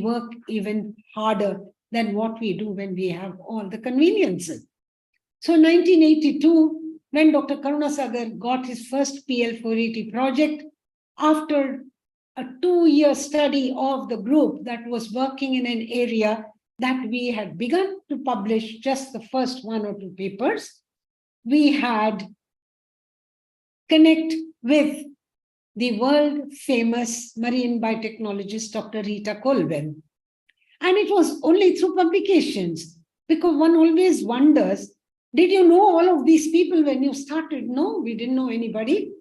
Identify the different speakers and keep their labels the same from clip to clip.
Speaker 1: work even harder than what we do when we have all the conveniences. So 1982, when Dr. Karunasagar got his first PL480 project, after a 2-year study of the group that was working in an area that we had begun to publish just the first 1 or 2 papers, we had connect with the world famous marine biotechnologist, Dr. Rita Colwell. And it was only through publications, because one always wonders, did you know all of these people when you started? No, we didn't know anybody.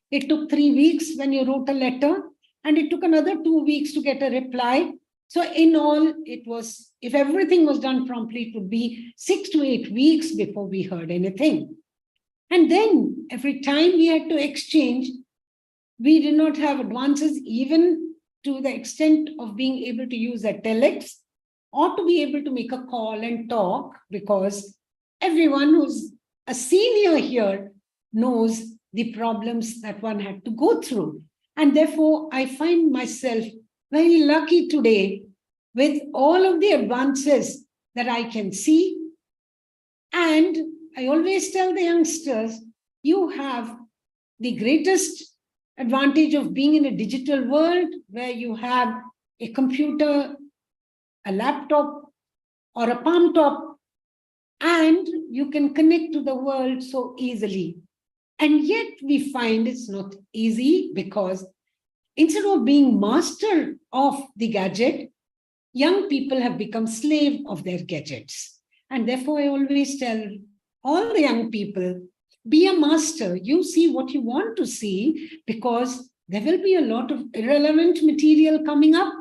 Speaker 1: It took 3 weeks when you wrote a letter, and it took another 2 weeks to get a reply. So in all, it was, if everything was done promptly, it would be 6 to 8 weeks before we heard anything. And then every time we had to exchange, we did not have advances even to the extent of being able to use a telex or to be able to make a call and talk, because everyone who's a senior here knows the problems that one had to go through. And therefore, I find myself very lucky today with all of the advances that I can see. And I always tell the youngsters, you have the greatest advantage of being in a digital world where you have a computer, a laptop, or a palm top, and you can connect to the world so easily. And yet we find it's not easy, because instead of being master of the gadget, young people have become slave of their gadgets. And therefore, I always tell all the young people, be a master. You see what you want to see, because there will be a lot of irrelevant material coming up.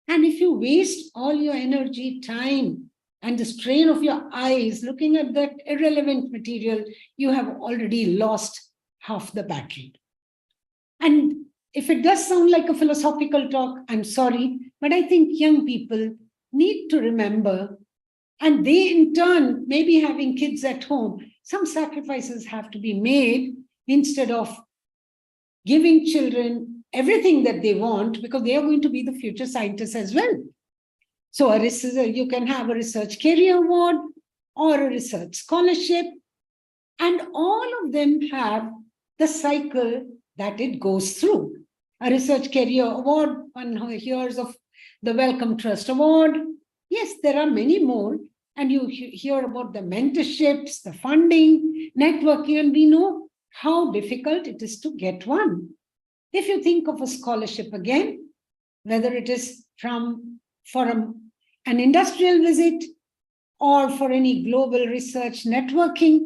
Speaker 1: And if you waste all your energy, time, and the strain of your eyes looking at that irrelevant material, you have already lost half the battle. And if it does sound like a philosophical talk, I'm sorry, but I think young people need to remember, and they in turn, maybe having kids at home, some sacrifices have to be made instead of giving children everything that they want, because they are going to be the future scientists as well. So you can have a research career award or a research scholarship, and all of them have the cycle that it goes through. A research career award, one hears of the Wellcome Trust Award. Yes, there are many more. And you hear about the mentorships, the funding, networking, and we know how difficult it is to get one. If you think of a scholarship again, whether it is for an industrial visit or for any global research networking,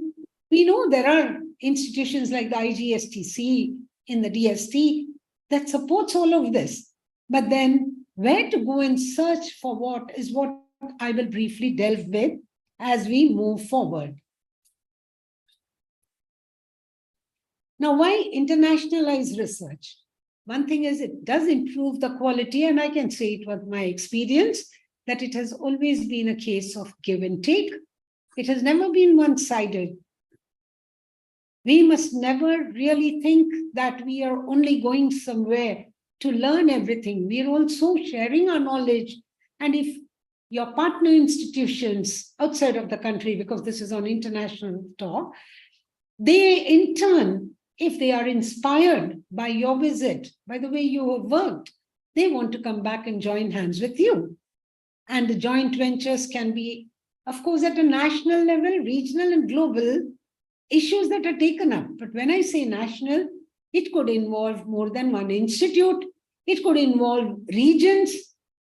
Speaker 1: we know there are institutions like the IGSTC in the DST that supports all of this. But then where to go and search for what is what I will briefly delve with as we move forward. Now, why internationalize research? One thing is it does improve the quality, and I can say it with my experience that it has always been a case of give and take. It has never been one-sided. We must never really think that we are only going somewhere to learn everything. We are also sharing our knowledge. And if your partner institutions outside of the country, because this is on international talk, they in turn, if they are inspired by your visit, by the way you have worked, they want to come back and join hands with you. And the joint ventures can be, of course, at a national level, regional and global issues that are taken up. But when I say national, it could involve more than one institute. It could involve regions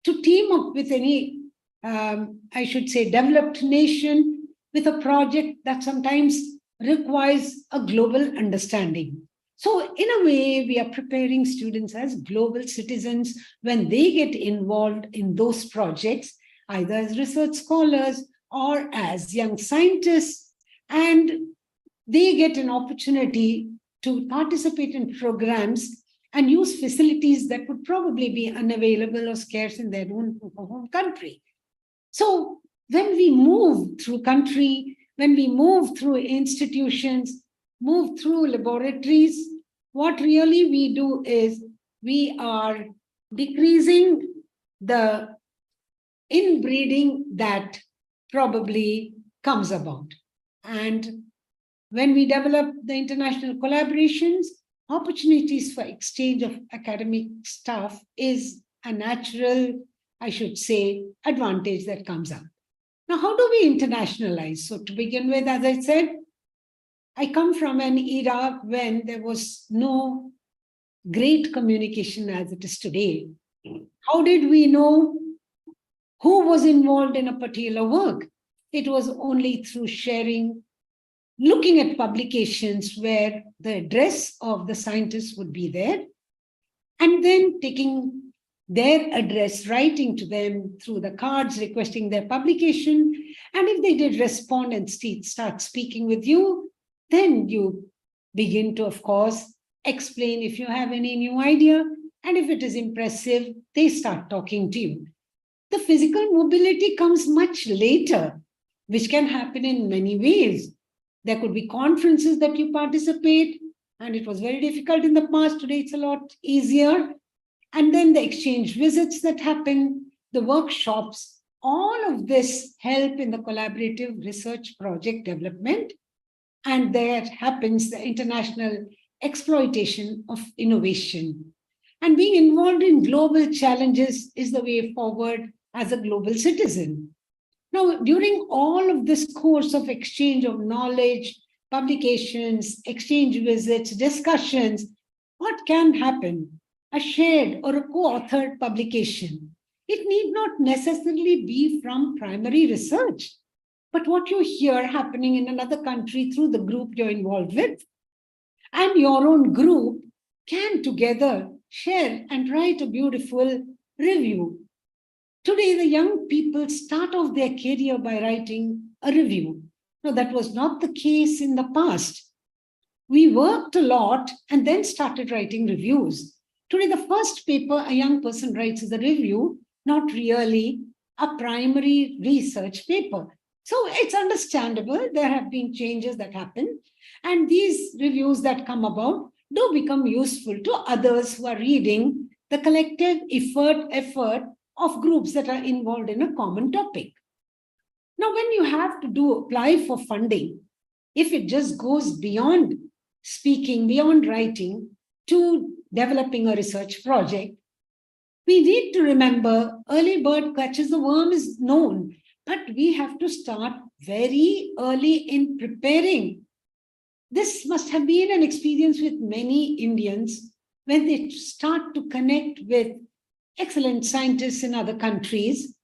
Speaker 1: to team up with any I should say, developed nation with a project that sometimes requires a global understanding. So in a way, we are preparing students as global citizens when they get involved in those projects, either as research scholars or as young scientists, and they get an opportunity to participate in programs and use facilities that would probably be unavailable or scarce in their own home country. So when we move through country, when we move through institutions, move through laboratories, what really we do is we are decreasing the inbreeding that probably comes about. And when we develop the international collaborations, opportunities for exchange of academic staff is a natural, I should say, advantage that comes up. Now, how do we internationalize? So to begin with, as I said, I come from an era when there was no great communication as it is today. How did we know who was involved in a particular work? It was only through sharing, looking at publications where the address of the scientist would be there, and then taking their address, writing to them through the cards, requesting their publication. And if they did respond and start speaking with you, then you begin to, of course, explain if you have any new idea. And if it is impressive, they start talking to you. The physical mobility comes much later, which can happen in many ways. There could be conferences that you participate, and it was very difficult in the past. Today, it's a lot easier. And then the exchange visits that happen, the workshops, all of this help in the collaborative research project development. And there happens the international exploitation of innovation. And being involved in global challenges is the way forward as a global citizen. Now, during all of this course of exchange of knowledge, publications, exchange visits, discussions, what can happen? A shared or a co-authored publication. It need not necessarily be from primary research, but what you hear happening in another country through the group you're involved with. And your own group can together share and write a beautiful review. Today, the young people start off their career by writing a review. No, that was not the case in the past. We worked a lot and then started writing reviews. Today, the first paper a young person writes is a review, not really a primary research paper. So it's understandable. There have been changes that happen. And these reviews that come about do become useful to others who are reading the collective effort of groups that are involved in a common topic. Now, when you have to apply for funding, if it just goes beyond speaking, beyond writing, to developing a research project, we need to remember early bird catches the worm is known, but we have to start very early in preparing. This must have been an experience with many Indians when they start to connect with excellent scientists in other countries.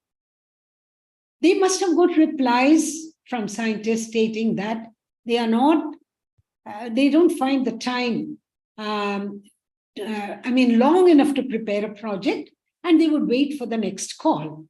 Speaker 1: They must have got replies from scientists stating that they are not, they don't find the time, long enough to prepare a project, and they would wait for the next call.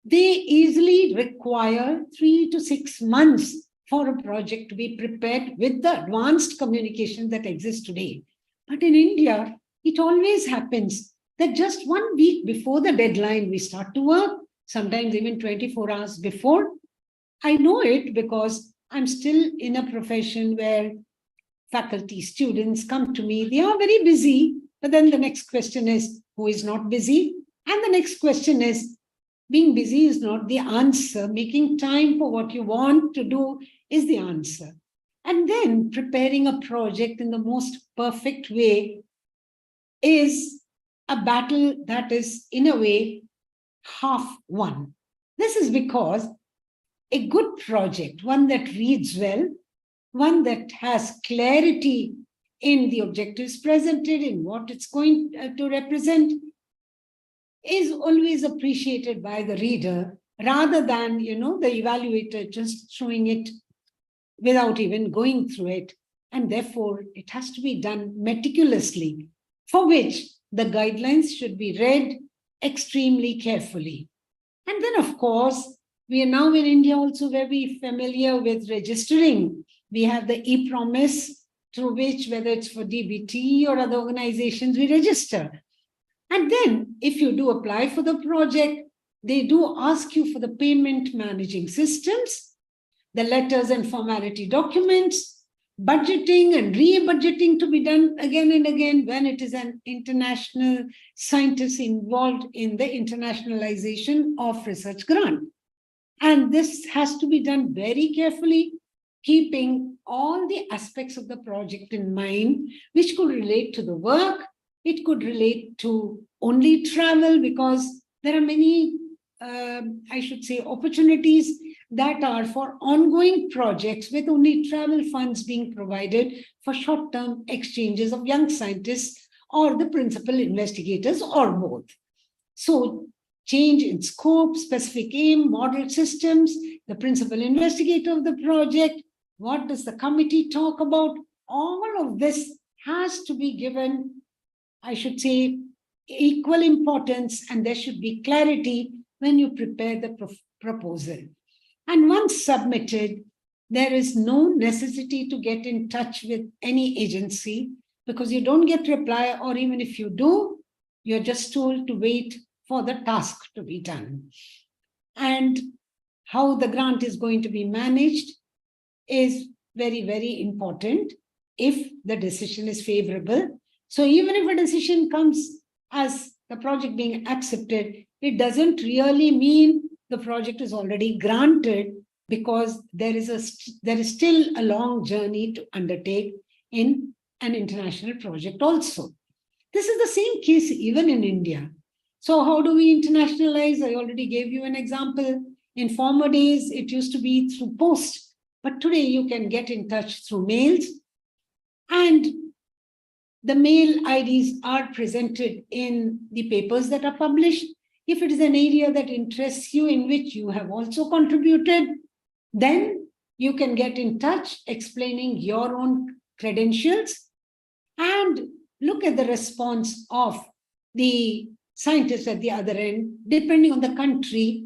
Speaker 1: They easily require 3 to 6 months for a project to be prepared with the advanced communication that exists today. But in India, it always happens that just 1 week before the deadline, we start to work, sometimes even 24 hours before. I know it because I'm still in a profession where faculty, students come to me. They are very busy, but then the next question is, who is not busy? And the next question is, being busy is not the answer. Making time for what you want to do is the answer. And then preparing a project in the most perfect way is a battle that is, in a way, half won. This is because a good project, one that reads well, one that has clarity in the objectives presented, in what it's going to represent, is always appreciated by the reader rather than, the evaluator just showing it without even going through it. And therefore, it has to be done meticulously, for which the guidelines should be read extremely carefully. And then, of course, we are now in India also very familiar with registering. We have the e-promise through which, whether it's for DBT or other organizations, we register. And then if you do apply for the project, they do ask you for the payment managing systems, the letters and formality documents, budgeting and re-budgeting to be done again and again when it is an international scientist involved in the internationalization of research grant. And this has to be done very carefully, keeping all the aspects of the project in mind, which could relate to the work. It could relate to only travel, because there are many, I should say, opportunities that are for ongoing projects with only travel funds being provided for short-term exchanges of young scientists or the principal investigators or both. So change in scope, specific aim, model systems, the principal investigator of the project, what does the committee talk about? All of this has to be given, I should say, equal importance, and there should be clarity when you prepare the proposal. And once submitted, there is no necessity to get in touch with any agency, because you don't get reply, or even if you do, you're just told to wait for the task to be done. And how the grant is going to be managed is very, very important if the decision is favorable. So even if a decision comes as the project being accepted, it doesn't really mean the project is already granted, because there is still a long journey to undertake in an international project also. This is the same case even in India. So how do we internationalize? I already gave you an example. In former days, it used to be through post, but today you can get in touch through mails, and the mail IDs are presented in the papers that are published. If it is an area that interests you, in which you have also contributed, then you can get in touch explaining your own credentials and look at the response of the scientists at the other end, depending on the country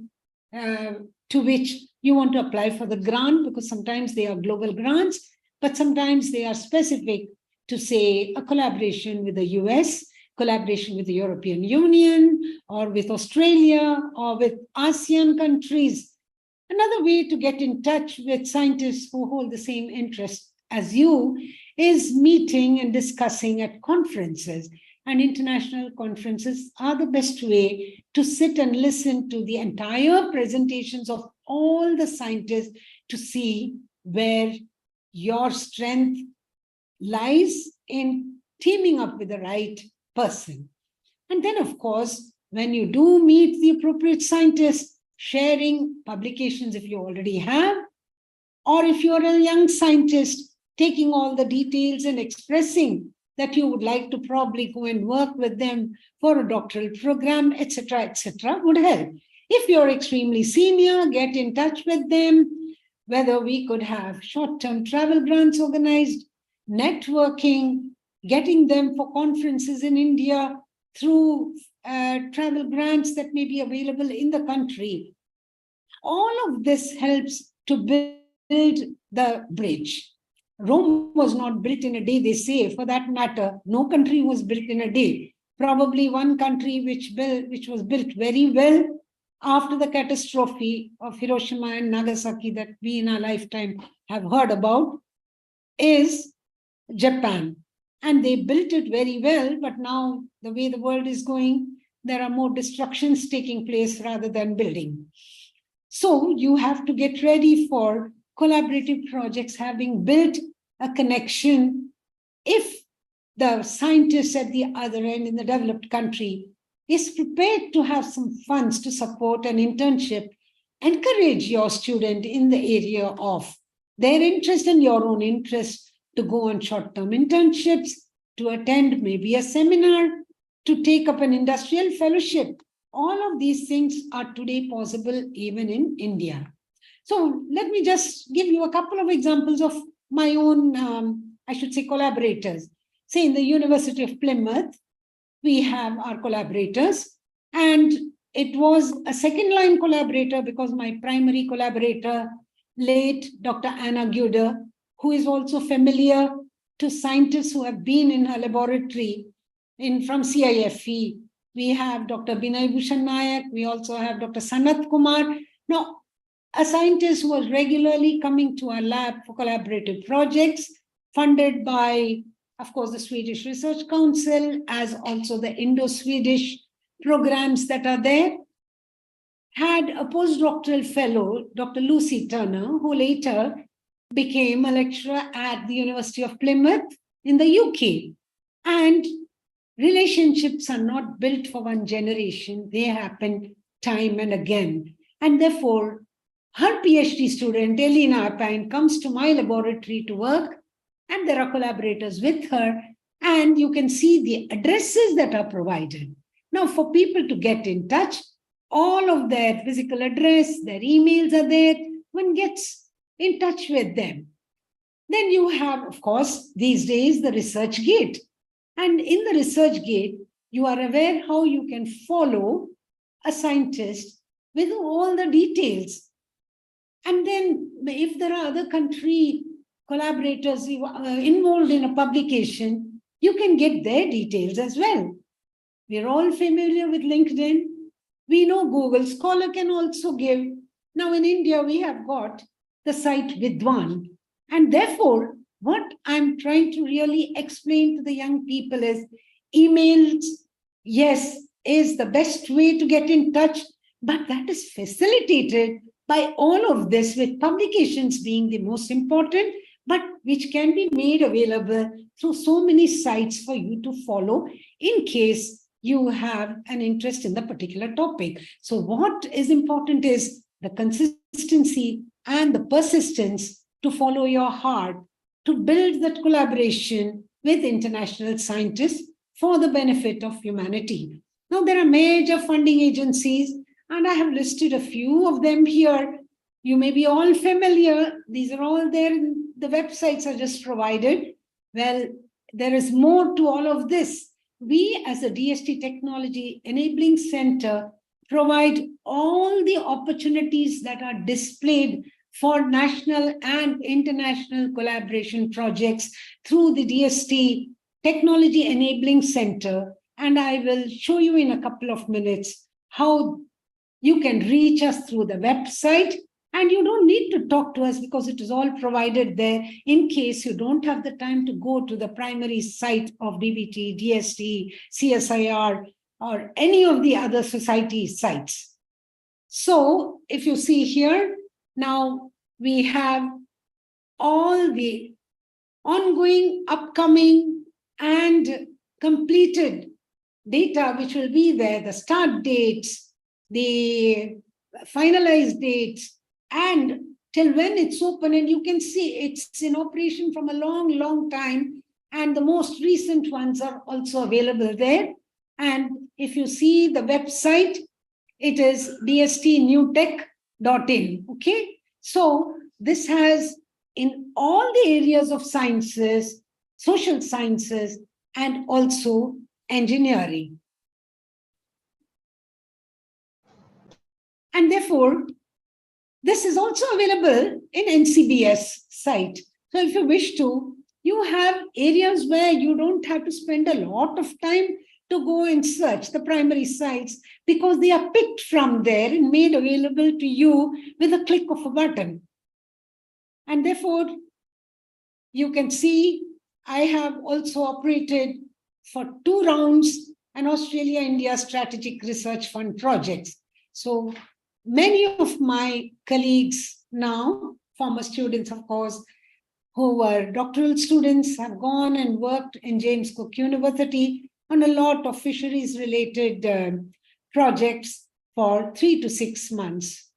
Speaker 1: to which you want to apply for the grant, because sometimes they are global grants, but sometimes they are specific to, say, a collaboration with the US, collaboration with the European Union, or with Australia, or with ASEAN countries. Another way to get in touch with scientists who hold the same interest as you is meeting and discussing at conferences. And international conferences are the best way to sit and listen to the entire presentations of all the scientists to see where your strength lies in teaming up with the right person. And then, of course, when you do meet the appropriate scientists, sharing publications if you already have, or if you're a young scientist, taking all the details and expressing that you would like to probably go and work with them for a doctoral program, etc., would help. If you're extremely senior, get in touch with them, whether we could have short-term travel grants organized, networking, getting them for conferences in India through travel grants that may be available in the country. All of this helps to build the bridge. Rome was not built in a day, they say. For that matter, no country was built in a day. Probably one country which was built very well after the catastrophe of Hiroshima and Nagasaki that we in our lifetime have heard about is Japan. And they built it very well, but now the way the world is going, there are more destructions taking place rather than building. So you have to get ready for collaborative projects having built a connection. If the scientist at the other end in the developed country is prepared to have some funds to support an internship, encourage your student in the area of their interest and your own interest to go on short-term internships, to attend maybe a seminar, to take up an industrial fellowship. All of these things are today possible even in India. So let me just give you a couple of examples of my own, I should say, collaborators. Say in the University of Plymouth, we have our collaborators, and it was a second line collaborator because my primary collaborator, late Dr. Anna Guder, who is also familiar to scientists who have been in her laboratory from CIFE. We have Dr. Binay Bhushan Nayak. We also have Dr. Sanat Kumar. Now, a scientist who was regularly coming to our lab for collaborative projects, funded by, of course, the Swedish Research Council, as also the Indo-Swedish programs that are there, had a postdoctoral fellow, Dr. Lucy Turner, who later became a lecturer at the University of Plymouth in the UK. And relationships are not built for one generation, they happen time and again. And therefore, her PhD student, Elena Apine, comes to my laboratory to work, and there are collaborators with her, and you can see the addresses that are provided. Now, for people to get in touch, all of their physical address, their emails are there, one gets in touch with them. Then you have, of course, these days, the research gate. And in the research gate, you are aware how you can follow a scientist with all the details. And then if there are other country collaborators involved in a publication, you can get their details as well. We're all familiar with LinkedIn. We know Google Scholar can also give. Now in India, we have got the site Vidwan. And therefore, what I'm trying to really explain to the young people is emails, yes, is the best way to get in touch, but that is facilitated by all of this, with publications being the most important, but which can be made available through so many sites for you to follow in case you have an interest in the particular topic. So what is important is the consistency and the persistence to follow your heart, to build that collaboration with international scientists for the benefit of humanity. Now, there are major funding agencies, and I have listed a few of them here. You may be all familiar. These are all there. The websites are just provided. Well, there is more to all of this. We, as a DST Technology Enabling Center, provide all the opportunities that are displayed for national and international collaboration projects through the DST Technology Enabling Center. And I will show you in a couple of minutes how you can reach us through the website. And you don't need to talk to us because it is all provided there in case you don't have the time to go to the primary site of DBT, DST, CSIR, or any of the other society sites. So if you see here, now we have all the ongoing, upcoming, and completed data which will be there, the start dates, the finalized dates, and till when it's open. And you can see it's in operation from a long, long time. And the most recent ones are also available there. And if you see the website, it is dstnewtech.in. Okay. So this has in all the areas of sciences, social sciences, and also engineering. And therefore, this is also available in NCBS site. So if you wish to, you have areas where you don't have to spend a lot of time to go and search the primary sites, because they are picked from there and made available to you with a click of a button. And therefore, you can see I have also operated for 2 rounds an Australia-India Strategic Research Fund projects. So many of my colleagues now, former students, of course, who were doctoral students, have gone and worked in James Cook University on a lot of fisheries-related projects for 3 to 6 months.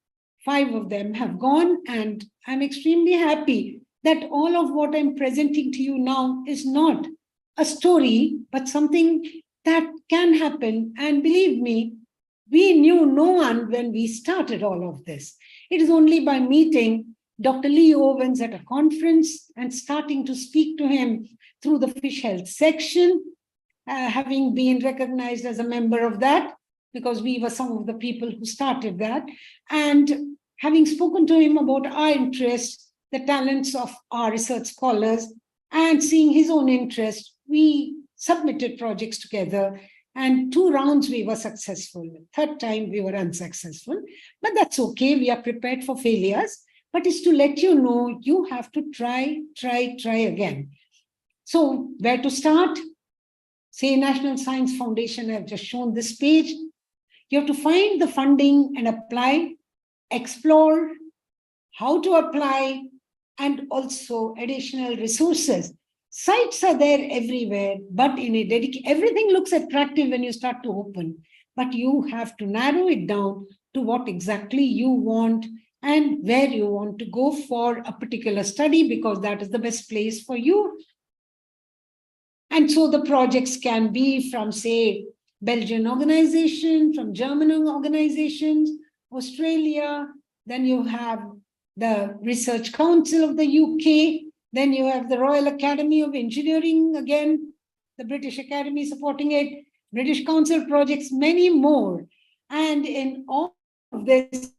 Speaker 1: 5 of them have gone, and I'm extremely happy that all of what I'm presenting to you now is not a story, but something that can happen. And believe me, we knew no one when we started all of this. It is only by meeting Dr. Lee Owens at a conference and starting to speak to him through the fish health section, having been recognized as a member of that, because we were some of the people who started that, and having spoken to him about our interests, the talents of our research scholars, and seeing his own interest, we submitted projects together. And 2 rounds we were successful. 3rd time we were unsuccessful, but that's okay. We are prepared for failures, but it's to let you know you have to try again. So where to start? Say National Science Foundation, I've just shown this page. You have to find the funding and apply, explore how to apply, and also additional resources. Sites are there everywhere, but in a everything looks attractive when you start to open, but you have to narrow it down to what exactly you want and where you want to go for a particular study, because that is the best place for you. And so the projects can be from, say, Belgian organization, from German organizations, Australia, then you have the Research Council of the UK, then you have the Royal Academy of Engineering, again, the British Academy supporting it, British Council projects, many more. And in all of this,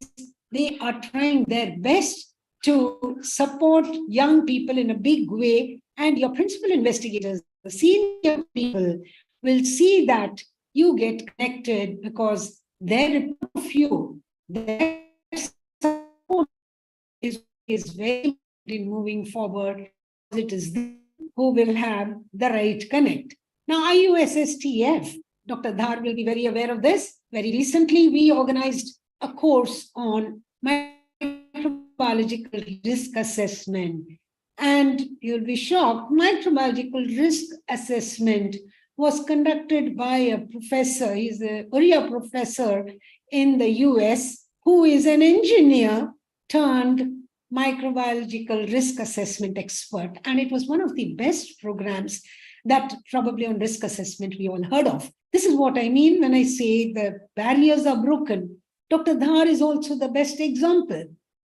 Speaker 1: they are trying their best to support young people in a big way. And your principal investigators, the senior people, will see that you get connected because their report of you, their support is very important in moving forward. It is them who will have the right connect. Now, IUSSTF, Dr. Dhar will be very aware of this. Very recently, we organized a course on microbiological risk assessment. And you'll be shocked, microbiological risk assessment was conducted by a professor. He's a Uriah professor in the US, who is an engineer turned microbiological risk assessment expert. And it was one of the best programs that probably on risk assessment we all heard of. This is what I mean when I say the barriers are broken. Dr. Dhar is also the best example.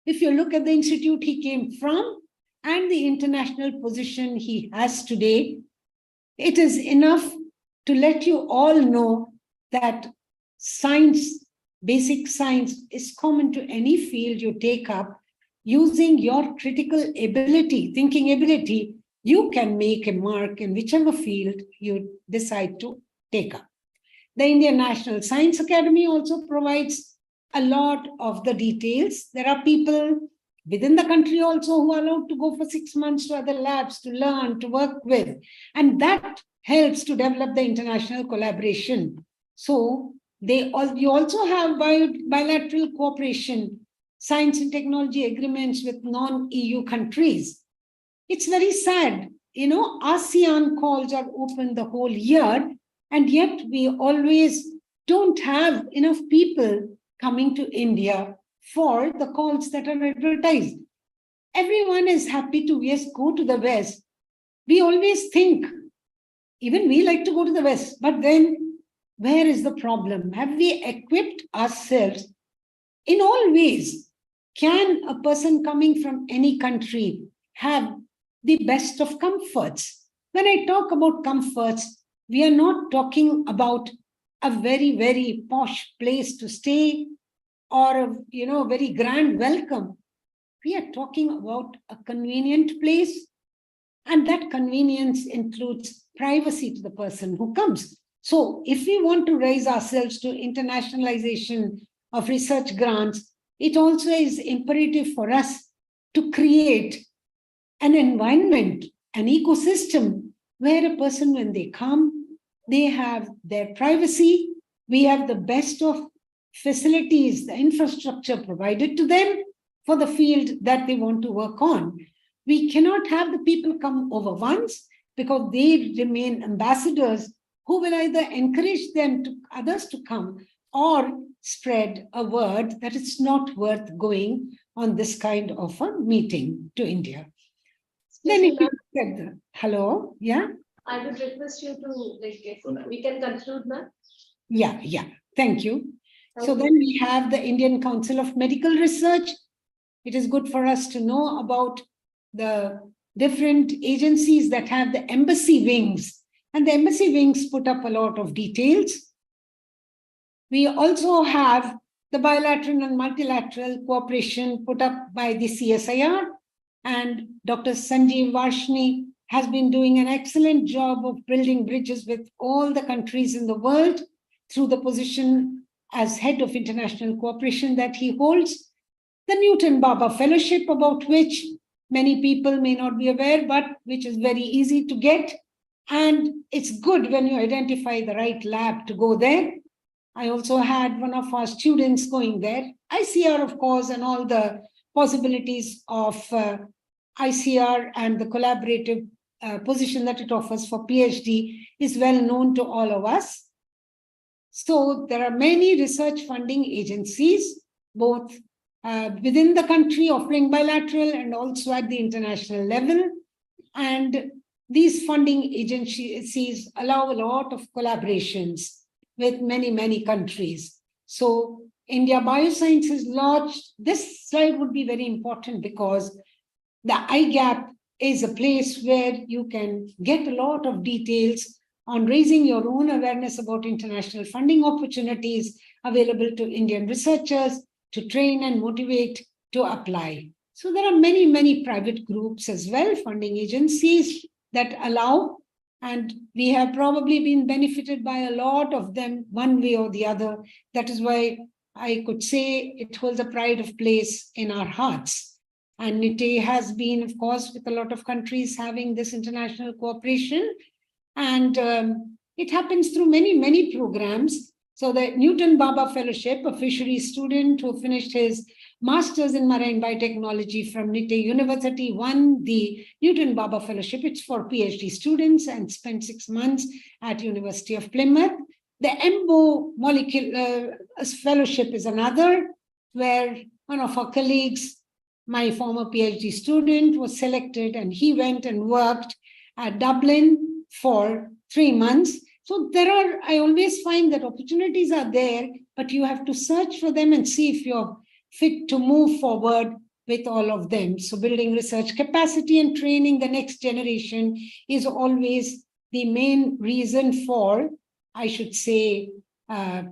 Speaker 1: If you look at the institute he came from and the international position he has today, it is enough to let you all know that science, basic science, is common to any field you take up. Using your critical ability, thinking ability, you can make a mark in whichever field you decide to take up. The Indian National Science Academy also provides a lot of the details. There are people within the country also who are allowed to go for 6 months to other labs to learn, to work with. And that helps to develop the international collaboration. So you also have bilateral cooperation, science and technology agreements with non-EU countries. It's very sad. ASEAN calls are open the whole year, and yet we always don't have enough people coming to India for the calls that are advertised. Everyone is happy to, yes, go to the West. We always think, even we like to go to the West, but then where is the problem? Have we equipped ourselves in all ways? Can a person coming from any country have the best of comforts? When I talk about comforts, we are not talking about a very, very posh place to stay or a very grand welcome. We are talking about a convenient place, and that convenience includes privacy to the person who comes. So if we want to raise ourselves to internationalization of research grants, it also is imperative for us to create an environment, an ecosystem where a person, when they come, they have their privacy. We have the best of facilities, the infrastructure provided to them for the field that they want to work on. We cannot have the people come over once, because they remain ambassadors who will either encourage them to others to come or spread a word that it's not worth going on this kind of a meeting to India. Then if you look at the, hello, yeah?
Speaker 2: I would request you to, we can conclude now.
Speaker 1: Yeah, thank you. So then we have the Indian Council of Medical Research. It is good for us to know about the different agencies that have the embassy wings. And the embassy wings put up a lot of details. We also have the bilateral and multilateral cooperation put up by the CSIR. And Dr. Sanjeev Varshni has been doing an excellent job of building bridges with all the countries in the world through the position as head of international cooperation that he holds. The Newton Baba Fellowship, about which many people may not be aware, but which is very easy to get. And it's good when you identify the right lab to go there. I also had one of our students going there. ICR, of course, and all the possibilities of ICR and the collaborative position that it offers for PhD is well known to all of us. So there are many research funding agencies, both within the country offering bilateral and also at the international level. And these funding agencies allow a lot of collaborations with many, many countries. So India Biosciences launched, this slide would be very important because the IGAP is a place where you can get a lot of details on raising your own awareness about international funding opportunities available to Indian researchers to train and motivate to apply. So there are many, many private groups as well, funding agencies that allow, and we have probably been benefited by a lot of them one way or the other. That is why I could say it holds a pride of place in our hearts. And NITE has been, of course, with a lot of countries having this international cooperation. And it happens through many, many programs. So the Newton Baba Fellowship, a fisheries student who finished his master's in marine biotechnology from NITE University, won the Newton Baba Fellowship. It's for PhD students and spent 6 months at University of Plymouth. The EMBO Molecular Fellowship is another, where one of our colleagues, my former PhD student, was selected and he went and worked at Dublin for 3 months. So there are, I always find that opportunities are there, but you have to search for them and see if you're fit to move forward with all of them. So building research capacity and training the next generation is always the main reason for, I should say,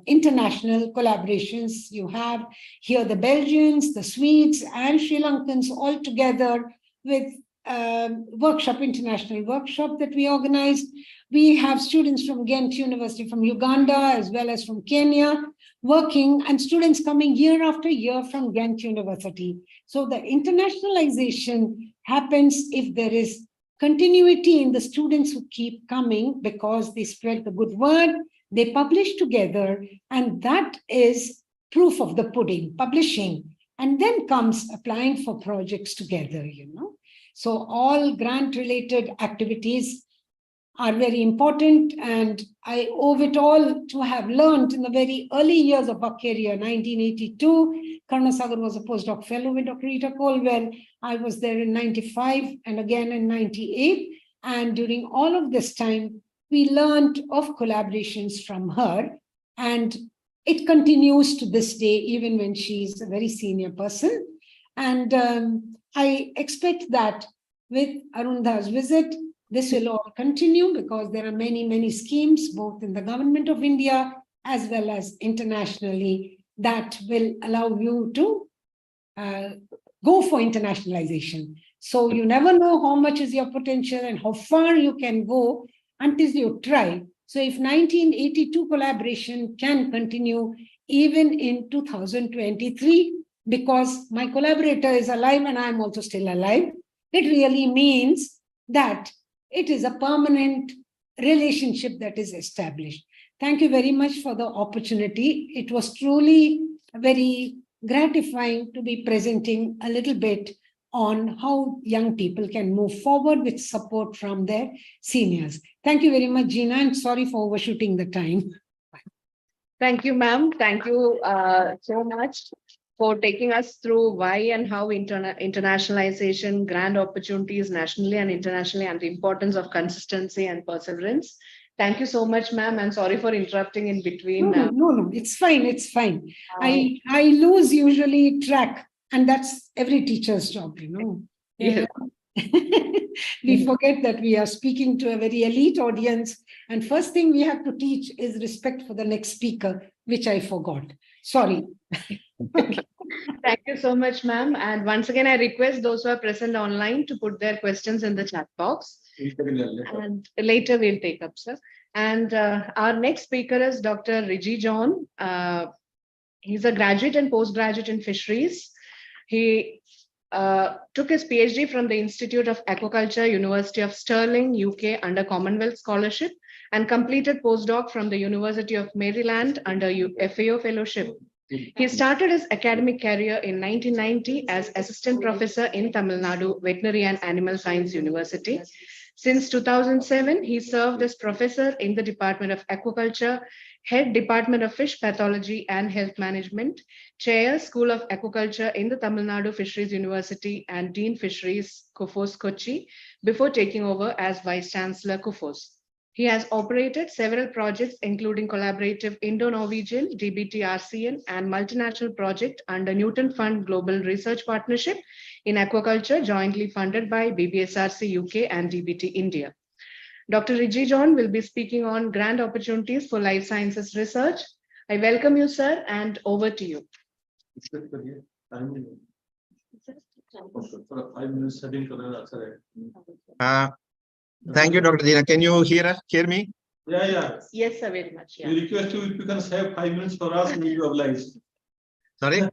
Speaker 1: international collaborations. You have here the Belgians, the Swedes, and Sri Lankans all together with workshop, international workshop that we organized. We have students from Ghent University, from Uganda, as well as from Kenya, working, and students coming year after year from Ghent University. So the internationalization happens if there is continuity in the students who keep coming because they spread the good word, they publish together, and that is proof of the pudding, publishing. And then comes applying for projects together, you know. So all grant-related activities are very important, and I owe it all to have learned in the very early years of our career. 1982, Karnasagar was a postdoc fellow with Dr. Rita Colwell. I was there in 95 and again in 98. And during all of this time, we learned of collaborations from her, and it continues to this day, even when she's a very senior person. And I expect that with Arundha's visit, this will all continue because there are many, many schemes, both in the government of India as well as internationally, that will allow you to go for internationalization. So you never know how much is your potential and how far you can go until you try. So if 1982 collaboration can continue even in 2023, because my collaborator is alive and I'm also still alive, it really means that it is a permanent relationship that is established. Thank you very much for the opportunity. It was truly very gratifying to be presenting a little bit on how young people can move forward with support from their seniors. Thank you very much, Gina, and sorry for overshooting the time.
Speaker 2: Thank you, ma'am. Thank you so much for taking us through why and how internationalization, grant opportunities nationally and internationally, and the importance of consistency and perseverance. Thank you so much, ma'am. I'm sorry for interrupting in between.
Speaker 1: No, it's fine. It's fine. I lose usually track, and that's every teacher's job, you know.
Speaker 2: Yeah.
Speaker 1: We forget that we are speaking to a very elite audience, and first thing we have to teach is respect for the next speaker, which I forgot. Sorry.
Speaker 2: Thank you so much, ma'am. And once again, I request those who are present online to put their questions in the chat box. And later we'll take up, sir. And our next speaker is Dr. Riji John. He's a graduate and postgraduate in fisheries. He Took his PhD from the Institute of Aquaculture, University of Stirling, UK, under Commonwealth Scholarship, and completed postdoc from the University of Maryland under FAO Fellowship. He started his academic career in 1990 as assistant professor in Tamil Nadu Veterinary and Animal Science University. Since 2007, he served as professor in the Department of Aquaculture, head Department of Fish Pathology and Health Management, chair School of Aquaculture in the Tamil Nadu Fisheries University, and Dean Fisheries, Kufos Kochi, before taking over as Vice Chancellor Kufos. He has operated several projects, including collaborative Indo-Norwegian, DBT-RCN, and multinational project under Newton Fund Global Research Partnership in Aquaculture, jointly funded by BBSRC UK and DBT India. Dr. Riji John will be speaking on grand opportunities for life sciences research. I welcome you, sir, and over to you.
Speaker 3: Thank you, Dr. Dina. Can you hear me?
Speaker 4: Yeah.
Speaker 2: Yes, sir, very much. Yeah.
Speaker 4: We request you if you can save 5 minutes for us, we will oblige.
Speaker 3: Sorry?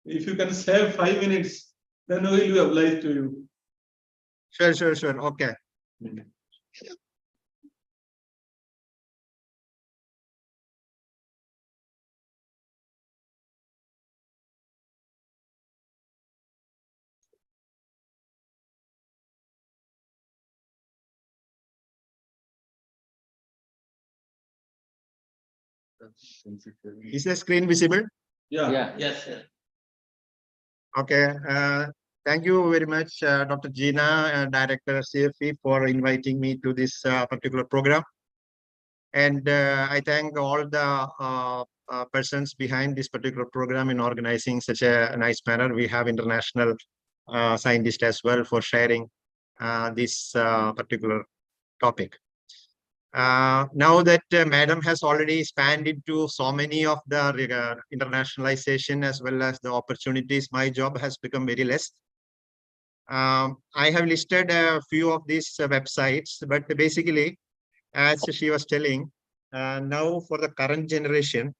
Speaker 4: If you can save 5 minutes, then we will be obliged to you.
Speaker 3: Sure. Okay. Is the screen visible?
Speaker 4: Yeah.
Speaker 5: Yes, sir.
Speaker 3: Okay. Thank you very much, Dr. Gina, Director CFE, for inviting me to this particular program. And I thank all the persons behind this particular program in organizing such a nice manner. We have international scientists as well for sharing this particular topic. Now that Madam has already spanned into so many of the internationalization as well as the opportunities, my job has become very less. I have listed a few of these websites, but basically, as she was telling, now for the current generation,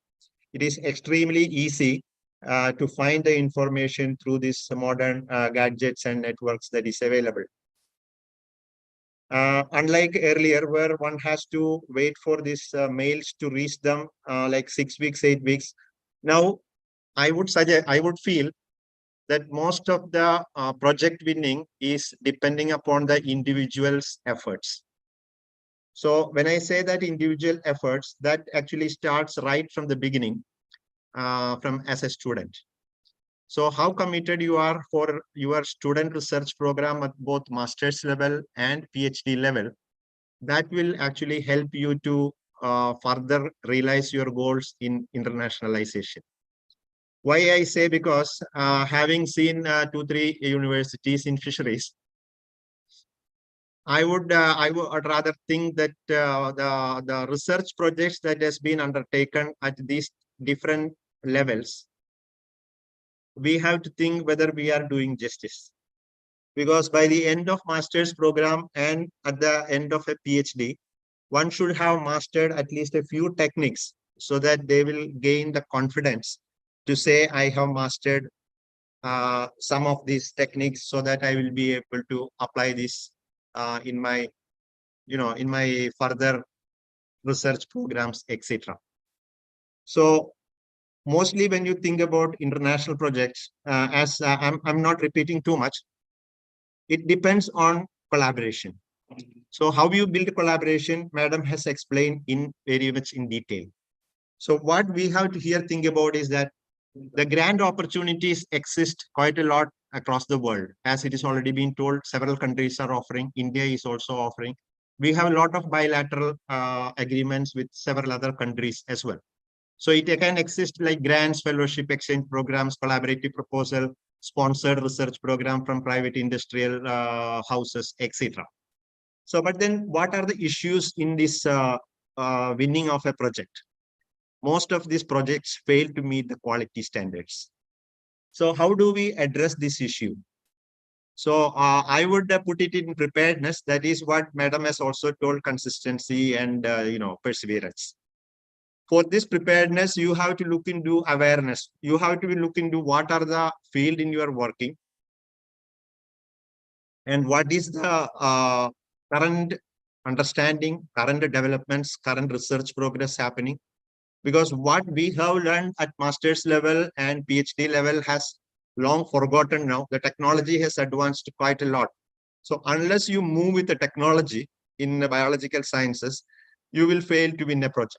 Speaker 3: it is extremely easy to find the information through these modern gadgets and networks that is available. Unlike earlier, where one has to wait for these mails to reach them like 6 weeks, 8 weeks. Now, I would feel that most of the project winning is depending upon the individual's efforts. So when I say that individual efforts, that actually starts right from the beginning, from as a student. So how committed you are for your student research program at both master's level and PhD level, that will actually help you to further realize your goals in internationalization. Why I say, because having seen 2-3 universities in fisheries, I would rather think that the research projects that has been undertaken at these different levels, we have to think whether we are doing justice. Because by the end of master's program and at the end of a PhD, one should have mastered at least a few techniques so that they will gain the confidence to say, I have mastered some of these techniques so that I will be able to apply this in my further research programs, etc. So mostly when you think about international projects, as I'm not repeating too much, it depends on collaboration. So how you build collaboration, Madam has explained in very much in detail. So what we have to here think about is that the grand opportunities exist quite a lot across the world. As it is already been told, several countries are offering, India is also offering. We have a lot of bilateral agreements with several other countries as well. So it can exist like grants, fellowship, exchange programs, collaborative proposal, sponsored research program from private industrial houses, etc. So, but then what are the issues in this winning of a project? Most of these projects fail to meet the quality standards. So how do we address this issue? So I would put it in preparedness. That is what Madam has also told, consistency and perseverance. For this preparedness, you have to look into awareness. You have to look into what are the field in your working. and what is the current understanding, current developments, current research progress happening. Because what we have learned at master's level and PhD level has long forgotten now. The technology has advanced quite a lot. So unless you move with the technology in the biological sciences, you will fail to win a project.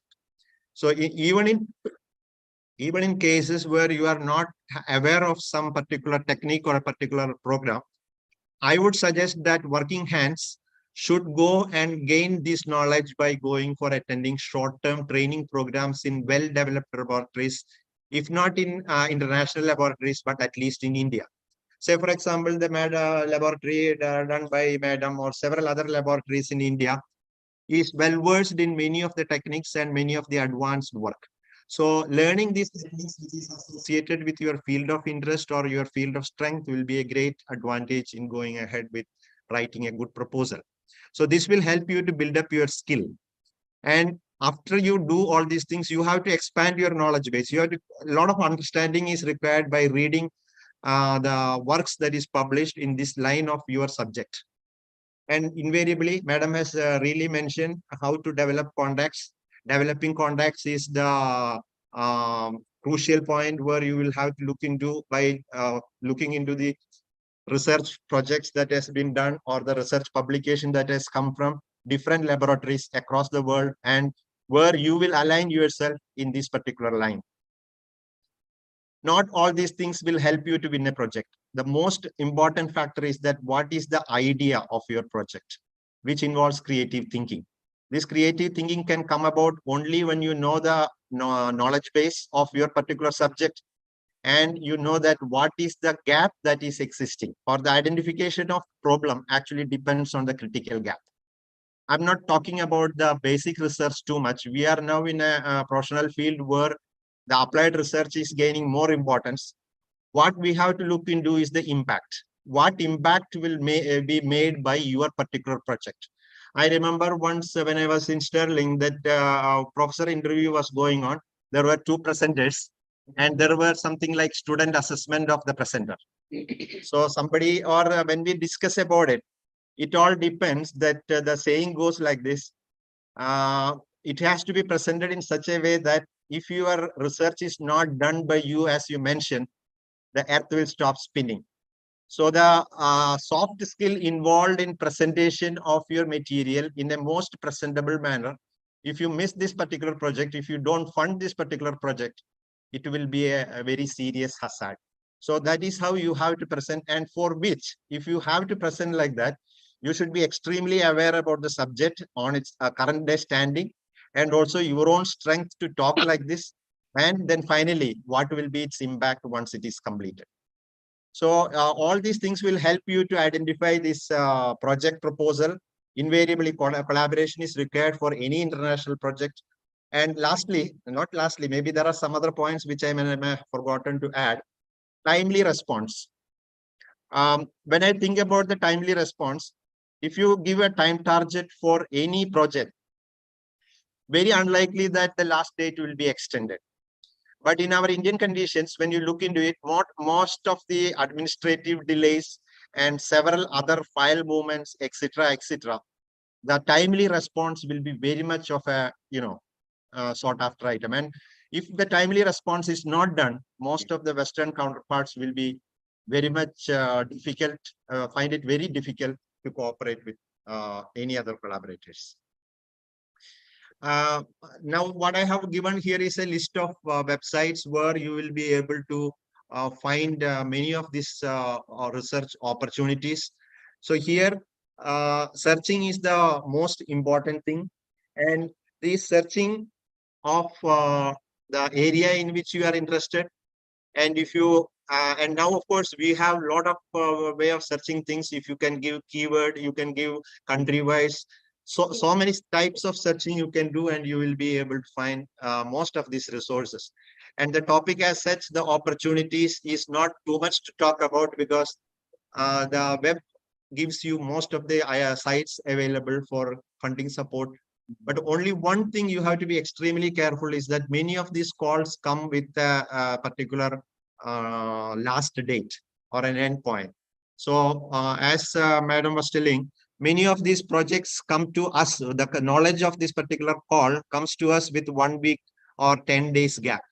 Speaker 3: So even in cases where you are not aware of some particular technique or a particular program, I would suggest that working hands should go and gain this knowledge by going for attending short-term training programs in well-developed laboratories, if not in international laboratories, but at least in India. Say, for example, the laboratory done by Madam or several other laboratories in India is well versed in many of the techniques and many of the advanced work. So learning these techniques which is associated with your field of interest or your field of strength will be a great advantage in going ahead with writing a good proposal. So this will help you to build up your skill. And after you do all these things, you have to expand your knowledge base. You have to, a lot of understanding is required by reading the works that is published in this line of your subject. And invariably, Madam has really mentioned how to develop contacts. Developing contacts is the crucial point where you will have to look into by looking into the research projects that has been done or the research publication that has come from different laboratories across the world, and where you will align yourself in this particular line. Not all these things will help you to win a project. The most important factor is that what is the idea of your project, which involves creative thinking. This creative thinking can come about only when you know the knowledge base of your particular subject, and you know that what is the gap that is existing, or the identification of problem actually depends on the critical gap. I'm not talking about the basic research too much. We are now in a professional field where the applied research is gaining more importance. What we have to look into is the impact. What impact will be made by your particular project? I remember once when I was in Sterling that professor interview was going on. There were two presenters, and there were something like student assessment of the presenter. So somebody, or when we discuss about it, it all depends that the saying goes like this. It has to be presented in such a way that if your research is not done by you, as you mentioned, the earth will stop spinning. So the soft skill involved in presentation of your material in a most presentable manner. If you miss this particular project, if you don't fund this particular project, it will be a very serious hazard. So that is how you have to present, and for which, if you have to present like that, you should be extremely aware about the subject on its current day standing, and also your own strength to talk like this. And then finally, what will be its impact once it is completed. So all these things will help you to identify this project proposal. Invariably, collaboration is required for any international project. And lastly, not lastly, maybe there are some other points which I may have forgotten to add. Timely response. When I think about the timely response, if you give a time target for any project, very unlikely that the last date will be extended. But in our Indian conditions, when you look into it, most of the administrative delays and several other file movements, etc., the timely response will be very much of a sought after item. And if the timely response is not done, most of the Western counterparts will be very much difficult, find it very difficult to cooperate with any other collaborators. Now, what I have given here is a list of websites where you will be able to find many of these research opportunities. So here, searching is the most important thing, and this searching of the area in which you are interested. And if you and now of course we have a lot of way of searching things. If you can give keyword, you can give country wise, so many types of searching you can do, and you will be able to find most of these resources. And the topic as such, the opportunities, is not too much to talk about, because the web gives you most of the sites available for funding support. But only one thing you have to be extremely careful is that many of these calls come with a particular last date or an end point. So as Madam was telling, many of these projects come to us. The knowledge of this particular call comes to us with 1 week or 10 days gap,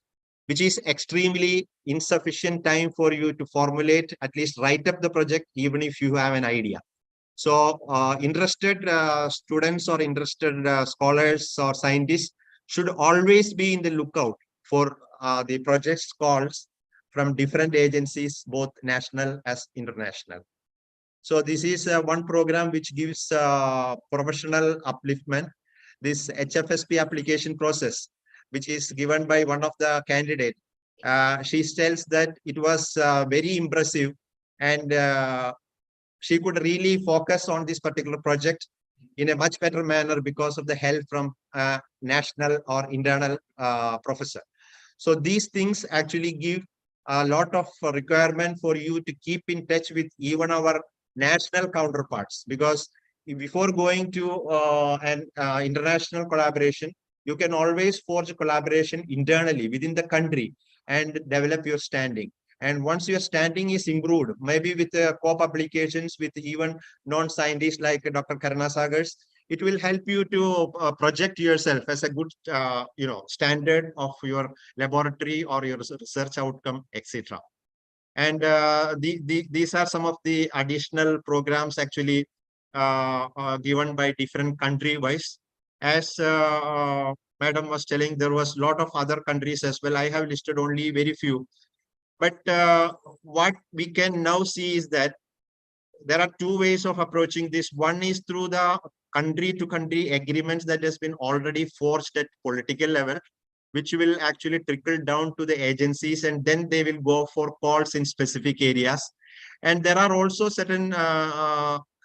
Speaker 3: which is extremely insufficient time for you to formulate, at least write up the project, even if you have an idea. So interested students or interested scholars or scientists should always be in the lookout for the projects calls from different agencies, both national as international. So this is one program which gives professional upliftment. This HFSP application process, which is given by one of the candidate, she tells that it was very impressive, and she could really focus on this particular project in a much better manner because of the help from national or internal professor. So these things actually give a lot of requirement for you to keep in touch with even our national counterparts, because before going to an international collaboration, you can always forge collaboration internally within the country and develop your standing. And once your standing is improved, maybe with co-publications with even non-scientists like Dr. Karna Sagars, it will help you to project yourself as a good, standard of your laboratory or your research outcome, etc. And these are some of the additional programs actually given by different country wise. As Madam was telling, there was a lot of other countries as well. I have listed only very few. But what we can now see is that there are two ways of approaching this. One is through the country to country agreements that has been already forged at political level, which will actually trickle down to the agencies, and then they will go for calls in specific areas. And there are also certain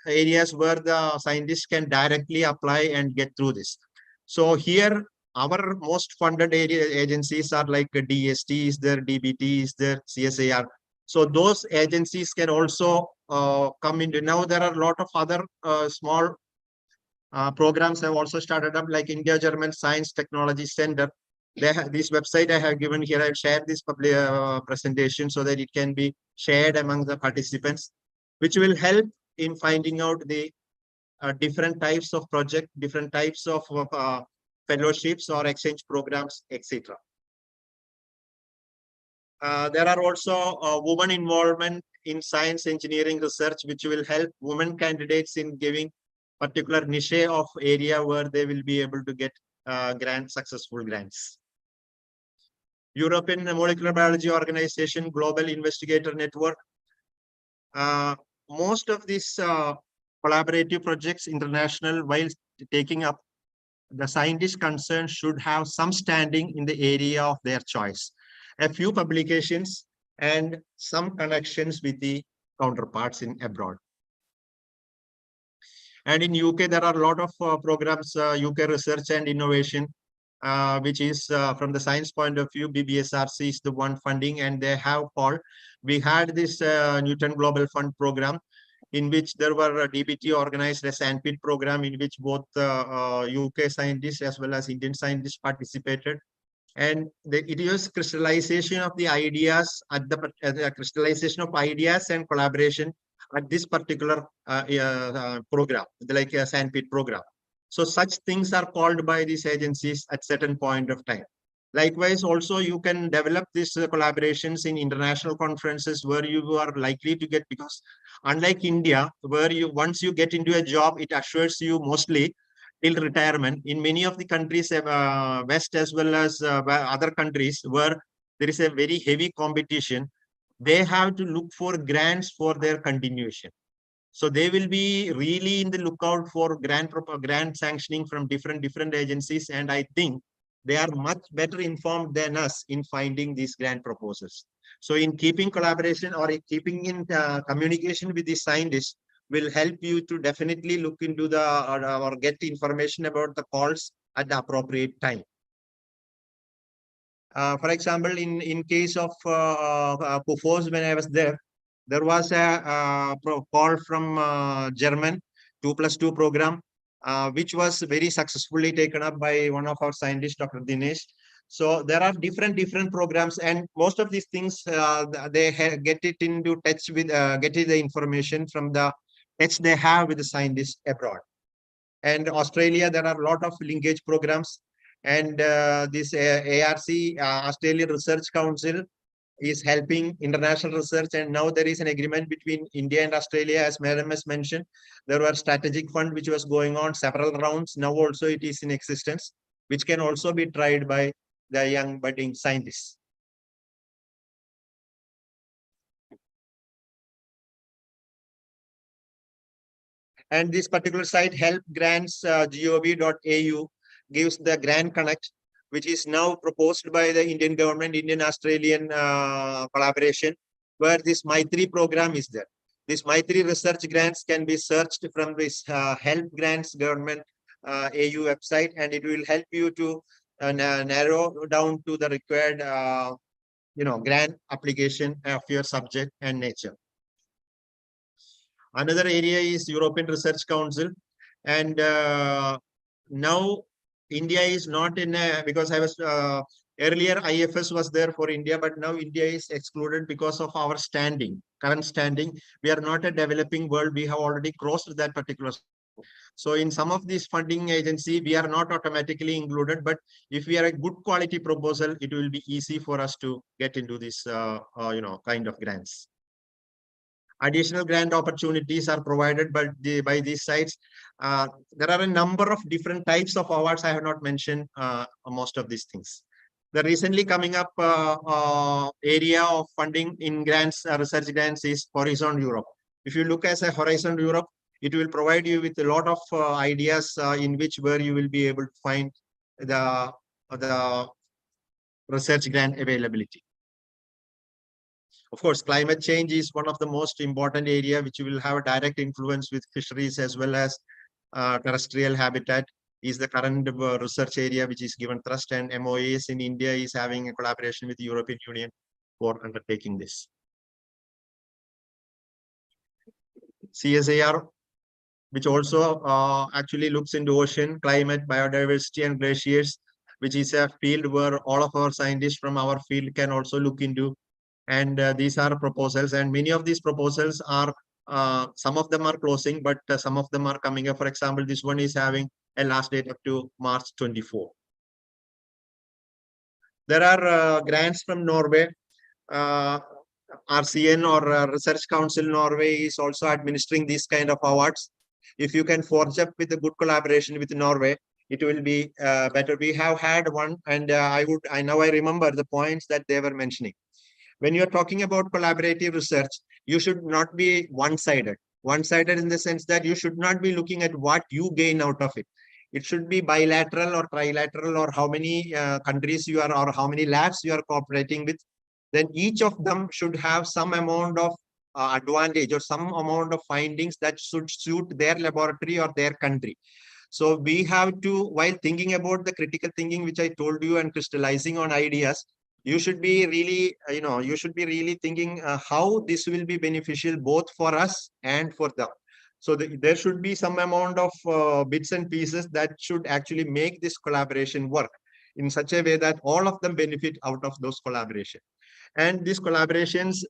Speaker 3: areas where the scientists can directly apply and get through this. So here, our most funded agencies are like DST is there, DBT is there, CSIR. So those agencies can also come into. Now there are a lot of other small programs have also started up, like India-German Science Technology Center. They have this website I have given here. I'll share this public presentation so that it can be shared among the participants, which will help in finding out the different types of project, different types of fellowships or exchange programs, etc. There are also women involvement in science engineering research, which will help women candidates in giving particular niche of area where they will be able to get successful grants. European Molecular Biology Organization, Global Investigator Network. Most of these collaborative projects, international, while taking up, the scientists concerned should have some standing in the area of their choice, a few publications, and some connections with the counterparts in abroad. And in UK, there are a lot of programs, UK Research and Innovation, which is from the science point of view, BBSRC is the one funding, and they have called. We had this Newton Global Fund program, in which there were a DBT organized a sandpit program in which both UK scientists as well as Indian scientists participated. And it was crystallization of the ideas at the crystallization of ideas and collaboration at this particular program, like a sandpit program. So such things are called by these agencies at certain point of time. Likewise, also you can develop these collaborations in international conferences where you are likely to get, because unlike India, where you once you get into a job, it assures you mostly till retirement. In many of the countries, West as well as other countries where there is a very heavy competition, they have to look for grants for their continuation. So they will be really in the lookout for grant sanctioning from different agencies, and I think they are much better informed than us in finding these grant proposals. So in keeping collaboration or in keeping in communication with the scientists will help you to definitely look into the or get information about the calls at the appropriate time. For example, in case of PUFOS, when I was there was a call from German 2+2 program, which was very successfully taken up by one of our scientists, Dr. Dinesh. So there are different programs, and most of these things they get it into touch with getting the information from the touch they have with the scientists abroad. And Australia, there are a lot of linkage programs, and this ARC, Australian Research Council, is helping international research. And now there is an agreement between India and Australia, as Madam has mentioned. There were strategic fund which was going on several rounds. Now also it is in existence, which can also be tried by the young budding scientists. And this particular site, helpgrants.gov.au, gives the Grant Connect, which is now proposed by the Indian government, Indian-Australian collaboration, where this Maitri program is there. This Maitri research grants can be searched from this Help Grants Government AU website, and it will help you to narrow down to the required grant application of your subject and nature. Another area is European Research Council. And now India is not in a, because I was earlier IFS was there for India, but now India is excluded because of our standing, current standing. We are not a developing world. We have already crossed that particular. So in some of these funding agency, we are not automatically included, but if we are a good quality proposal, it will be easy for us to get into this, kind of grants. Additional grant opportunities are provided by these sites. There are a number of different types of awards. I have not mentioned most of these things. The recently coming up area of funding in grants, research grants, is Horizon Europe. If you look as a Horizon Europe, it will provide you with a lot of ideas in where you will be able to find the research grant availability. Of course, climate change is one of the most important area which will have a direct influence with fisheries as well as terrestrial habitat, is the current research area which is given thrust, and MOAs in India is having a collaboration with the European Union for undertaking this. CSIR, which also actually looks into ocean, climate, biodiversity, and glaciers, which is a field where all of our scientists from our field can also look into. And these are proposals, and many of these proposals are, some of them are closing, but some of them are coming up. For example, this one is having a last date up to March 24. There are grants from Norway. RCN, or Research Council Norway, is also administering these kind of awards. If you can forge up with a good collaboration with Norway, it will be better. We have had one, and I remember the points that they were mentioning. When you're talking about collaborative research, you should not be one-sided. One-sided in the sense that you should not be looking at what you gain out of it. It should be bilateral or trilateral, or how many countries you are, or how many labs you are cooperating with. Then each of them should have some amount of advantage or some amount of findings that should suit their laboratory or their country. So we have to, while thinking about the critical thinking, which I told you, and crystallizing on ideas, you should be really, thinking how this will be beneficial both for us and for them. So there should be some amount of bits and pieces that should actually make this collaboration work in such a way that all of them benefit out of those collaborations. And these collaborations,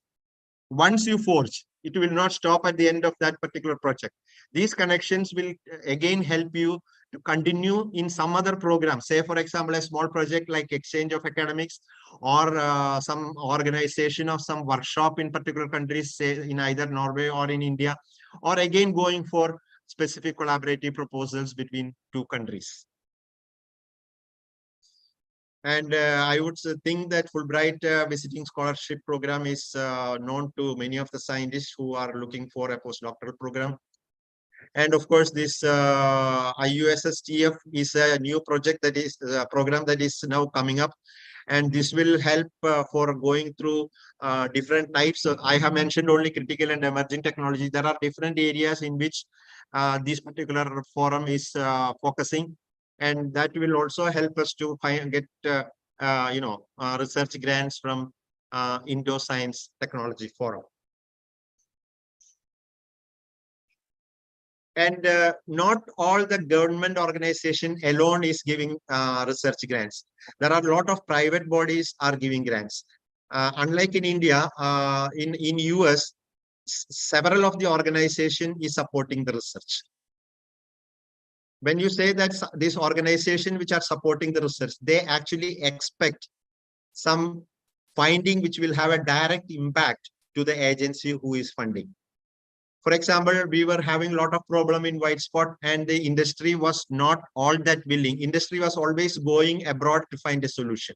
Speaker 3: once you forge, it will not stop at the end of that particular project. These connections will again help you to continue in some other program. Say, for example, a small project like exchange of academics, or some organization of some workshop in particular countries, say in either Norway or in India, or again going for specific collaborative proposals between two countries. And I would think that Fulbright visiting scholarship program is known to many of the scientists who are looking for a postdoctoral program. And of course, this IUSSTF is a new project, that is a program that is now coming up. And this will help for going through different types. I have mentioned only critical and emerging technology. There are different areas in which this particular forum is focusing. And that will also help us to get research grants from Indo Science Technology Forum. And not all the government organization alone is giving research grants. There are a lot of private bodies are giving grants. Unlike in India, in US, several of the organization is supporting the research. When you say that this organization which are supporting the research, they actually expect some finding which will have a direct impact to the agency who is funding. For example, we were having a lot of problem in white spot and the industry was not all that willing. Industry was always going abroad to find a solution.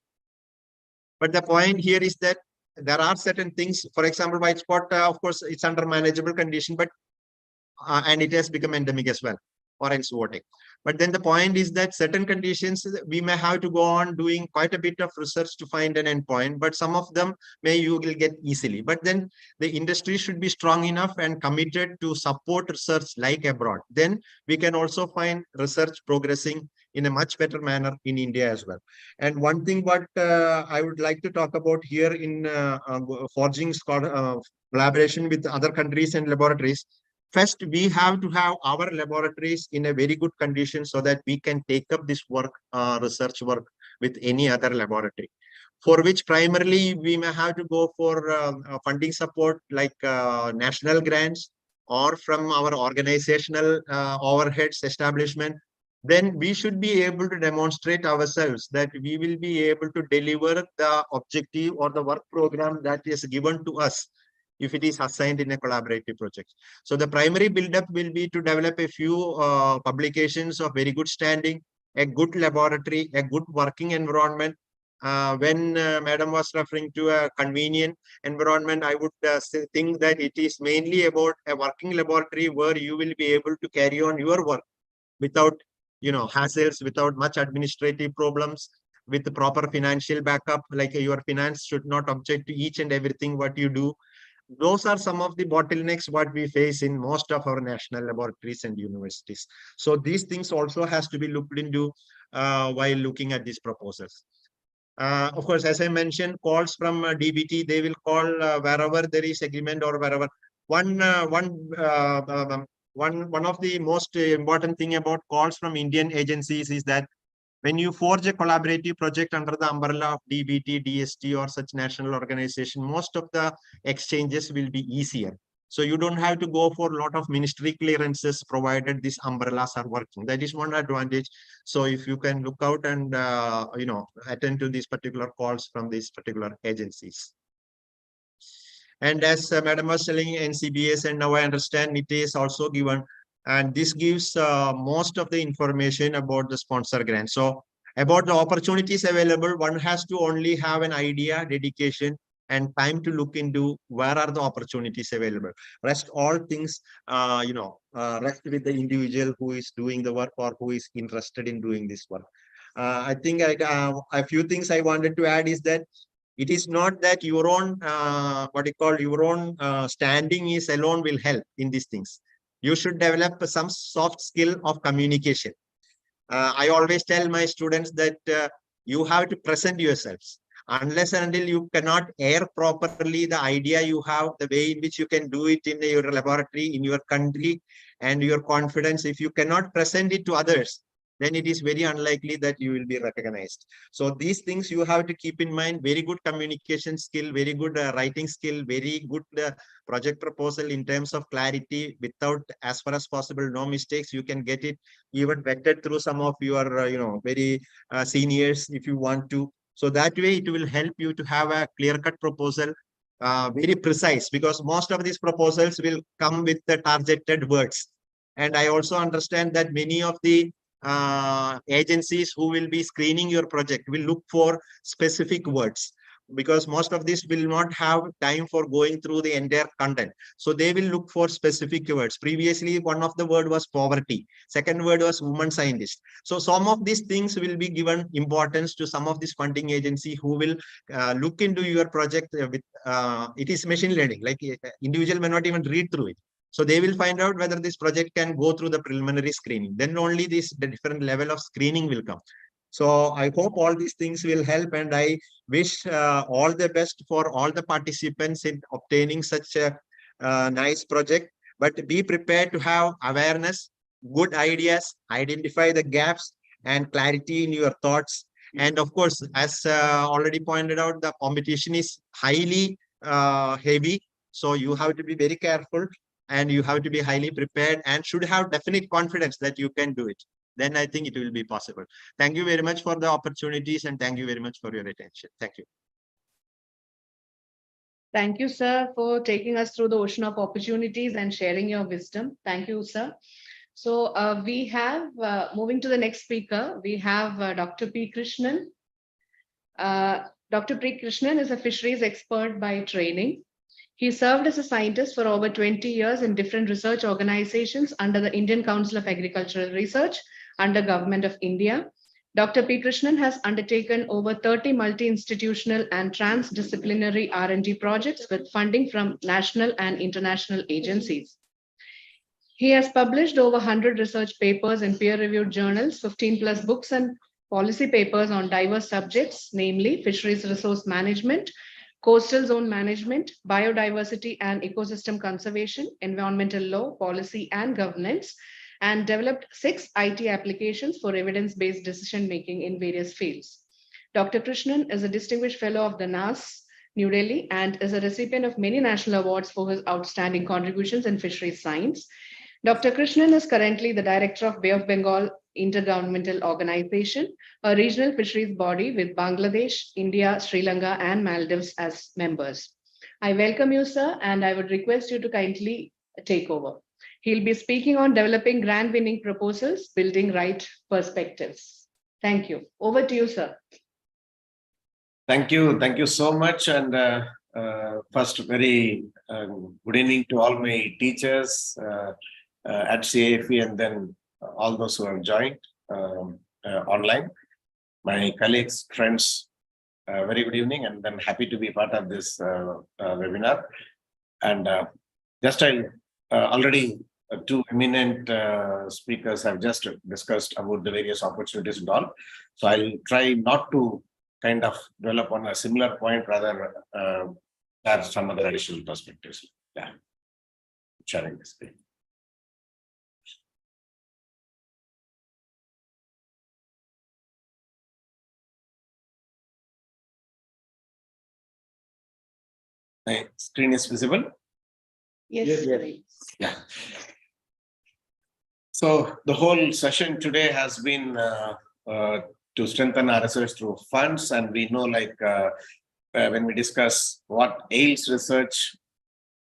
Speaker 3: But the point here is that there are certain things, for example, white spot, of course, it's under manageable condition, but and it has become endemic as well, orange voting. But then the point is that certain conditions, we may have to go on doing quite a bit of research to find an endpoint, but some of them you will get easily. But then the industry should be strong enough and committed to support research like abroad. Then we can also find research progressing in a much better manner in India as well. And one thing what I would like to talk about here in forging collaboration with other countries and laboratories. First, we have to have our laboratories in a very good condition so that we can take up this work, research work with any other laboratory. For which primarily we may have to go for funding support like national grants or from our organizational overheads establishment. Then we should be able to demonstrate ourselves that we will be able to deliver the objective or the work program that is given to us if it is assigned in a collaborative project. So the primary buildup will be to develop a few publications of very good standing, a good laboratory, a good working environment. When Madam was referring to a convenient environment, I would think that it is mainly about a working laboratory where you will be able to carry on your work without, hassles, without much administrative problems, with the proper financial backup, like your finance should not object to each and everything what you do. Those are some of the bottlenecks what we face in most of our national laboratories and universities. So these things also has to be looked into while looking at these proposals. Of course, as I mentioned, calls from DBT, they will call wherever there is agreement or wherever. One of the most important thing about calls from Indian agencies is that when you forge a collaborative project under the umbrella of DBT, DST, or such national organization, most of the exchanges will be easier. So you don't have to go for a lot of ministry clearances provided these umbrellas are working. That is one advantage. So if you can look out and, attend to these particular calls from these particular agencies. And as Madam was telling NCBS, and now I understand it is also given, and this gives most of the information about the sponsor grant. So about the opportunities available, one has to only have an idea, dedication, and time to look into where are the opportunities available. Rest all things, rest with the individual who is doing the work or who is interested in doing this work. I think a few things I wanted to add is that it is not that your own, standing is alone will help in these things. You should develop some soft skill of communication. I always tell my students that you have to present yourselves. Unless and until you cannot air properly the idea you have, the way in which you can do it in your laboratory, in your country, and your confidence, if you cannot present it to others, then it is very unlikely that you will be recognized. So these things you have to keep in mind. Very good communication skill, very good writing skill, very good project proposal in terms of clarity, without, as far as possible, no mistakes. You can get it even vetted through some of your, very seniors if you want to. So that way it will help you to have a clear-cut proposal, very precise, because most of these proposals will come with the targeted words. And I also understand that many of the agencies who will be screening your project will look for specific words, because most of this will not have time for going through the entire content. So they will look for specific words. Previously, one of the word was poverty. Second word was woman scientist. So some of these things will be given importance to some of this funding agency who will look into your project with, it is machine learning, like individual may not even read through it. So they will find out whether this project can go through the preliminary screening. Then only the different level of screening will come. So I hope all these things will help, and I wish all the best for all the participants in obtaining such a nice project. but be prepared to have awareness, good ideas, identify the gaps and clarity in your thoughts. And of course, as already pointed out, the competition is highly heavy. So you have to be very careful and you have to be highly prepared and should have definite confidence that you can do it. Then I think it will be possible. Thank you very much for the opportunities and thank you very much for your attention. Thank you.
Speaker 2: Thank you, sir, for taking us through the ocean of opportunities and sharing your wisdom. Thank you, sir. So we have, moving to the next speaker, we have Dr. P. Krishnan. Dr. P. Krishnan is a fisheries expert by training. He served as a scientist for over 20 years in different research organizations under the Indian Council of Agricultural Research under Government of India. Dr. P. Krishnan has undertaken over 30 multi-institutional and transdisciplinary R&D projects with funding from national and international agencies. He has published over 100 research papers in peer-reviewed journals, 15 plus books and policy papers on diverse subjects, namely fisheries resource management, coastal zone management, biodiversity and ecosystem conservation, environmental law, policy and governance, and developed 6 IT applications for evidence-based decision-making in various fields. Dr. Krishnan is a distinguished fellow of the NAS, New Delhi, and is a recipient of many national awards for his outstanding contributions in fisheries science. Dr. Krishnan is currently the director of Bay of Bengal Intergovernmental Organization, a regional fisheries body with Bangladesh, India, Sri Lanka, and Maldives as members. I welcome you, sir, and I would request you to kindly take over. He'll be speaking on developing grant-winning proposals, building right perspectives. Thank you. Over to you, sir.
Speaker 5: Thank you. Thank you so much. And first, very good evening to all my teachers at CAFE and then all those who have joined online. My colleagues, friends, very good evening, and I'm happy to be part of this webinar. And just already two eminent speakers have just discussed about the various opportunities and all. So I'll try not to kind of develop on a similar point, rather have some other additional perspectives. Yeah, sharing this thing. My screen is visible?
Speaker 2: Yes.
Speaker 5: Yeah. So the whole session today has been to strengthen our research through funds, and we know, like when we discuss what ails research,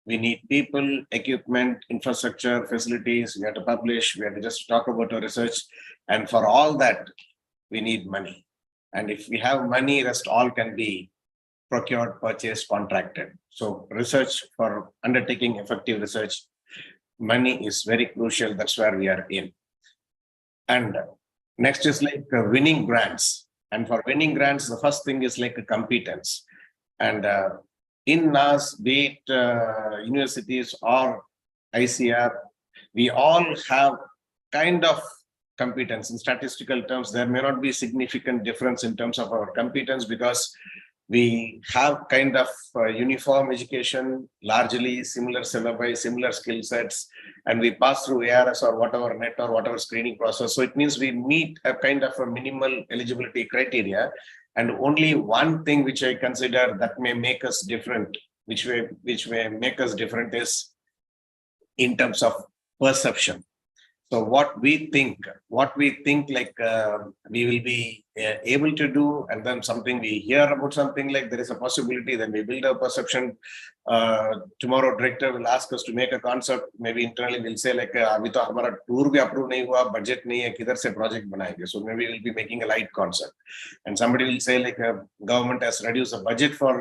Speaker 5: we need people, equipment, infrastructure, facilities. We have to publish. We have to just talk about our research, and for all that, we need money. And if we have money, rest all can be procured, purchased, contracted. So research, for undertaking effective research, money is very crucial. That's where we are in. And next is like winning grants. And for winning grants, the first thing is like a competence. And in NAS, be it universities or ICAR, we all have kind of competence. In statistical terms, there may not be significant difference in terms of our competence, because we have kind of uniform education, largely similar syllabi, similar skill sets, and we pass through ARS or whatever NET or whatever screening process. So it means we meet a kind of a minimal eligibility criteria. And only one thing which I consider that may make us different, which may make us different, is in terms of perception. So what we think like we will be able to do, and then something we hear about something like there is a possibility, then we build a perception. Tomorrow director will ask us to make a concept, maybe internally we'll say like abhi to hamara tour bhi approve nahi hua, budget nahi hai, kidhar se project banayenge. So maybe we'll be making a light concept, and somebody will say like government has reduced the budget for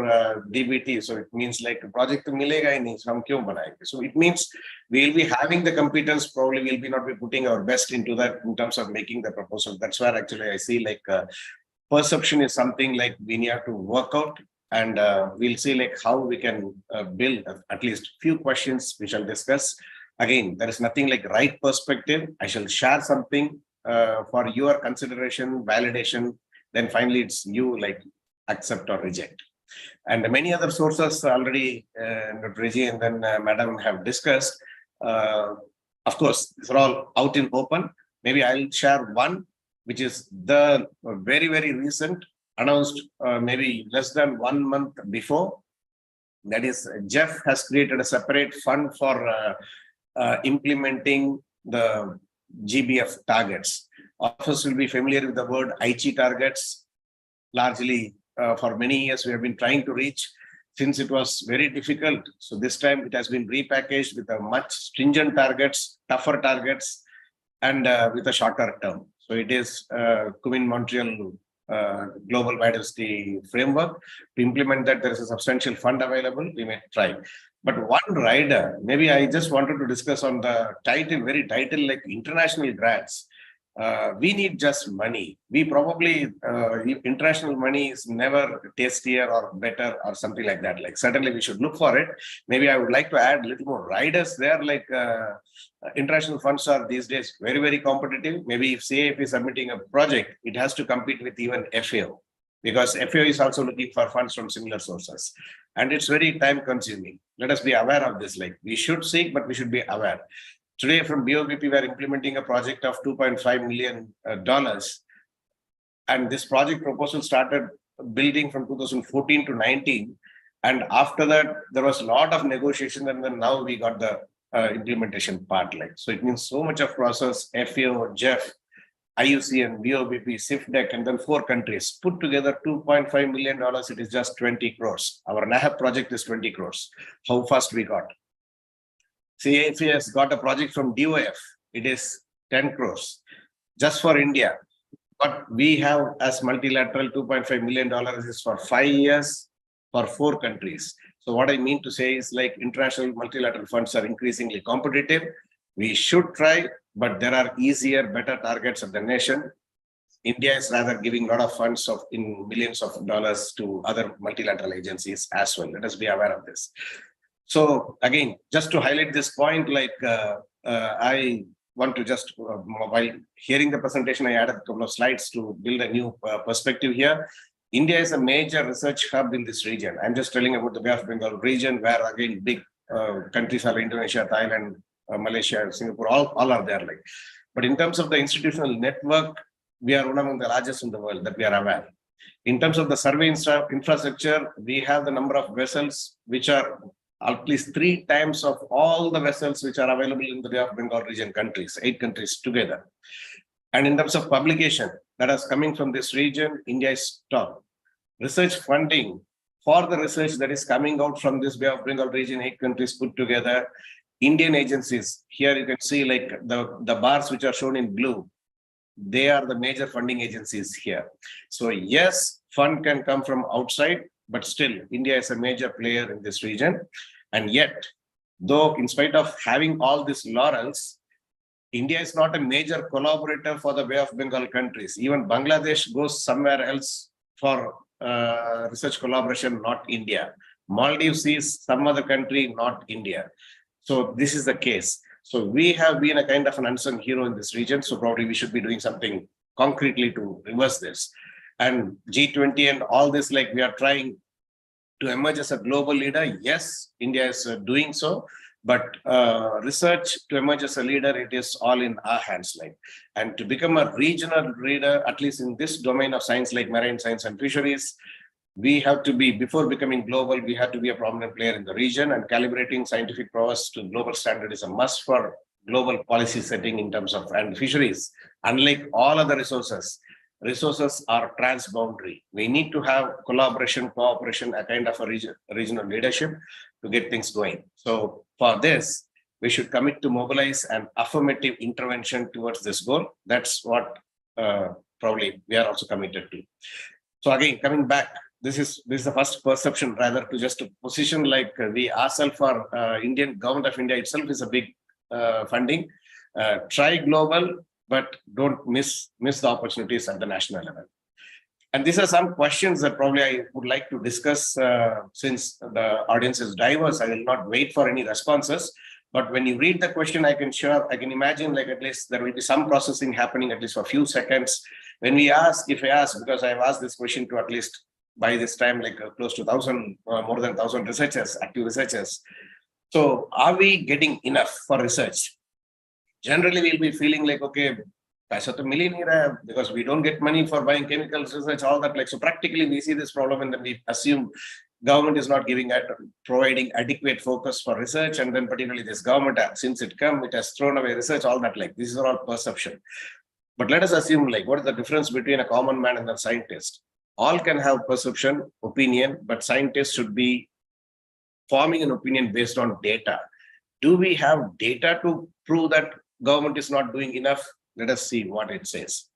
Speaker 5: DBT, so it means like project to milega hi nahi, so hum kyun banayenge. So it means we'll be having the competence, probably we'll be not be putting our best into that in terms of making the proposal. That's where actually I see like perception is something like we need to work out, and we'll see like how we can build at least few questions which I'll discuss. Again, there is nothing like right perspective. I shall share something for your consideration, validation. Then finally it's you like accept or reject. And many other sources already Dr. Reggie and then Madam have discussed. Of course, these are all out in open. Maybe I'll share one, which is the very, very recent, announced maybe less than 1 month before. That is, Jeff has created a separate fund for implementing the GBF targets. All of us will be familiar with the word ICAR targets. Largely, for many years, we have been trying to reach, since it was very difficult. So this time it has been repackaged with a much stringent targets, tougher targets, and with a shorter term. So it is Kumin Montreal Global Biodiversity Framework. To implement that, there is a substantial fund available. We may try. But one rider, maybe I just wanted to discuss on the title, very title like international grants. We need just money. We probably, international money is never tastier or better or something like that. Like certainly we should look for it. Maybe I would like to add a little more riders there. Like international funds are these days very, very competitive. Maybe if CAF is submitting a project, it has to compete with even FAO, because FAO is also looking for funds from similar sources. And it's very time consuming. Let us be aware of this. Like we should seek, but we should be aware. Today from BOBP, we are implementing a project of $2.5 million. And this project proposal started building from 2014 to 19. And after that, there was a lot of negotiation. And then now we got the implementation part. Like, so it means so much of process, FAO, Jeff, IUC and BOBP, CIFDEC, and then 4 countries put together $2.5 million. It is just 20 crores. Our NAHAP project is 20 crores. How fast we got? CAF has got a project from DOF. It is 10 crores just for India. But we have as multilateral $2.5 million is for 5 years for 4 countries. So what I mean to say is like international multilateral funds are increasingly competitive. We should try, but there are easier, better targets of the nation. India is rather giving a lot of funds in millions of dollars to other multilateral agencies as well. Let us be aware of this. So again, just to highlight this point, like I want to just, while hearing the presentation, I added a couple of slides to build a new perspective here. India is a major research hub in this region. I'm just telling about the Bay of Bengal region, where again, big countries are Indonesia, Thailand, Malaysia, Singapore, all are there. Like, but in terms of the institutional network, we are one among the largest in the world that we are aware. In terms of the survey infrastructure, we have the number of vessels which are at least 3 times of all the vessels which are available in the Bay of Bengal region countries, 8 countries together. And in terms of publication that is coming from this region, India is top. Research funding for the research that is coming out from this Bay of Bengal region, 8 countries put together, Indian agencies, here you can see like the bars which are shown in blue, they are the major funding agencies here. So yes, fund can come from outside, but still India is a major player in this region. And yet, though in spite of having all these laurels, India is not a major collaborator for the Bay of Bengal countries. Even Bangladesh goes somewhere else for research collaboration, not India. Maldives is some other country, not India. So this is the case. So we have been a kind of an unsung hero in this region. So probably we should be doing something concretely to reverse this. And G20 and all this, like we are trying to emerge as a global leader. Yes, India is doing so, but research to emerge as a leader, it is all in our hands. Like, and to become a regional leader, at least in this domain of science, like marine science and fisheries, we have to be, before becoming global, we have to be a prominent player in the region, and calibrating scientific prowess to global standard is a must for global policy setting in terms of, and fisheries. Unlike all other resources are transboundary. We need to have collaboration, cooperation, a kind of a regional leadership to get things going. So for this, we should commit to mobilize an affirmative intervention towards this goal. That's what probably we are also committed to. So again, coming back, this is the first perception, rather, to just position like we ourselves for Indian government of India itself is a big funding. Try global, but don't miss the opportunities at the national level. And these are some questions that probably I would like to discuss since the audience is diverse. I will not wait for any responses. But when you read the question, I can imagine like at least there will be some processing happening at least for a few seconds. When we ask, if I ask, because I have asked this question to at least by this time, like close to 1,000, more than 1,000 researchers, active researchers. So are we getting enough for research? Generally, we'll be feeling like, okay, paisa to mili nahi raha, because we don't get money for buying chemicals research, all that. Like, so practically we see this problem and then we assume government is not providing adequate focus for research. And then particularly this government, since it has thrown away research, all that. Like, this is all perception. But let us assume, like, what is the difference between a common man and a scientist? All can have perception, opinion, but scientists should be forming an opinion based on data. Do we have data to prove that government is not doing enough? Let us see what it says.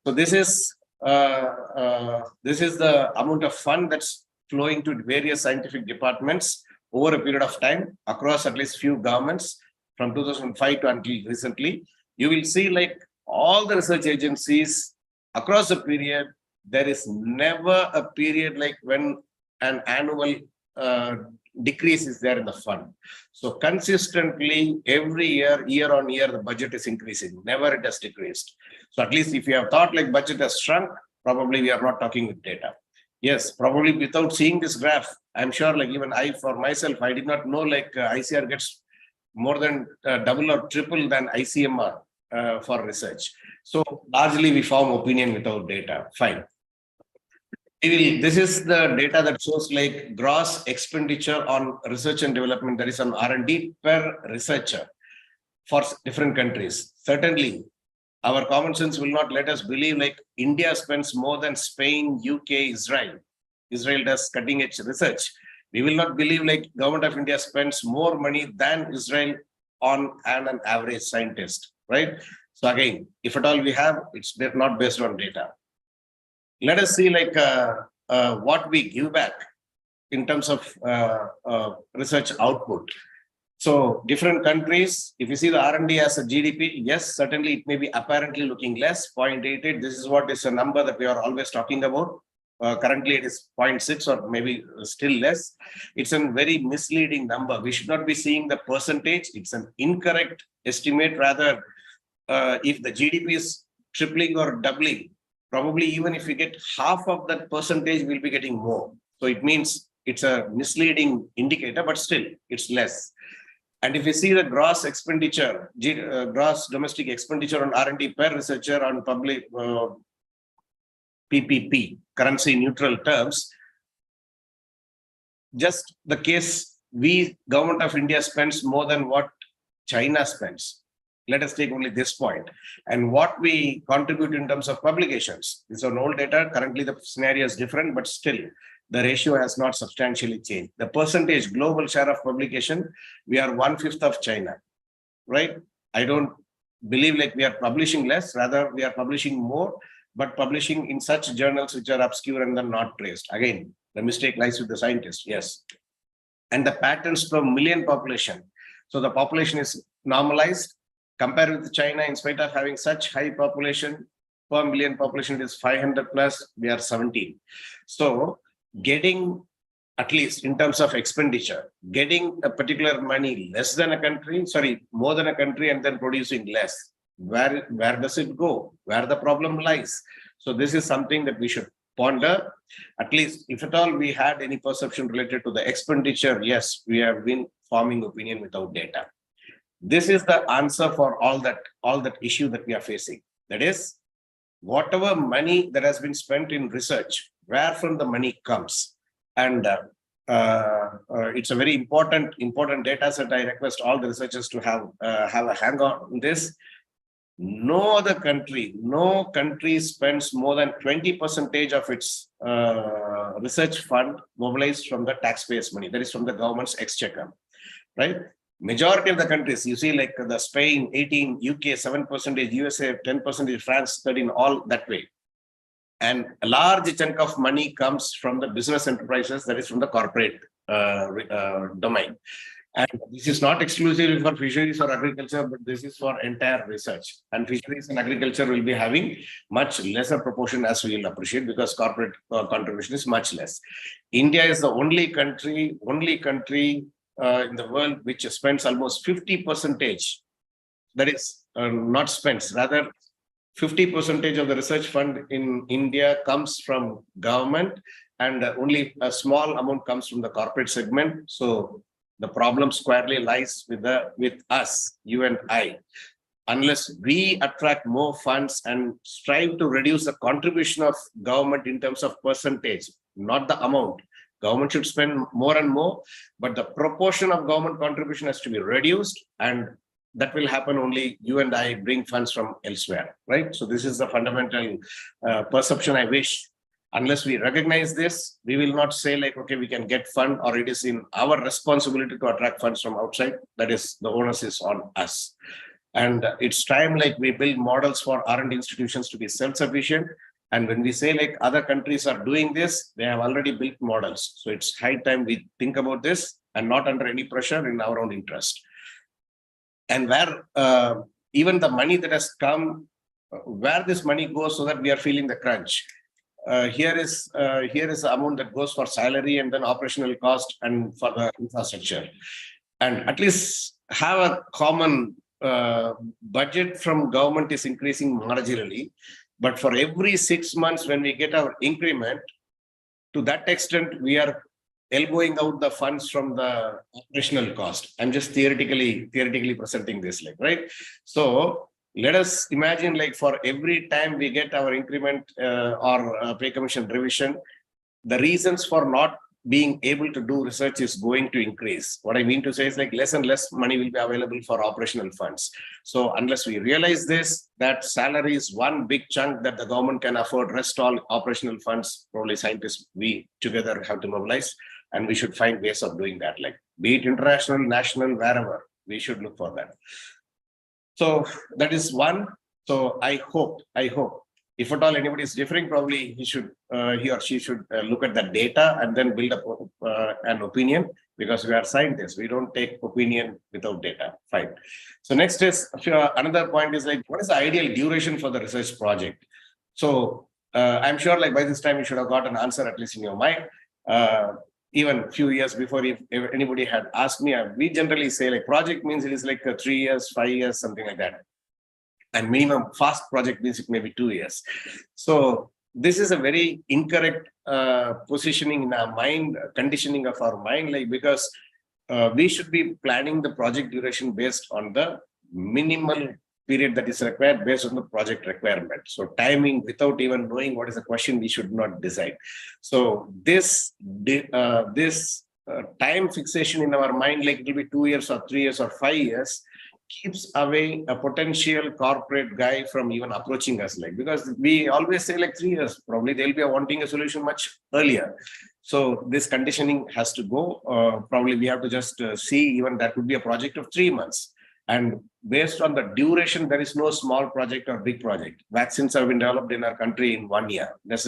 Speaker 5: So this is the amount of fund that's flowing to various scientific departments over a period of time across at least few governments from 2005 to until recently. You will see, like, all the research agencies across the period, there is never a period like when an annual decrease is there in the fund. So consistently every year on year, the budget is increasing. Never it has decreased. So at least if you have thought like budget has shrunk, probably we are not talking with data. Yes, probably without seeing this graph, I'm sure, like, even I, for myself, I did not know, like, ICAR gets more than double or triple than ICMR for research. So largely we form opinion without data. Fine. This is the data that shows, like, gross expenditure on research and development, that is on R&D per researcher for different countries. Certainly, our common sense will not let us believe like India spends more than Spain, UK, Israel. Israel does cutting edge research. We will not believe like government of India spends more money than Israel on an average scientist, right? So again, if at all we have, it's not based on data. Let us see like what we give back in terms of research output. So different countries, if you see the R&D as a GDP, yes, certainly it may be apparently looking less, 0.88. This is what is a number that we are always talking about. Currently it is 0.6 or maybe still less. It's a very misleading number. We should not be seeing the percentage. It's an incorrect estimate. Rather, if the GDP is tripling or doubling, probably even if we get half of that percentage, we'll be getting more. So it means it's a misleading indicator, but still it's less. And if you see the gross expenditure, gross domestic expenditure on R&D per researcher on public PPP, currency neutral terms, just the case government of India spends more than what China spends. Let us take only this point. And what we contribute in terms of publications. These are old data. Currently, the scenario is different, but still, the ratio has not substantially changed. The percentage global share of publication, we are 1/5 of China, right? I don't believe like we are publishing less, rather we are publishing more, but publishing in such journals which are obscure and then not traced. Again, the mistake lies with the scientist, yes. And the patents per million population. So the population is normalized. Compared with China, in spite of having such high population, per million population is 500 plus, we are 17. So getting, at least in terms of expenditure, getting a particular money less than a country, more than a country, and then producing less. Where does it go? Where the problem lies? So this is something that we should ponder. At least if at all we had any perception related to the expenditure, yes, we have been forming opinion without data. This is the answer for all that issue that we are facing. That is, whatever money that has been spent in research, where from the money comes. And it's a very important data set. I request all the researchers to have a hang on this. No country spends more than 20% of its research fund mobilized from the taxpayers' money. That is from the government's exchequer, right? Majority of the countries, you see like the Spain 18, UK 7%, USA 10%, France 13, all that way. And a large chunk of money comes from the business enterprises, that is from the corporate domain. And this is not exclusively for fisheries or agriculture, but this is for entire research. And fisheries and agriculture will be having much lesser proportion, as we will appreciate, because corporate contribution is much less. India is the only country in the world which spends almost 50%. That is not spends, rather 50% of the research fund in India comes from government, and only a small amount comes from the corporate segment. So The problem squarely lies with us, you and I. Unless we attract more funds and strive to reduce the contribution of government in terms of percentage, not the amount. Government should spend more and more, but the proportion of government contribution has to be reduced, and that will happen only you and I bring funds from elsewhere, right? So this is the fundamental perception I wish. Unless we recognize this, we will not say like, okay, we can get fund, or it is in our responsibility to attract funds from outside. That is, the onus is on us. And it's time like we build models for R&D institutions to be self-sufficient. And when we say like other countries are doing this, they have already built models. So it's high time we think about this and not under any pressure, in our own interest. And where even the money that has come, where this money goes, so that we are feeling the crunch. Here is the amount that goes for salary and then operational cost and for the infrastructure. And at least have a common budget from government is increasing marginally, but for every 6 months when we get our increment, to that extent we are elbowing out the funds from the operational cost. I'm just theoretically presenting this, like, right? So let us imagine like for every time we get our increment or pay commission revision, the reasons for not being able to do research is going to increase. What I mean to say is like less and less money will be available for operational funds. So unless we realize this, that salary is one big chunk that the government can afford, rest all operational funds, probably scientists, we together have to mobilize, and we should find ways of doing that, like be it international, national, wherever, we should look for that. So that is one. So I hope, if at all anybody is differing, probably he or she should look at the data and then build up an opinion, because we are scientists. We don't take opinion without data. Fine. So next is another point is like, what is the ideal duration for the research project? So I'm sure like by this time you should have got an answer at least in your mind. Even a few years before, if anybody had asked me, we generally say like project means it is like 3 years, 5 years, something like that. And minimum fast project means it may be 2 years. So this is a very incorrect positioning in our mind, conditioning of our mind, like, because we should be planning the project duration based on the minimal period that is required based on the project requirement. So timing without even knowing what is the question, we should not decide. So this time fixation in our mind, like it will be 2 years or 3 years or 5 years, keeps away a potential corporate guy from even approaching us, like, because we always say like 3 years, probably they'll be wanting a solution much earlier. So this conditioning has to go. Probably we have to just see even that would be a project of 3 months. And based on the duration, there is no small project or big project. Vaccines have been developed in our country in 1 year, less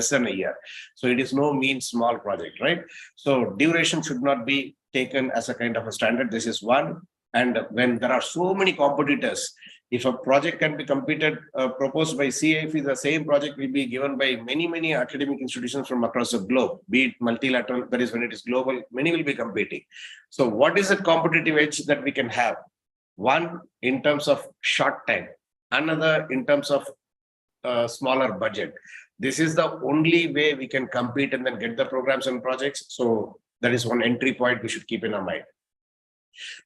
Speaker 5: than a year. So it is no mean small project, right? So duration should not be taken as a kind of a standard. This is one. And when there are so many competitors, if a project can be proposed by CIFE, the same project will be given by many academic institutions from across the globe, be it multilateral, that is when it is global, many will be competing. So what is the competitive edge that we can have? One, in terms of short time, another in terms of smaller budget. This is the only way we can compete and then get the programs and projects. So that is one entry point we should keep in our mind.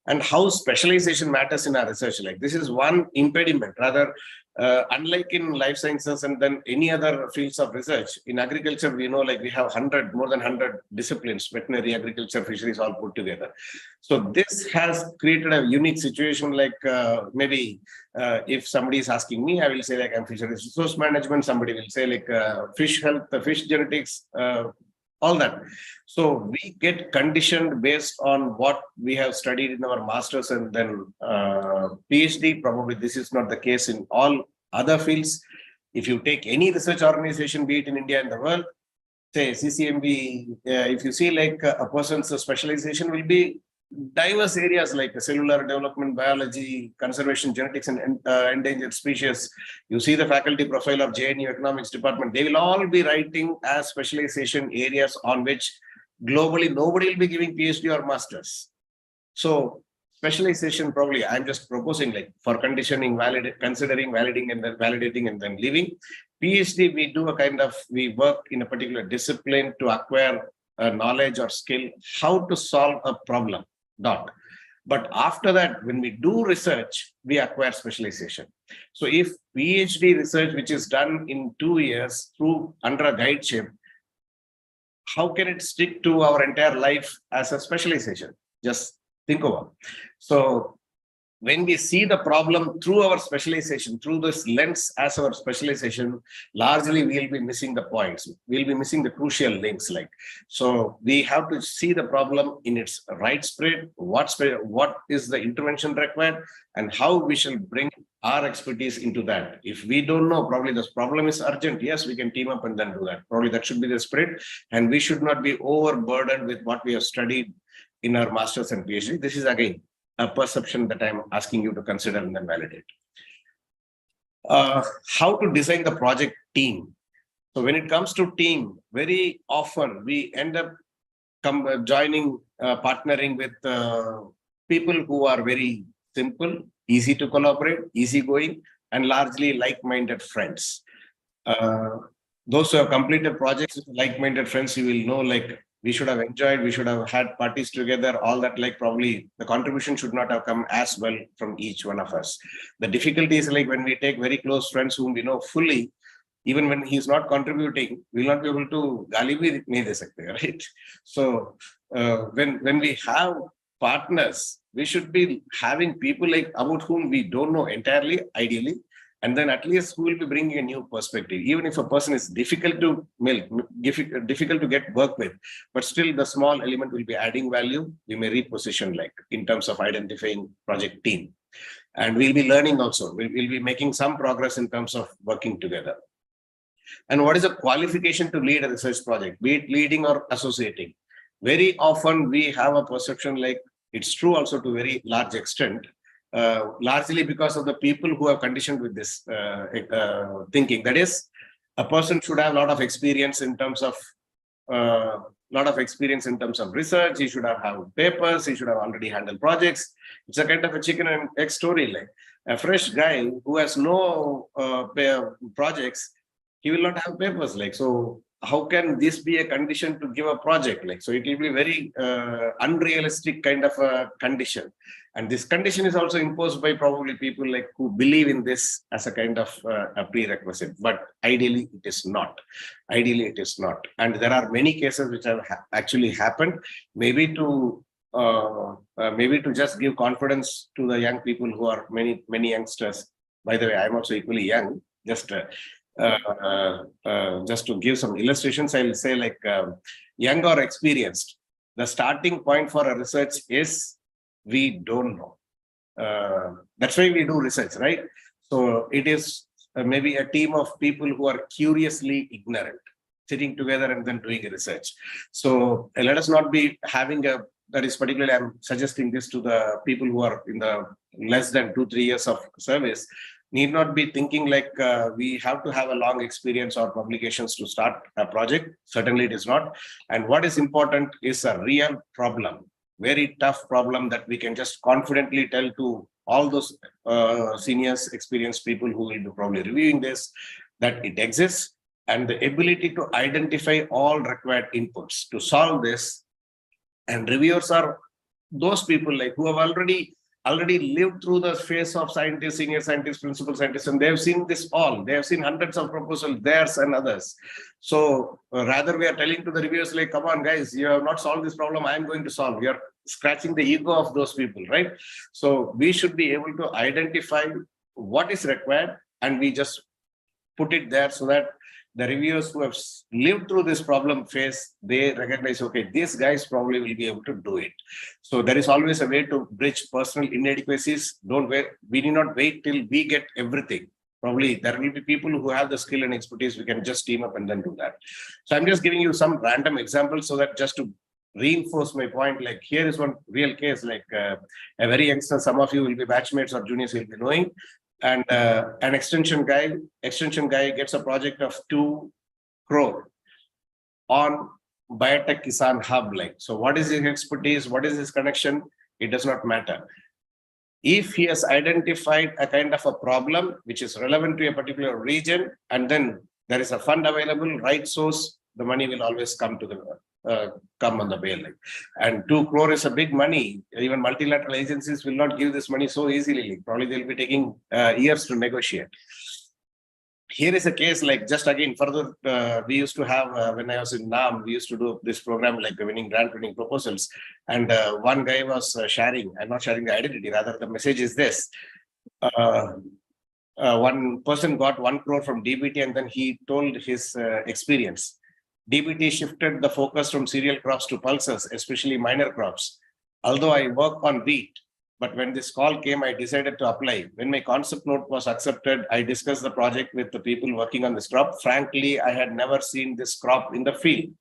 Speaker 5: And how specialization matters in our research. Like this is one impediment. Rather, unlike in life sciences and then any other fields of research, in agriculture, we know like we have more than 100 disciplines, veterinary, agriculture, fisheries, all put together. So this has created a unique situation. Like maybe if somebody is asking me, I will say like I'm fisheries resource management. Somebody will say like fish health, fish genetics, all that. So we get conditioned based on what we have studied in our masters and then PhD. Probably this is not the case in all other fields. If you take any research organization, be it in India and the world, say CCMB, if you see like a person's specialization will be diverse areas like cellular development, biology, conservation, genetics, and endangered species. You see the faculty profile of JNU economics department, they will all be writing as specialization areas on which globally nobody will be giving PhD or masters. So specialization, probably I'm just proposing like for conditioning, considering, validating and then leaving. PhD, we do a kind of, we work in a particular discipline to acquire knowledge or skill, how to solve a problem. dot. But after that, when we do research, we acquire specialization. So if PhD research, which is done in 2 years through under a guideship, how can it stick to our entire life as a specialization? Just think about. So when we see the problem through our specialization, through this lens as our specialization, largely we'll be missing the points. We'll be missing the crucial links. So we have to see the problem in its right spread, what is the intervention required, and how we shall bring our expertise into that. If we don't know, probably this problem is urgent. Yes, we can team up and then do that. Probably that should be the spread. And we should not be overburdened with what we have studied in our master's and PhD. This is again a perception that I'm asking you to consider and then validate. How to design the project team. So when it comes to team, very often we end up partnering with people who are very simple, easy to collaborate, easygoing, and largely like-minded friends. Those who have completed projects with like-minded friends, you will know, we should have enjoyed, we should have had parties together, all that, probably the contribution should not have come as well from each one of us. The difficulty is when we take very close friends whom we know fully, even when he's not contributing, we'll not be able to gali bhi nahi de sakte, right? So when we have partners, we should be having people about whom we don't know entirely, ideally, and then at least who will be bringing a new perspective. Even if a person is difficult to get work with, but still the small element will be adding value. We may reposition in terms of identifying project team. And we'll be learning also. We'll be making some progress in terms of working together. And what is a qualification to lead a research project, be it leading or associating? Very often we have a perception it's true also to a very large extent, largely because of the people who are conditioned with this thinking. That is, a person should have a lot of experience in terms of research. He should have papers. He should have already handled projects. It's a kind of a chicken and egg story. A fresh guy who has no projects, he will not have papers. So how can this be a condition to give a project? So it will be very unrealistic kind of a condition. And this condition is also imposed by probably people who believe in this as a kind of a prerequisite. But ideally, it is not. Ideally, it is not. And there are many cases which have actually happened. Maybe to just give confidence to the young people who are many youngsters. By the way, I'm also equally young. Just to give some illustrations, I'll say young or experienced. The starting point for a research is we don't know. That's why we do research, right? So it is maybe a team of people who are curiously ignorant, sitting together and then doing a research. So let us not be having that is particularly, I'm suggesting this to the people who are in the less than 2-3 years of service, need not be thinking we have to have a long experience or publications to start a project. Certainly it is not. And what is important is a real problem, very tough problem that we can just confidently tell to all those seniors, experienced people who will be probably reviewing this, that it exists, and the ability to identify all required inputs to solve this. And reviewers are those people who have already lived through the phase of scientists, senior scientists, principal scientists, and they've seen this all. They have seen hundreds of proposals, theirs and others. So rather we are telling to the reviewers come on guys, you have not solved this problem, I am going to solve. We are scratching the ego of those people, right? So we should be able to identify what is required and we just put it there so that the reviewers who have lived through this problem phase, they recognize, okay, these guys probably will be able to do it. So there is always a way to bridge personal inadequacies. Don't wait. We need not wait till we get everything. Probably there will be people who have the skill and expertise. We can just team up and then do that. So I'm just giving you some random examples so that just to reinforce my point, here is one real case, a very youngster, some of you will be batchmates or juniors will be knowing. And an extension guy gets a project of 2 crore on Biotech Kisan Hub. So what is his expertise? What is his connection? It does not matter. If he has identified a kind of a problem which is relevant to a particular region, and then there is a fund available, right source, the money will always come to the come on the way. Like, and 2 crore is a big money. Even multilateral agencies will not give this money so easily. Like, probably they'll be taking years to negotiate. Here is a case like just again further, we used to have, when I was in NAM, we used to do this program like grant winning proposals. And one guy was sharing, I'm not sharing the identity, rather the message is this. One person got 1 crore from DBT and then he told his experience. DBT shifted the focus from cereal crops to pulses, especially minor crops. Although I work on wheat, but when this call came, I decided to apply. When my concept note was accepted, I discussed the project with the people working on this crop. Frankly, I had never seen this crop in the field.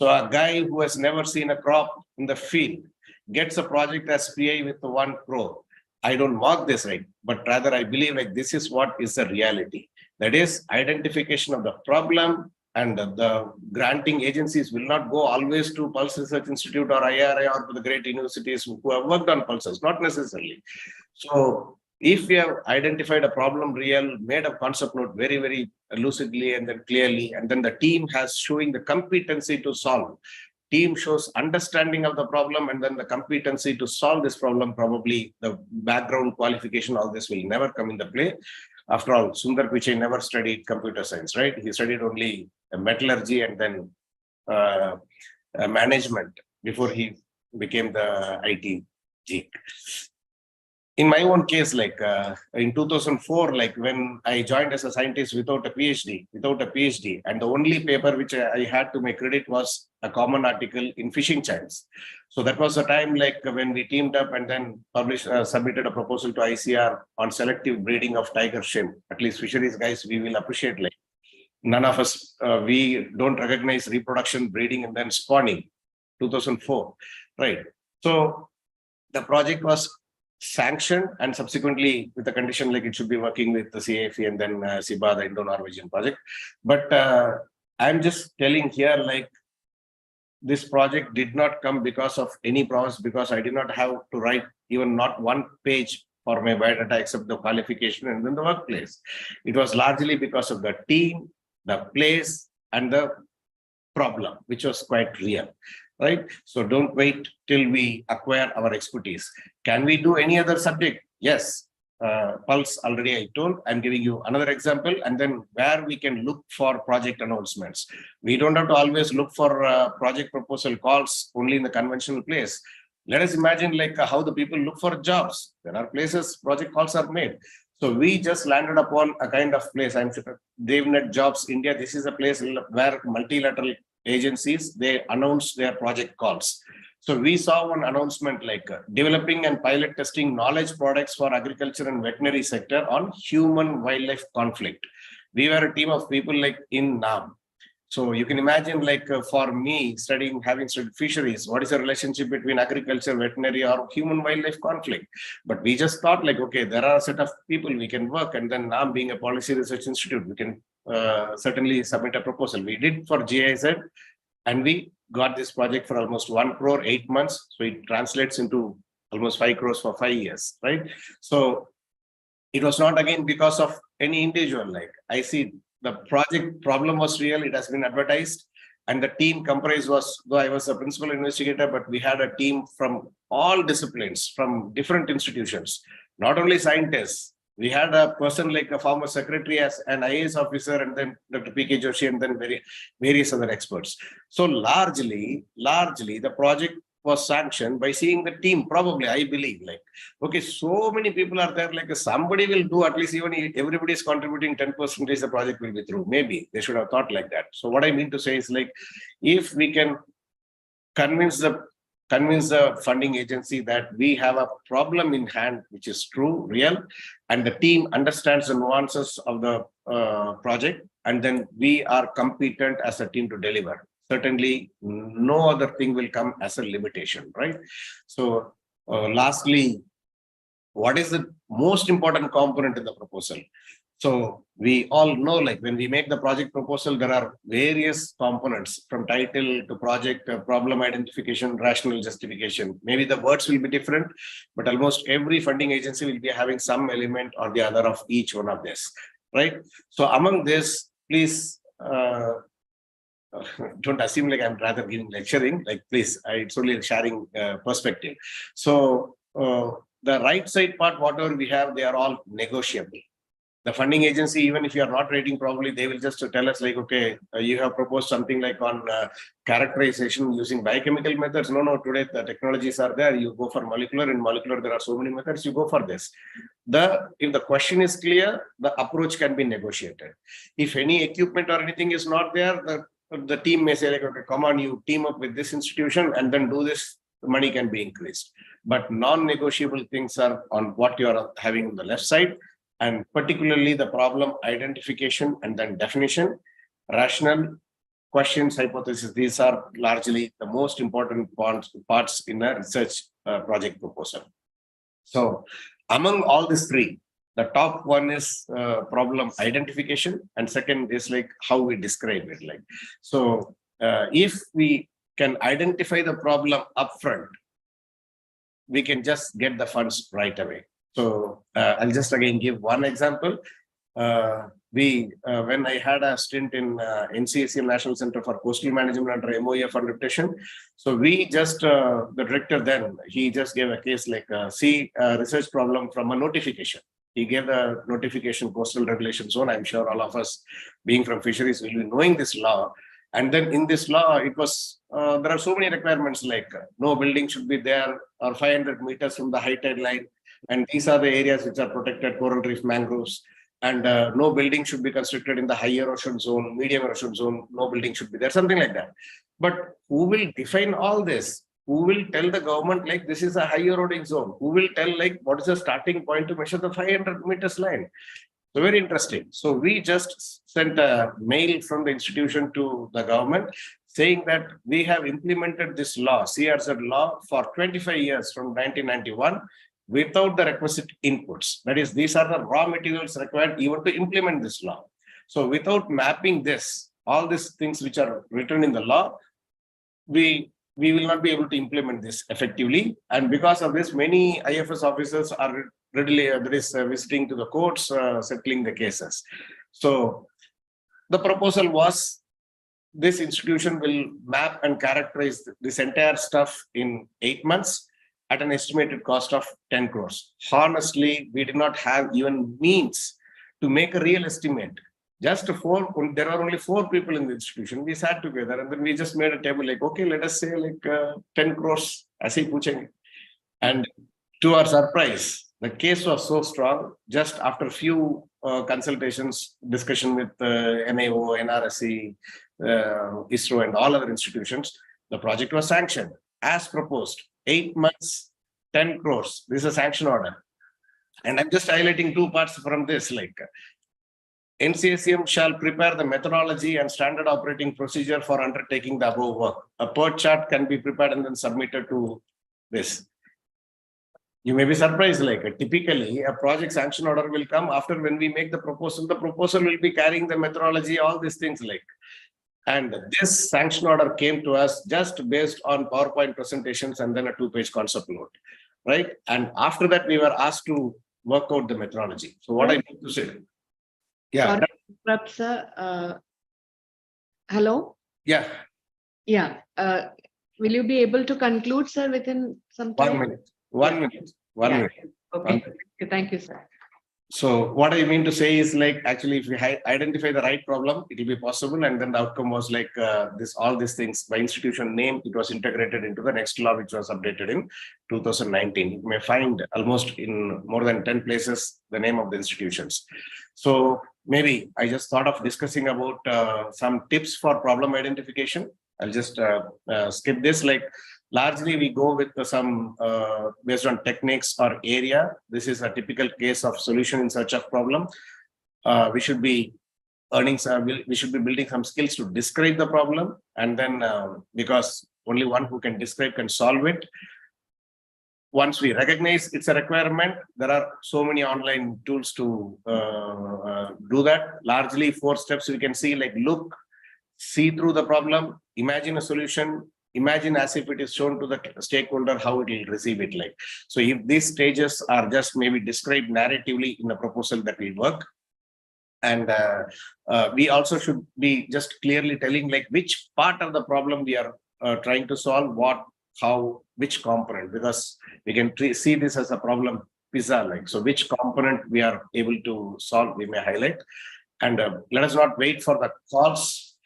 Speaker 5: So a guy who has never seen a crop in the field gets a project as PI with 1 crore. I don't mock this, right? But rather I believe like this is what is the reality. That is identification of the problem, and the granting agencies will not go always to Pulse Research Institute or IRA or to the great universities who have worked on pulses, not necessarily. So if we have identified a problem real, made a concept note very, very lucidly and then clearly, and then the team has showing the competency to solve. Team shows understanding of the problem and then the competency to solve this problem, probably the background qualification, all this will never come into play. After all, Sundar Pichai never studied computer science, right? He studied only metallurgy and then management before he became the IT geek. In my own case, like in 2004, like when I joined as a scientist without a PhD, and the only paper which I had to my credit was a common article in Fishing Chimes. So that was the time like when we teamed up and then submitted a proposal to ICAR on selective breeding of tiger shrimp. At least fisheries guys, we will appreciate, like none of us, we don't recognize reproduction, breeding, and then spawning. 2004, right? So the project was sanctioned and subsequently with the condition like it should be working with the CAFE and then SIBA, the Indo-Norwegian project. But I'm just telling here, like this project did not come because of any process, because I did not have to write even not 1 page for my biodata except the qualification and then the workplace. It was largely because of the team, the place, and the problem, which was quite real. Right? So don't wait till we acquire our expertise. Can we do any other subject? Yes. Pulse already I told. I'm giving you another example, and then where we can look for project announcements. We don't have to always look for project proposal calls only in the conventional place. Let us imagine like how the people look for jobs. There are places project calls are made. So we just landed upon a kind of place. I'm sure DevNet Jobs India. This is a place where multilateral agencies, they announce their project calls. So we saw one announcement like developing and pilot testing knowledge products for agriculture and veterinary sector on human-wildlife conflict. We were a team of people like in NAM. So you can imagine like for me having studied fisheries, what is the relationship between agriculture, veterinary or human-wildlife conflict? But we just thought like, okay, there are a set of people we can work, and then NAM being a policy research institute, we can certainly submit a proposal. We did for GIZ and we got this project for almost 1 crore, 8 months. So it translates into almost 5 crores for 5 years, right? So it was not again because of any individual. Like I see the project problem was real. It has been advertised, and the team comprised was, though I was a principal investigator, but we had a team from all disciplines, from different institutions, not only scientists. We had a person like a former secretary as an IAS officer, and then Dr. P.K. Joshi, and then various other experts. So largely, the project was sanctioned by seeing the team, probably, I believe, like, okay, so many people are there, like somebody will do, at least even if everybody is contributing 10%, the project will be through. Maybe they should have thought like that. So what I mean to say is like, if we can convince the funding agency that we have a problem in hand, which is true, real, and the team understands the nuances of the project, and then we are competent as a team to deliver. Certainly, no other thing will come as a limitation, right? So lastly, what is the most important component in the proposal? So we all know, like when we make the project proposal, there are various components from title to project, problem identification, rational justification. Maybe the words will be different, but almost every funding agency will be having some element or the other of each one of this, right? So among this, please don't assume like I'm rather giving lecturing, like please, it's only sharing perspective. So the right side part, whatever we have, they are all negotiable. The funding agency, even if you are not rating properly, they will just tell us like, okay, you have proposed something like on characterization using biochemical methods. No, today the technologies are there. You go for molecular. In molecular, there are so many methods. You go for this. If the question is clear, the approach can be negotiated. If any equipment or anything is not there, the team may say like, okay, come on, you team up with this institution and then do this. The money can be increased. But non-negotiable things are on what you are having on the left side. And particularly the problem identification and then definition, rational questions, hypothesis. These are largely the most important parts in a research project proposal. So among all these three, the top one is problem identification, and second is like how we describe it. Like, so if we can identify the problem upfront, we can just get the funds right away. So I'll just again give one example. When I had a stint in NCACM National Center for Coastal Management under MOEF and reputation, so we just, the director then, he just gave a case like, research problem from a notification. He gave the notification coastal regulation zone. I'm sure all of us being from fisheries will be knowing this law. And then in this law, it was, there are so many requirements like no building should be there or 500 meters from the high tide line. And these are the areas which are protected, coral reef, mangroves, and no building should be constructed in the high erosion zone, medium erosion zone, no building should be there, something like that. But who will define all this? Who will tell the government like this is a high eroding zone? Who will tell like what is the starting point to measure the 500 meters line? So very interesting. So we just sent a mail from the institution to the government saying that we have implemented this law, CRZ law, for 25 years from 1991. Without the requisite inputs. That is, these are the raw materials required even to implement this law. So without mapping this, all these things which are written in the law, we will not be able to implement this effectively. And because of this, many IFS officers are readily visiting to the courts, settling the cases. So the proposal was this institution will map and characterize this entire stuff in 8 months. At an estimated cost of 10 crores. Honestly, we did not have even means to make a real estimate. Just there are only 4 people in the institution. We sat together and then we just made a table like, okay, let us say like 10 crores. And to our surprise, the case was so strong. Just after a few consultations, discussion with NAO, NRSC, ISRO, and all other institutions, the project was sanctioned as proposed. 8 months, 10 crores. This is a sanction order. And I'm just highlighting 2 parts from this. Like NCACM shall prepare the methodology and standard operating procedure for undertaking the above work. A PERT chart can be prepared and then submitted to this. You may be surprised, like typically a project sanction order will come after when we make the proposal will be carrying the methodology, all these things like. And this sanction order came to us just based on PowerPoint presentations and then a 2-page concept note, right? And after that, we were asked to work out the methodology. So what I need to say, yeah.
Speaker 2: Sorry, sir. Hello?
Speaker 5: Yeah.
Speaker 2: Yeah. Will you be able to conclude, sir, within some time?
Speaker 5: 1 minute. 1 minute. 1 minute.
Speaker 2: Okay. Thank you, sir.
Speaker 5: So what I mean to say is like, actually, if we identify the right problem, it will be possible. And then the outcome was like all these things by institution name, it was integrated into the next law, which was updated in 2019. You may find almost in more than 10 places, the name of the institutions. So maybe I just thought of discussing about some tips for problem identification. I'll just skip this. Like largely we go with some based on techniques or area. This is a typical case of solution in search of problem. We should be we should be building some skills to describe the problem. And then because only one who can describe can solve it. Once we recognize it's a requirement, there are so many online tools to do that. Largely 4 steps we can see, like look, see through the problem, imagine a solution, imagine as if it is shown to the stakeholder how it will receive it like. So if these stages are just maybe described narratively in the proposal that will work. And we also should be just clearly telling like which part of the problem we are trying to solve, what, how, which component, because we can see this as a problem pizza like. So which component we are able to solve, we may highlight. And let us not wait for the calls.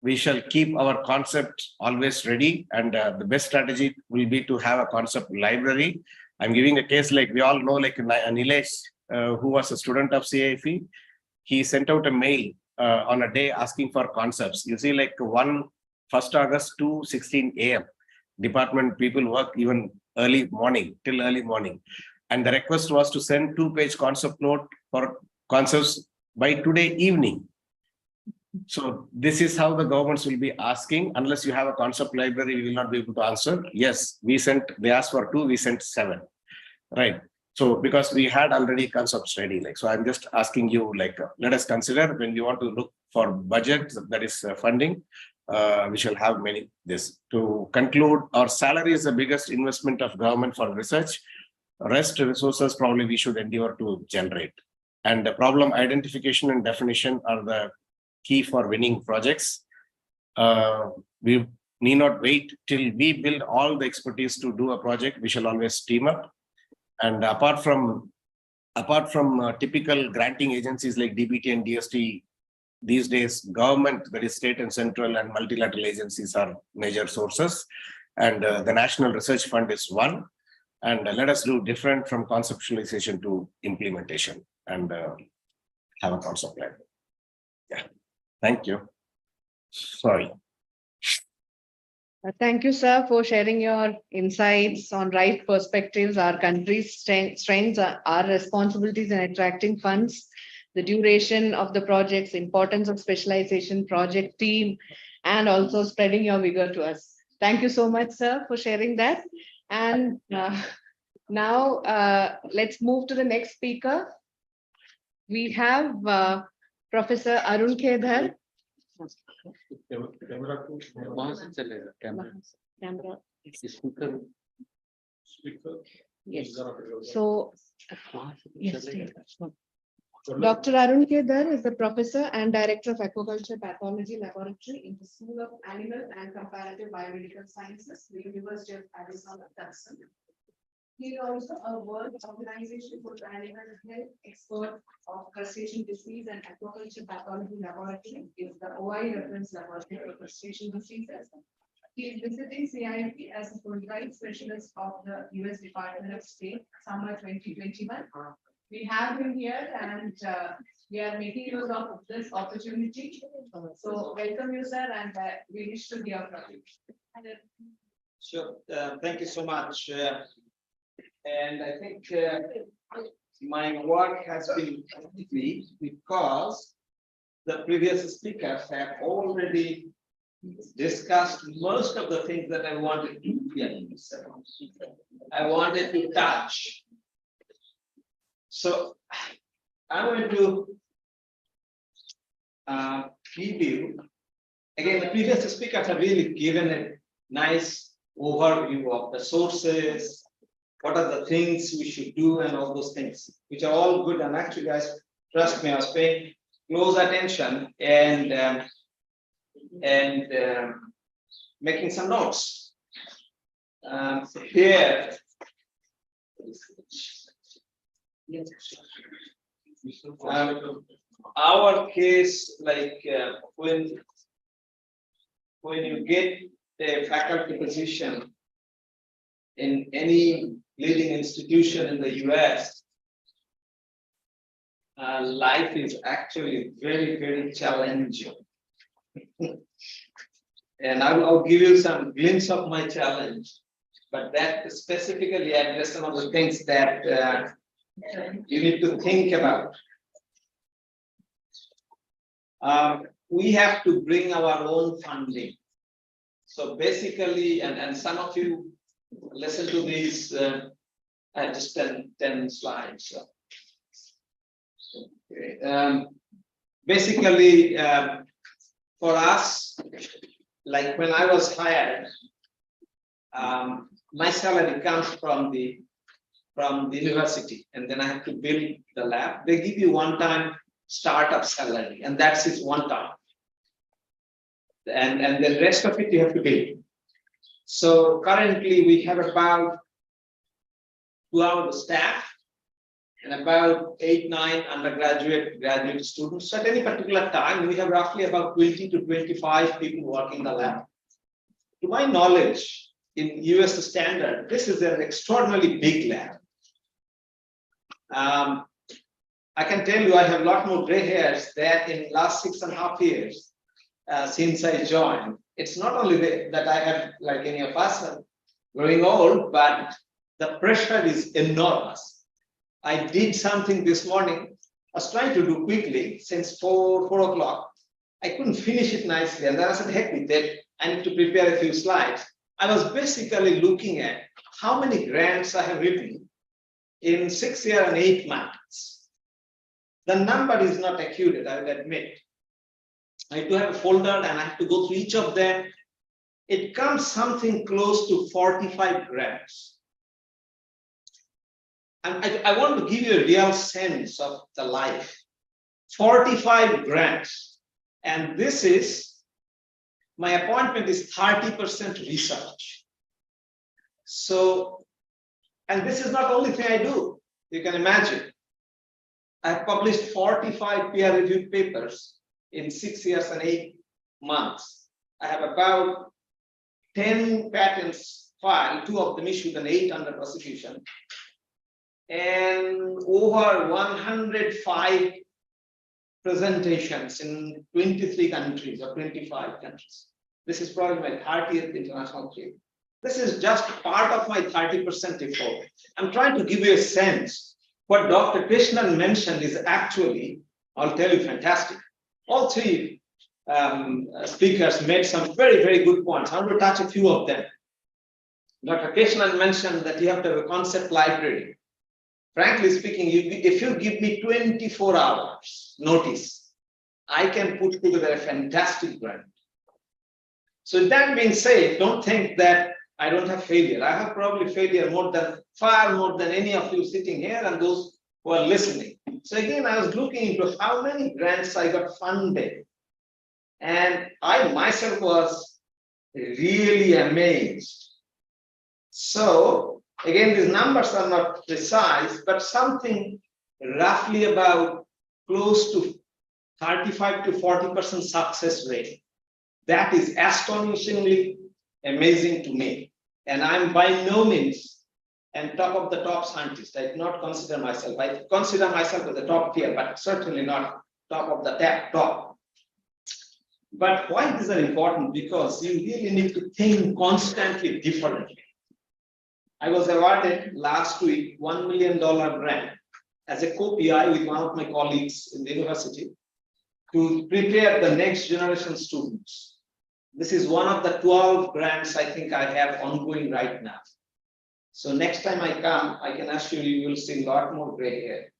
Speaker 5: We shall keep our concept always ready. And the best strategy will be to have a concept library. I'm giving a case like we all know, like Nilesh, who was a student of CIFE. He sent out a mail on a day asking for concepts. You see, like 1st August to 16 a.m. Department people work even early morning, till early morning. And the request was to send 2-page concept note for concepts by today evening. So this is how the governments will be asking. Unless you have a concept library, we will not be able to answer. Yes, they asked for 2, we sent 7. Right. So because we had already concepts ready, like, so I'm just asking you, like, let us consider when we want to look for budget, that is funding, we shall have many this. To conclude, our salary is the biggest investment of government for research. Rest resources probably we should endeavor to generate. And the problem identification and definition are the key for winning projects. We need not wait till we build all the expertise to do a project. We shall always team up. And apart from typical granting agencies like DBT and DST, these days government, that is state and central and multilateral agencies are major sources. And the National Research Fund is one. And let us do different from conceptualization to implementation and have a concept plan. Yeah, thank you. Sorry.
Speaker 2: Thank you, sir, for sharing your insights on right perspectives, our country's strengths, our responsibilities in attracting funds, the duration of the projects, importance of specialization, project team, and also spreading your vigor to us. Thank you so much, sir, for sharing that. And now let's move to the next speaker. We have Professor Arun Kedar. Camera. Yes. So, yes, Dr. Arun Kedar is the professor and director of aquaculture pathology laboratory in the School of Animal and Comparative Biomedical Sciences, the University of Arizona, Tucson. He is also a World Organization for Animal Health expert of crustacean disease and aquaculture pathology laboratory, is the OI reference laboratory for crustacean diseases. He is visiting CIP as a full-time specialist of the US Department of State, summer 2021. We have him here and we are making use of this opportunity. So welcome you, sir, and we wish to hear from you.
Speaker 6: Sure. Thank you so much. And I think my work has been complete because the previous speakers have already discussed most of the things that I wanted to I wanted to touch. So I'm going to give you, again, the previous speakers have really given a nice overview of the sources, what are the things we should do and all those things, which are all good. And actually, guys, trust me, I was paying close attention and making some notes. Here, our case, like when you get a faculty position in any leading institution in the US, life is actually very, very challenging. And I'll give you some glimpse of my challenge, but that specifically address some of the things that you need to think about. We have to bring our own funding. So basically, and some of you listen to these, just 10 slides. Okay. Basically, for us, like when I was hired, my salary comes from the university, and then I have to build the lab. They give you one-time startup salary, and that's his one time. And the rest of it you have to pay. So currently we have about 12 staff and about 8-9 undergraduate, graduate students. At any particular time, we have roughly about 20 to 25 people working in the lab. To my knowledge, in US standard, this is an extraordinarily big lab. I can tell you I have a lot more gray hairs than in last 6.5 years since I joined. It's not only that I have, like any of us, growing old, but the pressure is enormous. I did something this morning. I was trying to do quickly since 4 o'clock. I couldn't finish it nicely, and then I said, heck with it. I need to prepare a few slides. I was basically looking at how many grants I have written in 6 years and 8 months. The number is not accurate, I will admit. I do have a folder and I have to go through each of them. It comes something close to 45 grants. And I want to give you a real sense of the life. 45 grants. And this is, my appointment is 30% research. So, and this is not the only thing I do. You can imagine. I've published 45 peer-reviewed papers in 6 years and 8 months. I have about 10 patents filed, 2 of them issued and 8 under prosecution, and over 105 presentations in 23 countries or 25 countries. This is probably my 30th international trip. This is just part of my 30% effort. I'm trying to give you a sense. What Dr. Krishnan mentioned is actually, I'll tell you, fantastic. All 3 speakers made some very, very good points. I want to touch a few of them. Dr. Krishnan mentioned that you have to have a concept library. Frankly speaking, if you give me 24 hours notice, I can put together a fantastic grant. So that being said, don't think that I don't have failure. I have probably failure far more than any of you sitting here and those who are listening. So again, I was looking into how many grants I got funded. And I myself was really amazed. So again, these numbers are not precise, but something roughly about close to 35 to 40% success rate. That is astonishingly amazing to me. And I'm by no means and top of the top scientist. I do not consider myself. I consider myself as the top tier, but certainly not top of the top. But why these are important? Because you really need to think constantly differently. I was awarded last week $1 million grant as a co-PI with one of my colleagues in the university to prepare the next generation students. This is one of the 12 grants I think I have ongoing right now. So next time I come, I can assure you, you will see a lot more gray hair.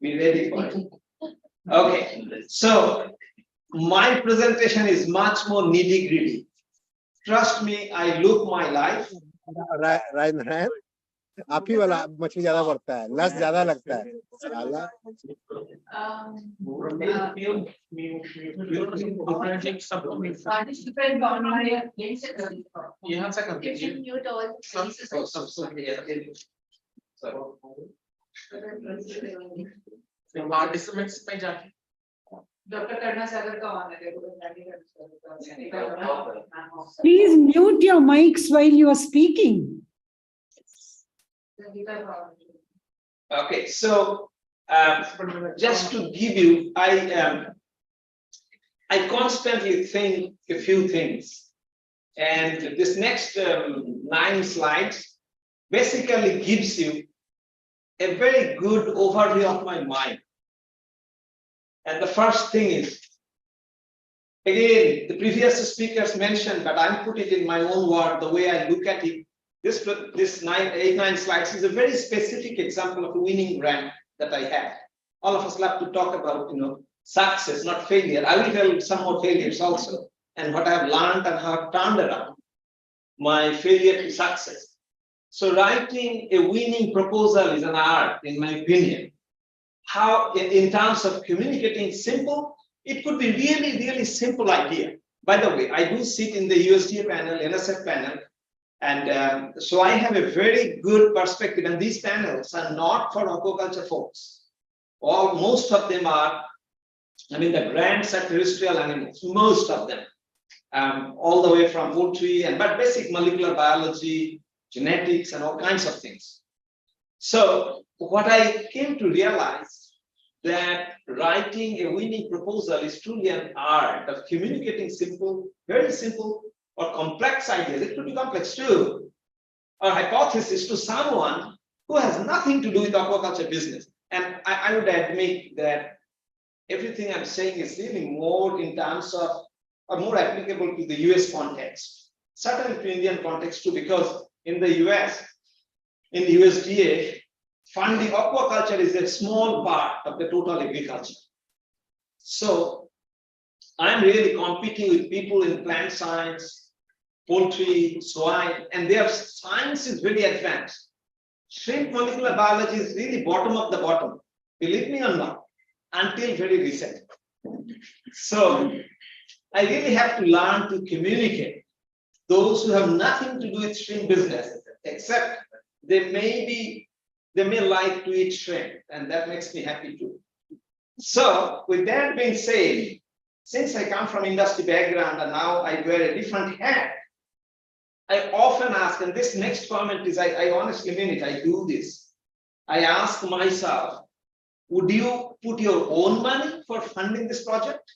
Speaker 6: Be ready for it. Okay, so my presentation is much more nitty-gritty. Trust me, I look my life.
Speaker 7: Ryan आप ही वाला मछली ज्यादा बढ़ता है, लस ज्यादा लगता है साला।
Speaker 6: यहाँ से कर
Speaker 8: participants पे जाके
Speaker 1: Please mute your mics while you are speaking.
Speaker 6: Okay, so just to give you, I constantly think a few things, and this next 9 slides basically gives you a very good overview of my mind. And the first thing is, again, the previous speakers mentioned, but I'll put it in my own word, the way I look at it. This 8-9 slides is a very specific example of a winning grant that I had. All of us love to talk about, success, not failure. I will tell some more failures also, and what I have learned and how I've turned around my failure to success. So writing a winning proposal is an art, in my opinion. how in terms of communicating simple, it could be really, really simple idea. By the way, I do sit in the USDA panel, NSF panel, and so I have a very good perspective, and these panels are not for aquaculture folks. Most of them are, I mean, the grants are terrestrial animals, most of them, all the way from poultry but basic molecular biology, genetics, and all kinds of things. So what I came to realize that writing a winning proposal is truly an art of communicating simple, very simple or complex ideas. It could be complex too, or hypothesis to someone who has nothing to do with aquaculture business. And I would admit that everything I'm saying is really more in terms of, or more applicable to the US context, certainly to Indian context too, because in the US, in the USDA, funding aquaculture is a small part of the total agriculture. So I'm really competing with people in plant science, poultry, swine, and their science is very advanced. Shrimp molecular biology is really bottom of the bottom, believe me or not, until very recent. So I really have to learn to communicate. Those who have nothing to do with shrimp business, except they may like to eat shrimp, and that makes me happy too. So with that being said, since I come from industry background and now I wear a different hat, I often ask, and this next comment is, I honestly mean it, I do this. I ask myself, would you put your own money for funding this project?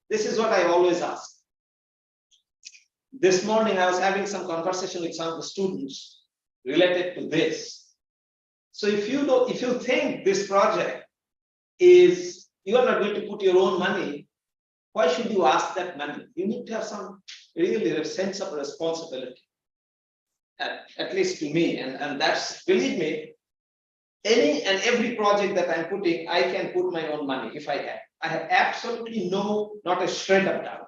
Speaker 6: This is what I always ask. This morning, I was having some conversation with some of the students related to this. So if you think this project is, you are not going to put your own money, why should you ask that money? You need to have some really a sense of responsibility, at least to me. And that's, believe me, any and every project that I'm putting, I can put my own money if I have. I have absolutely not a shred of doubt.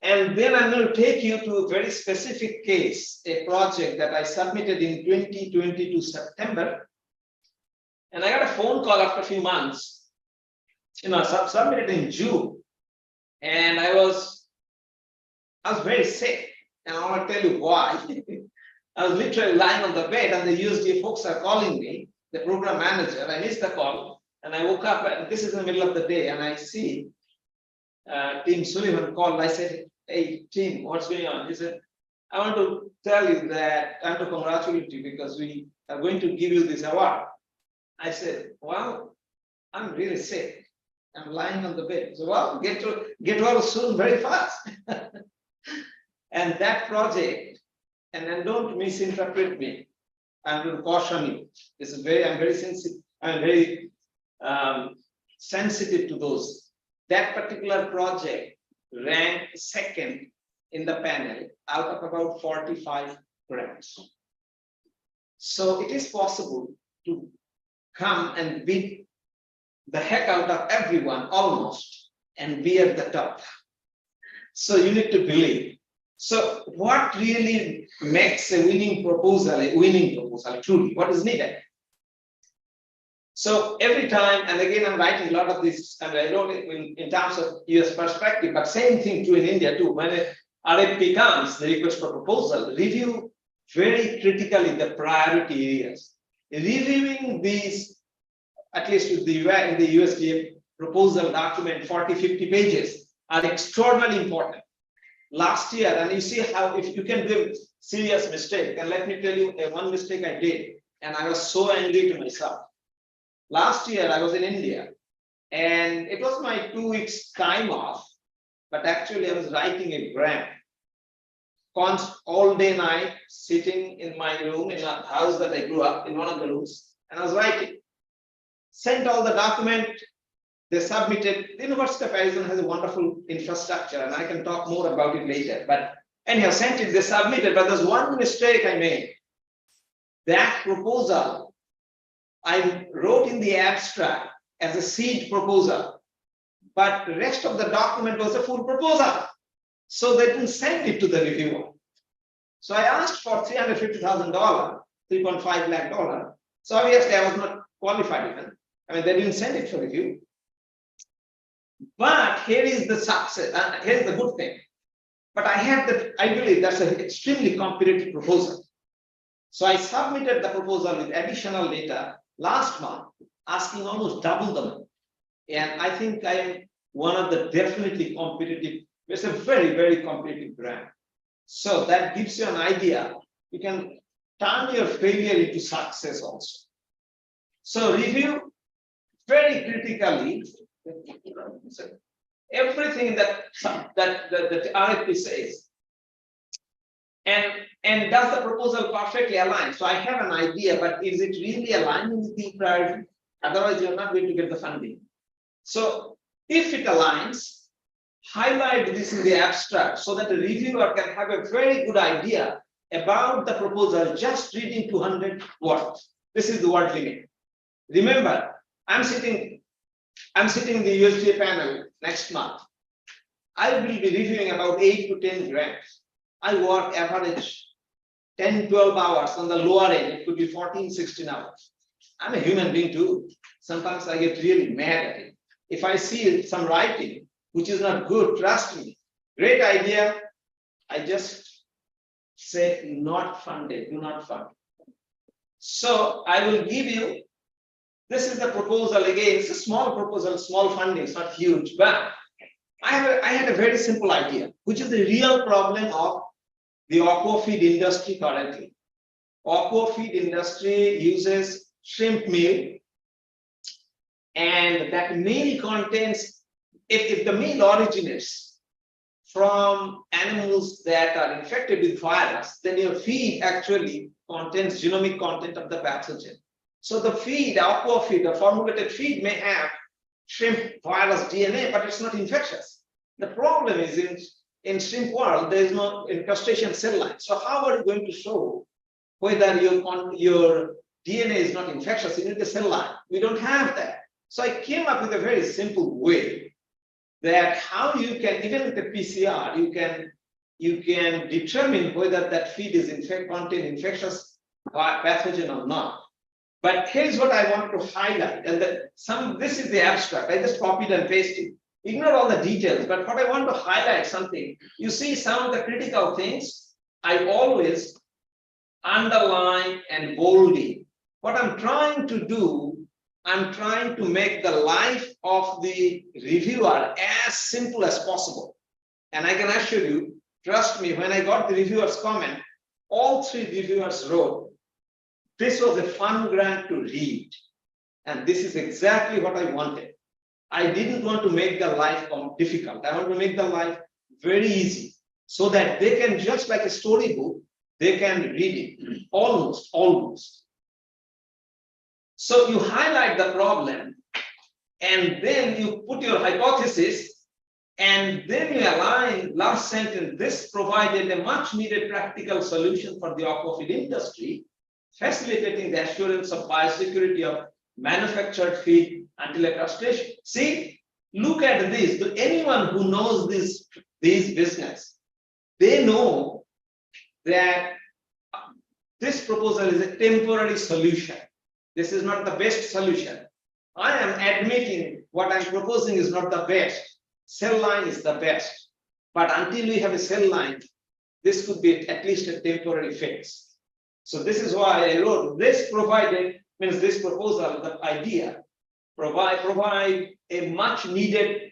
Speaker 6: And then I'm going to take you to a very specific case, a project that I submitted in 2022 September. And I got a phone call after a few months. I submitted in June. And I was very sick. And I want to tell you why. I was literally lying on the bed, and the USDA folks are calling me, the program manager. I missed the call. And I woke up, and this is in the middle of the day, and I see Tim Sullivan called. I said, "Hey, Tim, what's going on?" He said, "I want to tell you that I want to congratulate you because we are going to give you this award." I said, "Well, I'm really sick. I'm lying on the bed." So, well, get well soon, very fast. And that project, and then don't misinterpret me. I'm going to caution you. I'm very sensitive. I'm very sensitive to those. That particular project ranked second in the panel out of about 45 grants. So it is possible to come and beat the heck out of everyone almost and be at the top. So you need to believe. So what really makes a winning proposal truly? What is needed? So every time, and again, I'm writing a lot of this, and I wrote it in terms of US perspective, but same thing too in India too. When an RFP comes, the request for proposal, review very critically the priority areas. Reviewing these, at least with the in the USDA proposal document, 40, 50 pages are extraordinarily important. Last year, and you see how if you can do a serious mistake, and let me tell you one mistake I did, and I was so angry to myself. Last year, I was in India, and it was my 2 weeks time off, but actually I was writing a grant. All day night, sitting in my room in a house that I grew up in, one of the rooms, and I was writing. Sent all the document, they submitted. The University of Arizona has a wonderful infrastructure, and I can talk more about it later. But anyhow, sent it, they submitted, but there's one mistake I made. That proposal, I wrote in the abstract as a seed proposal, but the rest of the document was a full proposal. So they didn't send it to the reviewer. So I asked for $350,000, $3.5 lakh. So obviously I was not qualified even. I mean, they didn't send it for review. But here is the success, here is the good thing. But I believe that's an extremely competitive proposal. So I submitted the proposal with additional data last month, asking almost double the money. And I think I am one of the definitely competitive, it's a very, very competitive grant. So that gives you an idea. You can turn your failure into success also. So review very critically everything that the RFP says. And does the proposal perfectly align? So I have an idea, but is it really aligning with the priority? Otherwise, you're not going to get the funding. So if it aligns, highlight this in the abstract so that the reviewer can have a very good idea about the proposal just reading 200 words. This is the word limit. Remember, I'm sitting in the USDA panel next month. I will be reviewing about 8 to 10 grants. I work average 10, 12 hours on the lower end. It could be 14, 16 hours. I'm a human being too. Sometimes I get really mad at it. If I see some writing which is not good, trust me, great idea, I just say not funded, do not fund. So I will give you, this is the proposal again, it's a small proposal, small funding, it's not huge, but I had a very simple idea, which is the real problem of the aquafeed industry currently. Aquafeed industry uses shrimp meal, and that meal contains, if the meal originates from animals that are infected with virus, then your feed actually contains genomic content of the pathogen. So the feed, aquafeed, the formulated feed may have shrimp virus DNA, but it's not infectious. The problem is in shrimp world, there is no crustacean cell line. So how are you going to show whether your DNA is not infectious? You need the cell line. We don't have that. So I came up with a very simple way that how you can, even with the PCR, you can determine whether that feed is contain infectious pathogen or not. But here's what I want to highlight, and this is the abstract. I just copied and pasted. Ignore all the details, but what I want to highlight something. You see some of the critical things, I always underline and bold it. What I'm trying to do, I'm trying to make the life of the reviewer as simple as possible. And I can assure you, trust me, when I got the reviewer's comment, all 3 reviewers wrote, this was a fun grant to read. And this is exactly what I wanted. I didn't want to make the life difficult. I want to make the life very easy so that they can, just like a storybook, they can read it almost. So you highlight the problem and then you put your hypothesis and then you align last sentence. This provided a much needed practical solution for the aquafeed industry, facilitating the assurance of biosecurity of manufactured feed until a crustacean. See, look at this. Anyone who knows this business, they know that this proposal is a temporary solution. This is not the best solution. I am admitting what I'm proposing is not the best. Cell line is the best. But until we have a cell line, this could be at least a temporary fix. So this is why I wrote this provided, means this proposal, the idea, provide a much needed,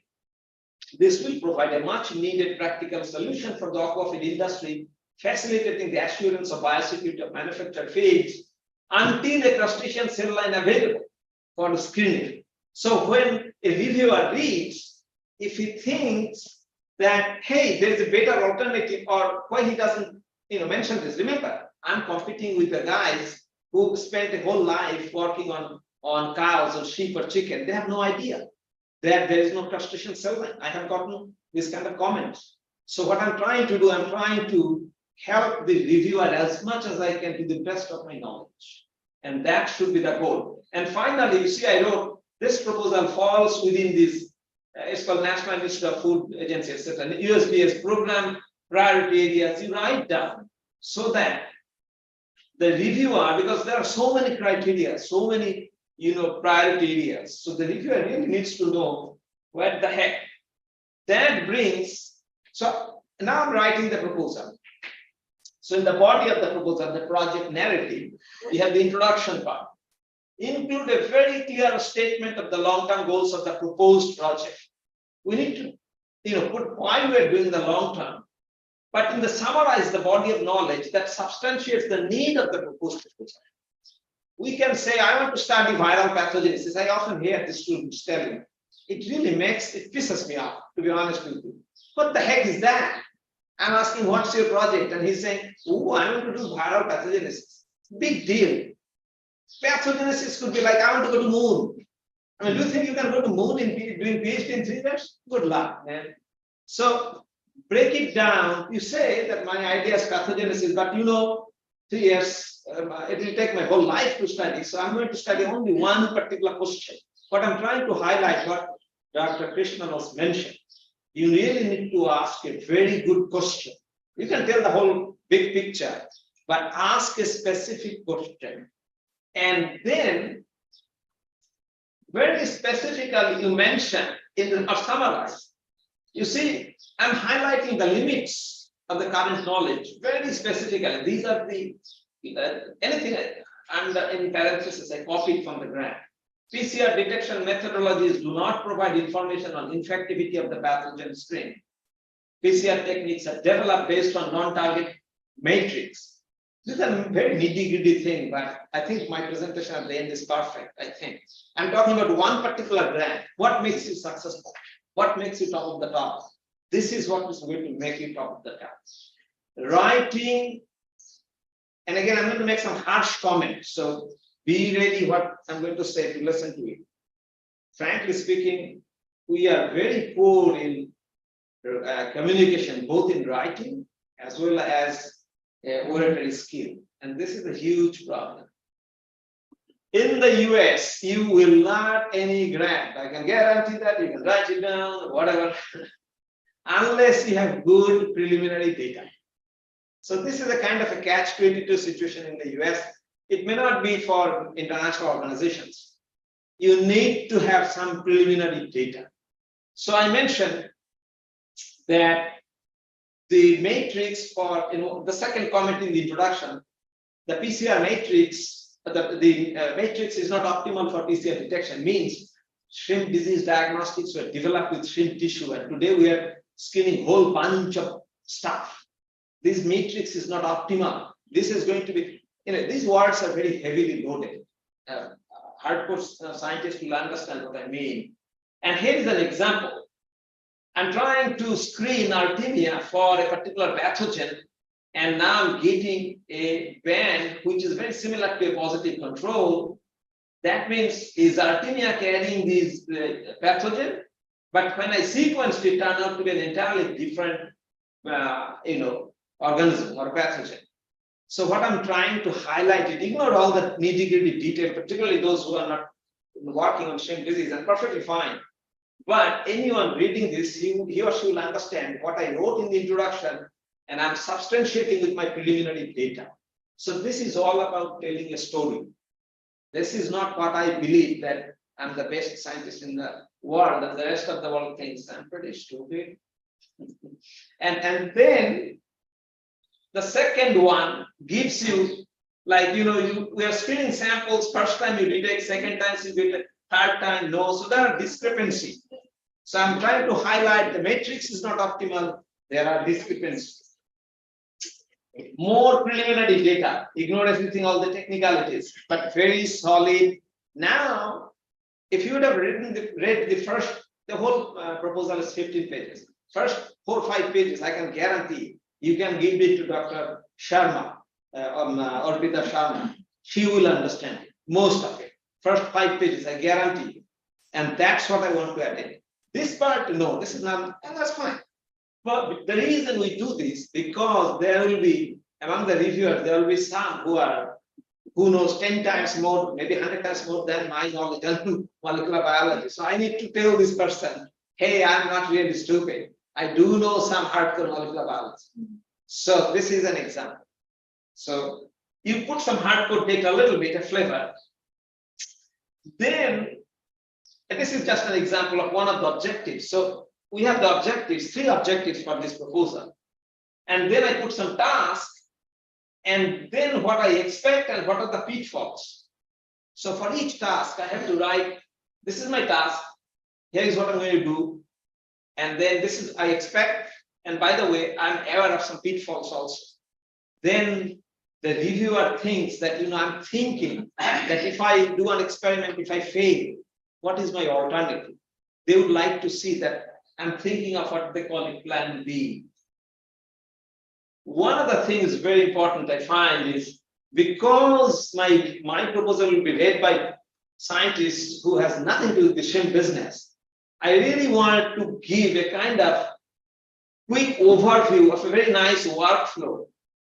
Speaker 6: this will provide a much needed practical solution for the aquafeed industry, facilitating the assurance of biosecurity of manufactured feeds until a crustacean cell line available for screening. So when a reviewer reads, if he thinks that, hey, there's a better alternative, or why he doesn't mention this. Remember, I'm competing with the guys who spent a whole life working on cows or sheep or chicken. They have no idea that there is no crustacean cell line. I have gotten this kind of comments. So what I'm trying to do, I'm trying to help the reviewer as much as I can to the best of my knowledge. And that should be the goal. And finally, you see, I wrote, this proposal falls within this, it's called National Institute of Food Agency, etc. And USDA's program priority areas, you write down so that the reviewer, because there are so many criteria, so many, priority areas. So the reviewer really needs to know what the heck. That brings, so now I'm writing the proposal. So in the body of the proposal, the project narrative, we have the introduction part. Include a very clear statement of the long-term goals of the proposed project. We need to, put why we are doing the long-term, but in the summarize the body of knowledge that substantiates the need of the proposed proposal. We can say, I want to study viral pathogenesis. I often hear the students telling, it really it pisses me off, to be honest with you. What the heck is that? I'm asking, what's your project? And he's saying, oh, I want to do viral pathogenesis. Big deal. Pathogenesis could be like, I want to go to moon. I mean, do you think you can go to moon in doing PhD in 3 years? Good luck, man. So break it down. You say that my idea is pathogenesis, but 3 years, it will take my whole life to study. So I'm going to study only one particular question. What I'm trying to highlight, what Dr. Krishna was mentioned, you really need to ask a very good question. You can tell the whole big picture, but ask a specific question. And then, very specifically, you mention or summarize. You see, I'm highlighting the limits of the current knowledge very specifically. These are the anything and in parentheses I copied from the grant. PCR detection methodologies do not provide information on infectivity of the pathogen strain. PCR techniques are developed based on non-target matrix. This is a very nitty-gritty thing, but I think my presentation at the end is perfect, I think. I'm talking about one particular grant. What makes you successful? What makes you top of the top? This is what is going to make you top of the top. Writing, and again, I'm going to make some harsh comments. So be ready what I'm going to say to listen to it. Frankly speaking, we are very poor in communication, both in writing as well as oratory skill. And this is a huge problem. In the US, you will not any grant. I can guarantee that you can write it down, whatever, unless you have good preliminary data. So this is a kind of a catch-22 situation in the US. It may not be for international organizations. You need to have some preliminary data. So I mentioned that the matrix for, the second comment in the introduction, the PCR matrix, the matrix is not optimal for PCR detection, means shrimp disease diagnostics were developed with shrimp tissue, and today we are screening whole bunch of stuff. This matrix is not optimal. This is going to be, these words are very heavily loaded. Hardcore scientists will understand what I mean. And here is an example. I'm trying to screen Artemia for a particular pathogen, and now I'm getting a band which is very similar to a positive control. That means is Artemia carrying this pathogen? But when I sequenced it, turned out to be an entirely different, organism or pathogen. So what I'm trying to highlight it, ignore all the nitty-gritty detail, particularly those who are not working on shrimp disease, and perfectly fine. But anyone reading this, he or she will understand what I wrote in the introduction, and I'm substantiating with my preliminary data. So this is all about telling a story. This is not what I believe that I'm the best scientist in the world, and the rest of the world thinks I'm pretty stupid. And then the second one gives you, like, we are screening samples, first time you detect, second time you detect, third time no. So there are discrepancies. So I'm trying to highlight the matrix is not optimal. There are discrepancies. More preliminary data, ignore everything, all the technicalities, but very solid. Now, if you would have read the whole proposal is 15 pages. First 4 or 5 pages, I can guarantee you can give it to Dr. Sharma, Orpita Sharma. She will understand it, most of it. First 5 pages, I guarantee you. And that's what I want to attend. This part, no, this is not, and that's fine. But the reason we do this, because there will be, among the reviewers, there will be some who knows 10 times more, maybe 100 times more than my knowledge on molecular biology. So I need to tell this person, hey, I'm not really stupid. I do know some hardcore molecular biology. So this is an example. So you put some hardcore data, a little bit of flavor. Then, and this is just an example of one of the objectives. So we have the objectives, 3 objectives for this proposal. And then I put some tasks, and then what I expect and what are the pitfalls. So for each task, I have to write, this is my task, here is what I'm going to do. And then this is I expect, and by the way, I'm aware of some pitfalls also. Then the reviewer thinks that, I'm thinking that if I do an experiment, if I fail, what is my alternative? They would like to see that I'm thinking of what they call it plan B. One of the things very important I find is, because my proposal will be read by scientists who has nothing to do with the shrimp business, I really want to give a kind of quick overview of a very nice workflow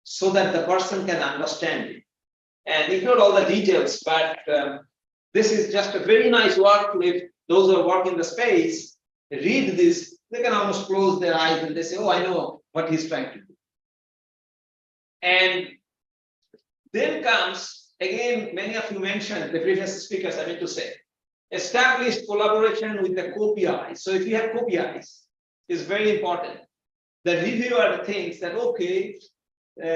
Speaker 6: so that the person can understand it. And ignore all the details, but this is just a very nice workflow. If those who work in the space read this, they can almost close their eyes and they say, oh, I know what he's trying to do. And then comes, again, many of you mentioned, the previous speakers, I mean to say, established collaboration with the co-PIs. So if you have co-PIs, it's very important. The reviewer thinks that, okay,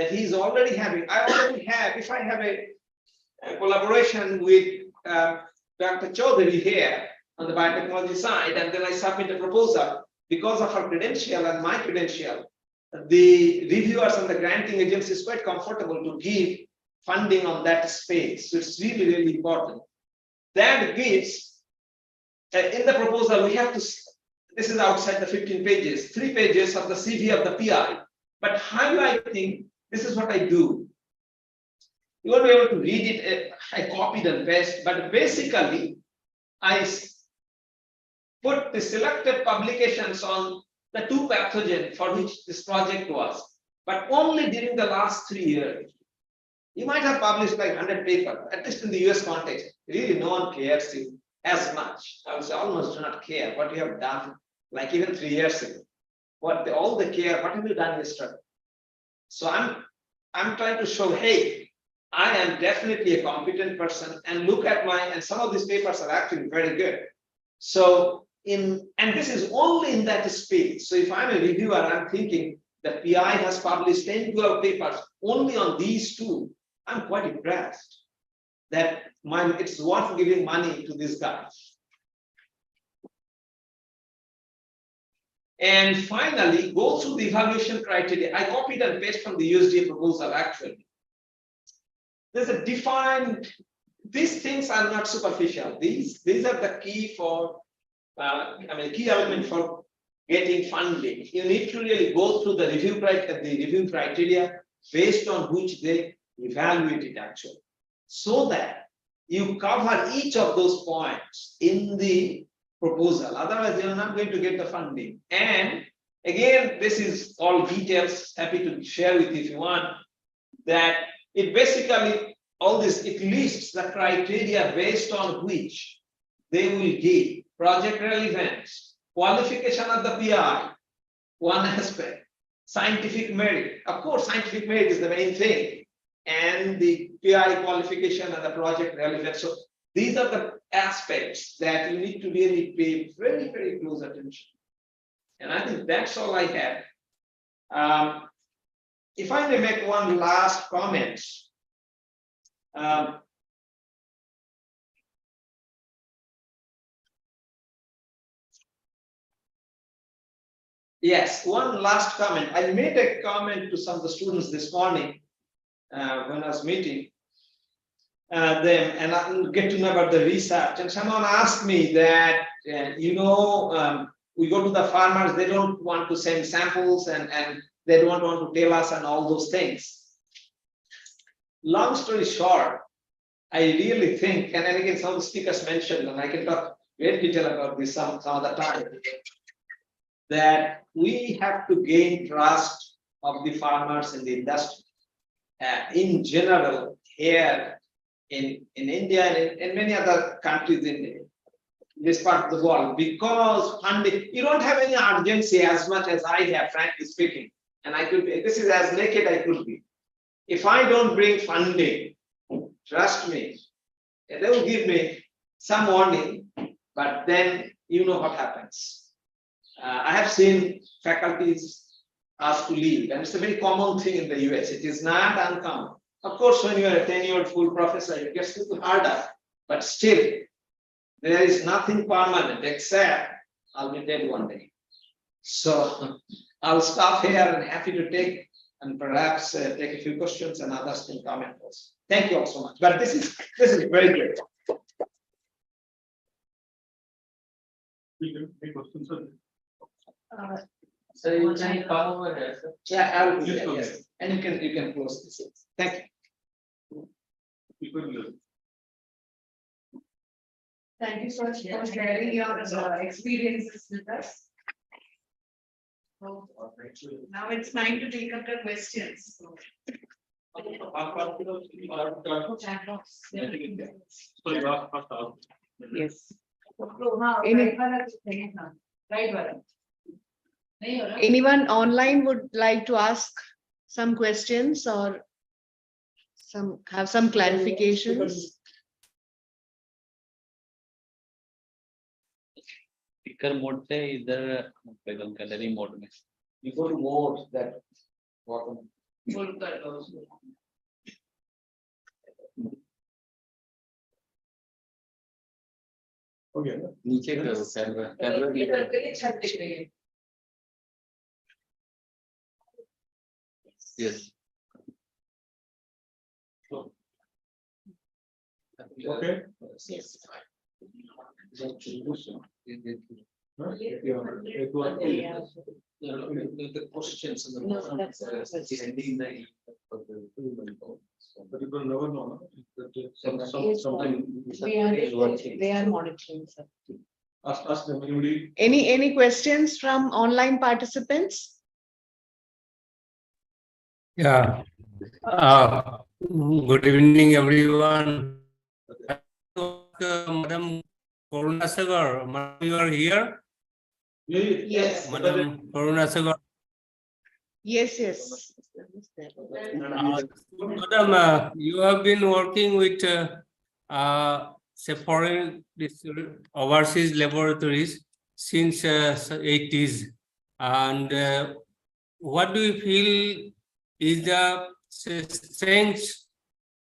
Speaker 6: he's already having, if I have a collaboration with Dr. Chaudhary here on the biotechnology side, and then I submit a proposal, because of her credential and my credential, the reviewers and the granting agency is quite comfortable to give funding on that space. So it's really, really important. That gives, in the proposal, we have to, this is outside the 15 pages, 3 pages of the CV of the PI, but highlighting, this is what I do. You won't be able to read it, I copied and pasted, but basically, I put the selected publications on the 2 pathogens for which this project was, but only during the last 3 years. You might have published like 100 papers, at least in the US context. Really, no one cares as much. I would say almost do not care what you have done, like even 3 years ago. All they care, what have you done yesterday? So I'm trying to show, hey, I am definitely a competent person, and look at and some of these papers are actually very good. So and this is only in that space. So if I'm a reviewer, I'm thinking the PI has published 10, 12 papers only on these 2. I'm quite impressed that it's worth giving money to these guys. And finally, go through the evaluation criteria. I copied and pasted from the USDA proposal actually. There's a defined, these things are not superficial. These are the key for, key element for getting funding. You need to really go through the review criteria based on which they evaluate it actually, so that you cover each of those points in the proposal. Otherwise, you're not going to get the funding. And again, this is all details, happy to share with you if you want, that it basically, it lists the criteria based on which they will give project relevance, qualification of the PI, one aspect, scientific merit. Of course, scientific merit is the main thing, and the PI qualification and the project relevance. So these are the aspects that you need to really pay very, very close attention. And I think that's all I have. If I may make one last comment. Yes, one last comment. I made a comment to some of the students this morning when I was meeting them, and I get to know about the research. And someone asked me that, we go to the farmers, they don't want to send samples and they don't want to tell us and all those things. Long story short, I really think, and again, some of the speakers mentioned, and I can talk very detail about this some other time, that we have to gain trust of the farmers in the industry. In general, here in India and in many other countries in this part of the world, because funding, you don't have any urgency as much as I have, frankly speaking. And I could be, this is as naked I could be. if I don't bring funding, trust me, they will give me some warning, but then you know what happens. I have seen faculties asked to leave, and it's a very common thing in the US. It is not uncommon. Of course, when you are a tenured full professor, it gets a little harder, but still, there is nothing permanent except I'll be dead one day. So I'll stop here and happy to take and perhaps take a few questions and others can comment also. Thank you all so much. But this is very great.
Speaker 4: Any questions, sir?
Speaker 8: So you can come over here, sir.
Speaker 6: Yeah, I will do
Speaker 4: Yes,
Speaker 6: that,
Speaker 4: okay.
Speaker 6: yes. And you can close this. Thank you.
Speaker 4: People,
Speaker 2: Thank you so much for sharing your experiences with us. So, now it's time to take up the questions. So, chat box.
Speaker 4: sorry, last ask.
Speaker 2: Yes.
Speaker 1: Any-
Speaker 2: Anyone online would like to ask some questions or have some clarifications?
Speaker 8: Speaker mode से इधर gallery mode में
Speaker 6: You go to mode that bottom.
Speaker 4: Okay.
Speaker 8: नीचे करो camera yes
Speaker 4: Okay.
Speaker 6: Yes.
Speaker 8: the questions in the
Speaker 2: No, that's not
Speaker 8: ending the
Speaker 4: But you will never know.
Speaker 8: sometime
Speaker 2: They are monitoring. Sir.
Speaker 4: Ask them, anybody.
Speaker 2: Any questions from online participants?
Speaker 9: Yeah. Good evening, everyone. Madam Karuna Sagar, Madam, you are here?
Speaker 2: Yes.
Speaker 9: Madam Karuna Sagar.
Speaker 2: Yes, yes.
Speaker 9: Madam, you have been working with say foreign overseas laboratories since 80s, and what do you feel is the strengths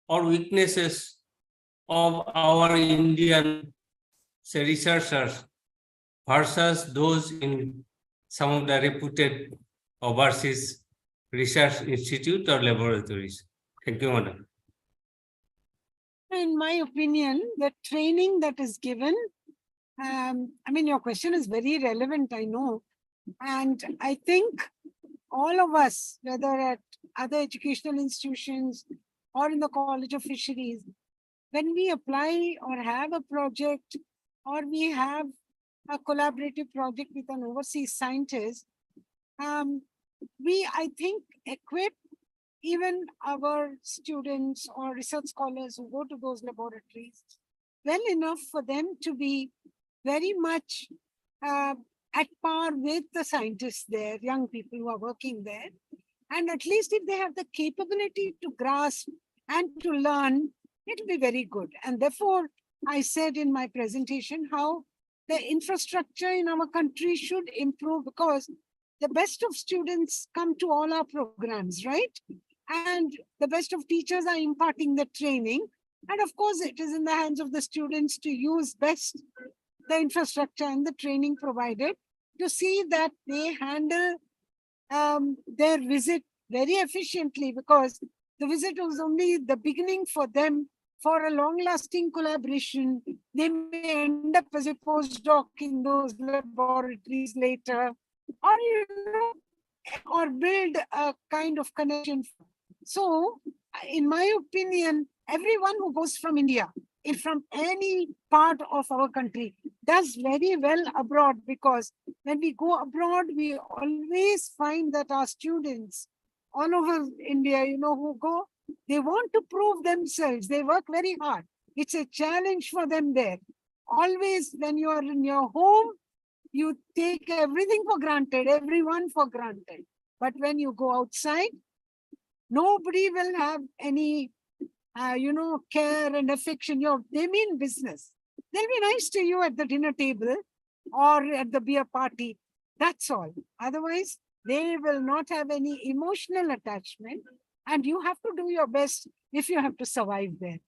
Speaker 9: or weaknesses of our Indian researchers versus those in some of the reputed overseas research institute or laboratories? Thank you, madam.
Speaker 1: In my opinion, the training that is given, I mean, your question is very relevant, I know. And I think all of us, whether at other educational institutions or in the College of Fisheries, when we apply or have a project or we have a collaborative project with an overseas scientist, we, I think, equip even our students or research scholars who go to those laboratories well enough for them to be very much at par with the scientists there, young people who are working there. And at least if they have the capability to grasp and to learn, it will be very good. And therefore, I said in my presentation how the infrastructure in our country should improve, because the best of students come to all our programs, right? And the best of teachers are imparting the training. And of course, it is in the hands of the students to use best the infrastructure and the training provided to see that they handle their visit very efficiently, because the visit was only the beginning for them for a long-lasting collaboration. They may end up as a postdoc in those laboratories later, or or build a kind of connection. So, in my opinion, everyone who goes from India, if from any part of our country, does very well abroad, because when we go abroad, we always find that our students all over India, who go, they want to prove themselves. They work very hard. It's a challenge for them there. Always when you are in your home, you take everything for granted, everyone for granted. But when you go outside, Nobody will have any, care and affection. They mean business. They'll be nice to you at the dinner table or at the beer party. That's all. Otherwise, they will not have any emotional attachment. And you have to do your best if you have to survive there.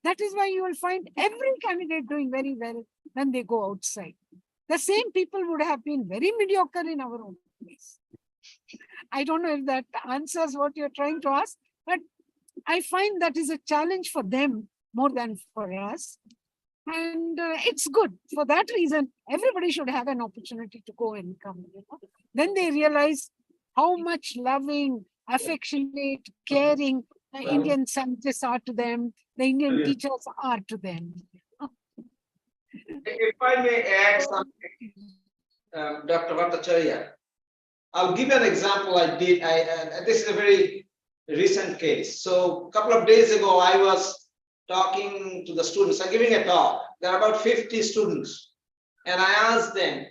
Speaker 1: That is why you will find every candidate doing very well when they go outside. The same people would have been very mediocre in our own place. I don't know if that answers what you're trying to ask, but I find that is a challenge for them more than for us. And it's good. For that reason, everybody should have an opportunity to go and come. Then they realize how much loving, affectionate, caring the Indian scientists are to them, the Indian teachers are to them.
Speaker 6: If I may add something, Dr. Bhattacharya, I'll give you an example I did. This is a very recent case. So a couple of days ago, I was talking to the students. I'm giving a talk. There are about 50 students. And I asked them,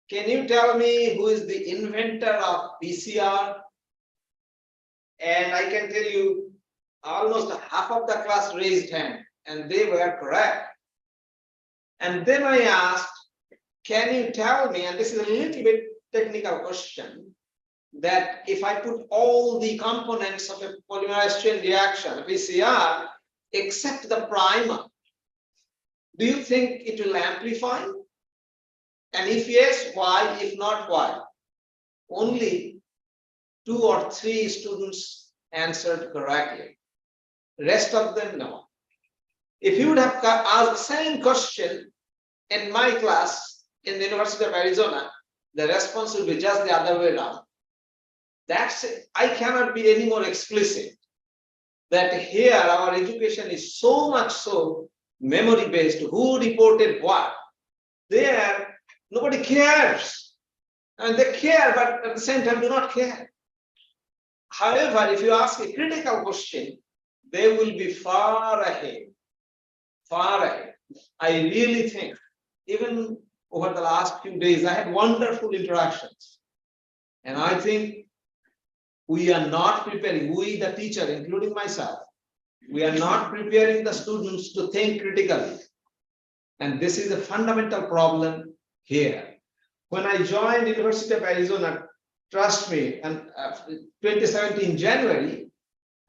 Speaker 6: can you tell me who is the inventor of PCR? And I can tell you, almost half of the class raised hand, and they were correct. And then I asked, can you tell me, and this is a little bit technical question, that if I put all the components of a polymerized chain reaction, PCR, except the primer, do you think it will amplify? And if yes, why? If not, why? Only 2 or 3 students answered correctly. Rest of them, no. If you would have asked the same question in my class in the University of Arizona, the response will be just the other way around. That's it. I cannot be any more explicit that here our education is so much so memory based. Who reported what? There, nobody cares. And they care, but at the same time do not care. However, if you ask a critical question, they will be far ahead. Far ahead. I really think, even over the last few days, I had wonderful interactions. And I think we are not preparing, we, the teacher, including myself, we are not preparing the students to think critically. And this is a fundamental problem here. When I joined University of Arizona, trust me, and 2017 January,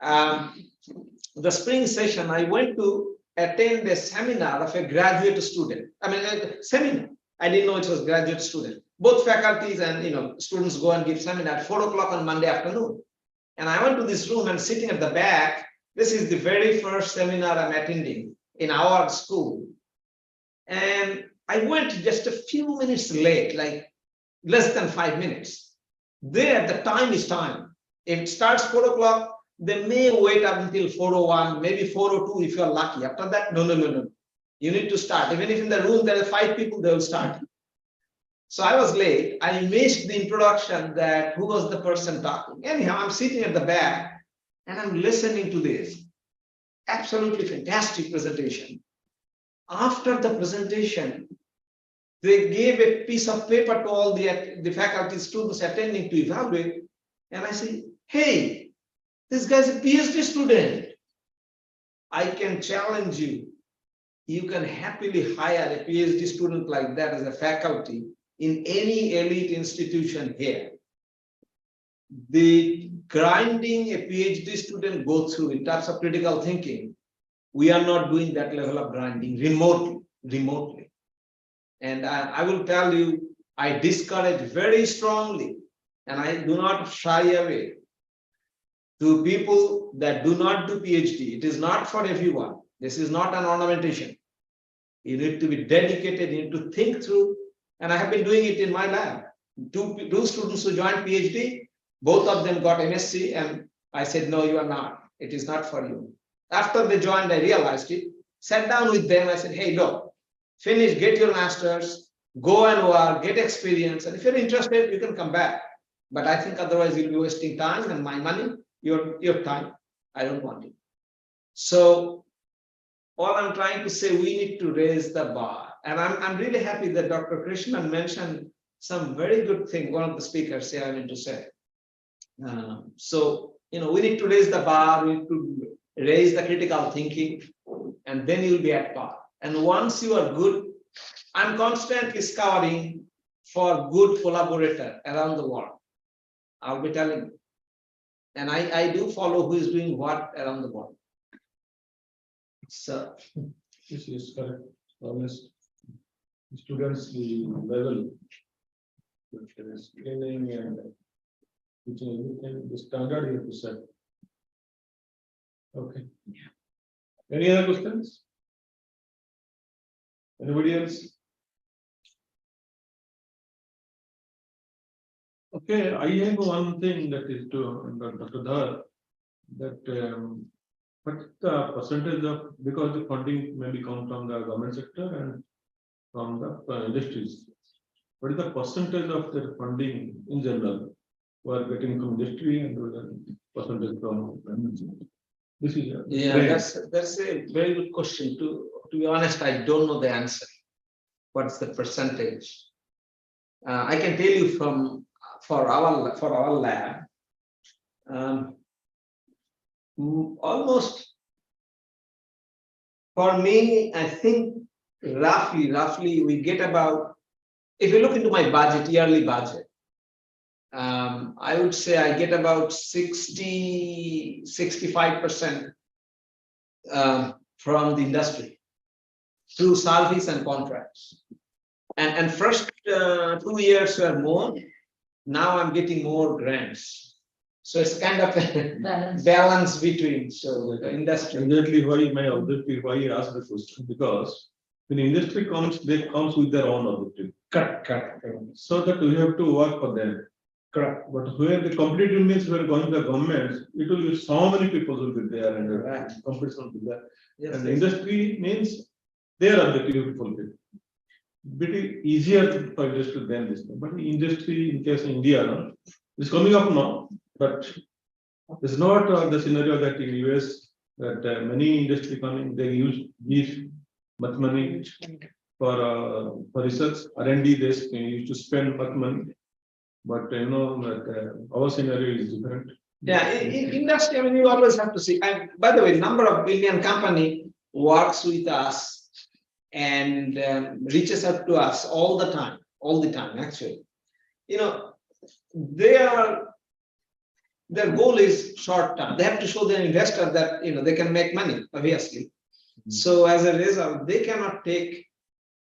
Speaker 6: the spring session, I went to attend a seminar of a graduate student. I mean, a seminar. I didn't know it was graduate student. Both faculties and students go and give seminar at 4 o'clock on Monday afternoon. And I went to this room and sitting at the back. This is the very first seminar I'm attending in our school. And I went just a few minutes late, like less than 5 minutes. There, the time is time. If it starts 4 o'clock, they may wait up until 4:01, maybe 4:02 if you're lucky. After that, no. You need to start. Even if in the room there are 5 people, they will start. So I was late. I missed the introduction that who was the person talking. Anyhow, I'm sitting at the back and I'm listening to this. Absolutely fantastic presentation. After the presentation, they gave a piece of paper to all the faculty students attending to evaluate. And I said, hey, this guy's a PhD student. I can challenge you. You can happily hire a PhD student like that as a faculty in any elite institution here. The grinding a PhD student go through in terms of critical thinking, we are not doing that level of grinding remotely. And I will tell you, I discourage very strongly, and I do not shy away to people that do not do PhD. It is not for everyone. This is not an ornamentation. You need to be dedicated, you need to think through. And I have been doing it in my lab. Two students who joined PhD, both of them got MSc, and I said, no, you are not. It is not for you. After they joined, I realized it, sat down with them, I said, hey, look, finish, get your master's, go and work, get experience. And if you're interested, you can come back. But I think otherwise you'll be wasting time and my money, your time. I don't want it. So all I'm trying to say, we need to raise the bar. And I'm really happy that Dr. Krishnan mentioned some very good thing. One of the speakers here, I meant to say. So we need to raise the bar, we need to raise the critical thinking, and then you'll be at par. And once you are good, I'm constantly scouting for good collaborator around the world. I'll be telling you. And I do follow who is doing what around the world. So
Speaker 4: This is correct. Honest. Students level. There is training and teaching everything, the standard you have to set. Okay. Any other questions? Anybody else? Okay, I have one thing that is to Dr. Dhar, that what the percentage of, because the funding may come from the government sector and from the industries. What is the percentage of their funding in general who are getting from industry and the percentage from government sector? This is
Speaker 6: that's a very good question. To be honest, I don't know the answer. What's the percentage? I can tell you for our lab, almost for me, I think roughly we get about, if you look into my budget, yearly budget, I would say I get about 65% from the industry through service and contracts. And first 2 years were more. Now I'm getting more grants. So it's kind of a balance between the industry.
Speaker 4: Exactly why my objective, why I asked the question, because when industry comes, they comes with their own objective.
Speaker 6: Correct.
Speaker 4: So that we have to work for them.
Speaker 6: Correct.
Speaker 4: But where the competitive means we are going to the government, it will be so many people will be there and
Speaker 6: Right.
Speaker 4: competition will be there.
Speaker 6: Yes,
Speaker 4: And the industry means their objective to fulfill. Bit easier for industry than this. But the industry, in case of India, is coming up now. But it's not the scenario that in US that many industry coming, they give much money for research, R&D. They used to spend much money. But our scenario is different.
Speaker 6: Yeah, in industry, I mean, you always have to see. And by the way, number of Indian company works with us and reaches out to us all the time actually. Their goal is short term. They have to show their investor that they can make money, obviously. So as a result, they cannot take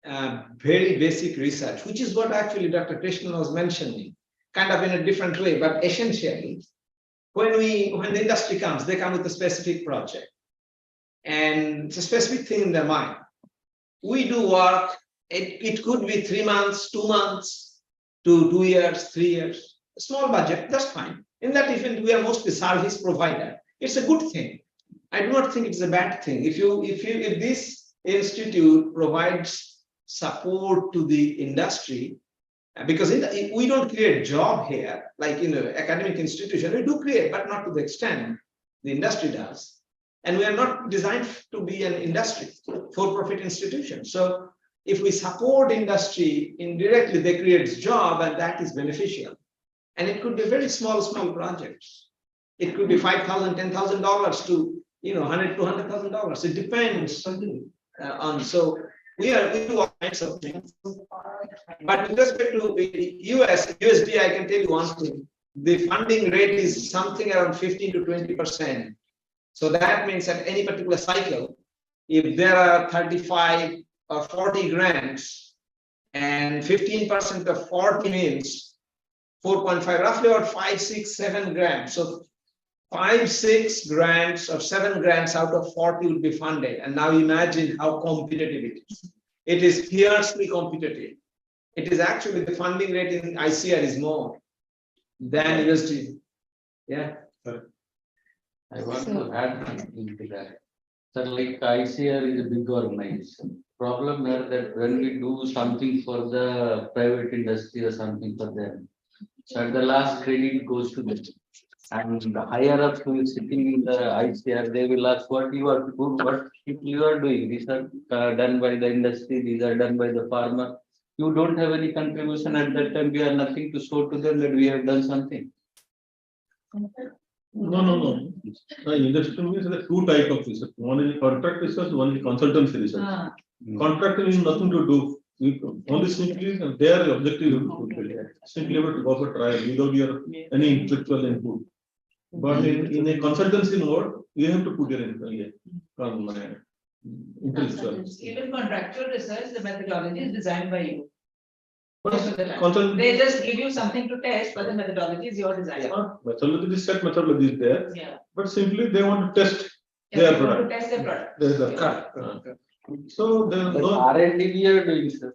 Speaker 6: very basic research, which is what actually Dr. Krishnan was mentioning, kind of in a different way, but essentially, when the industry comes, they come with a specific project and it's a specific thing in their mind. We do work, it could be 3 months, 2 months, to 2 years, 3 years, a small budget, that's fine. In that event, we are mostly service provider. It's a good thing. I do not think it's a bad thing. If this institute provides support to the industry, because we don't create job here, like academic institution, we do create, but not to the extent the industry does. And we are not designed to be an industry, for-profit institution. So if we support industry indirectly, they create job and that is beneficial. And it could be very small projects. It could be $5,000, $10,000 to $100,000 to $200,000. It depends on. So we do all kinds of things. But with respect to USD, I can tell you one thing: the funding rate is something around 15 to 20%. So that means at any particular cycle, if there are 35 or 40 grants, and 15% of 40 means 4.5, roughly about 5, 6, 7 grants. So 5, 6 grants or 7 grants out of 40 will be funded. And now imagine how competitive it is. It is fiercely competitive. It is actually the funding rate in ICAR is more than USD. Yeah.
Speaker 8: I want to add something to that. So like ICAR is a big organization. Problem here that when we do something for the private industry or something for them, so at the last credit goes to them. And the higher ups who is sitting in the ICAR, they will ask what you are doing, what you are doing. These are done by the industry, these are done by the farmer. You don't have any contribution at that time, we have nothing to show to them that we have done something.
Speaker 4: No. Industry means there are two types of research. One is contract research, one is consultancy research. Contracting is nothing to do. Only simply their objective is to fulfill. Simply able to go for trial without your any intellectual input. But in a consultancy mode, you have to put your intellectual.
Speaker 10: Even contractual research, the methodology is designed by you.
Speaker 4: Consultant.
Speaker 10: They just give you something to test, but the methodology is your design.
Speaker 4: Methodology is set methodology is there,
Speaker 10: Yeah.
Speaker 4: but simply they want to test
Speaker 10: Yeah,
Speaker 4: their
Speaker 10: they want
Speaker 4: product.
Speaker 10: to test their product.
Speaker 4: Correct. So there is
Speaker 8: But
Speaker 4: no.
Speaker 8: R&D we are doing, sir.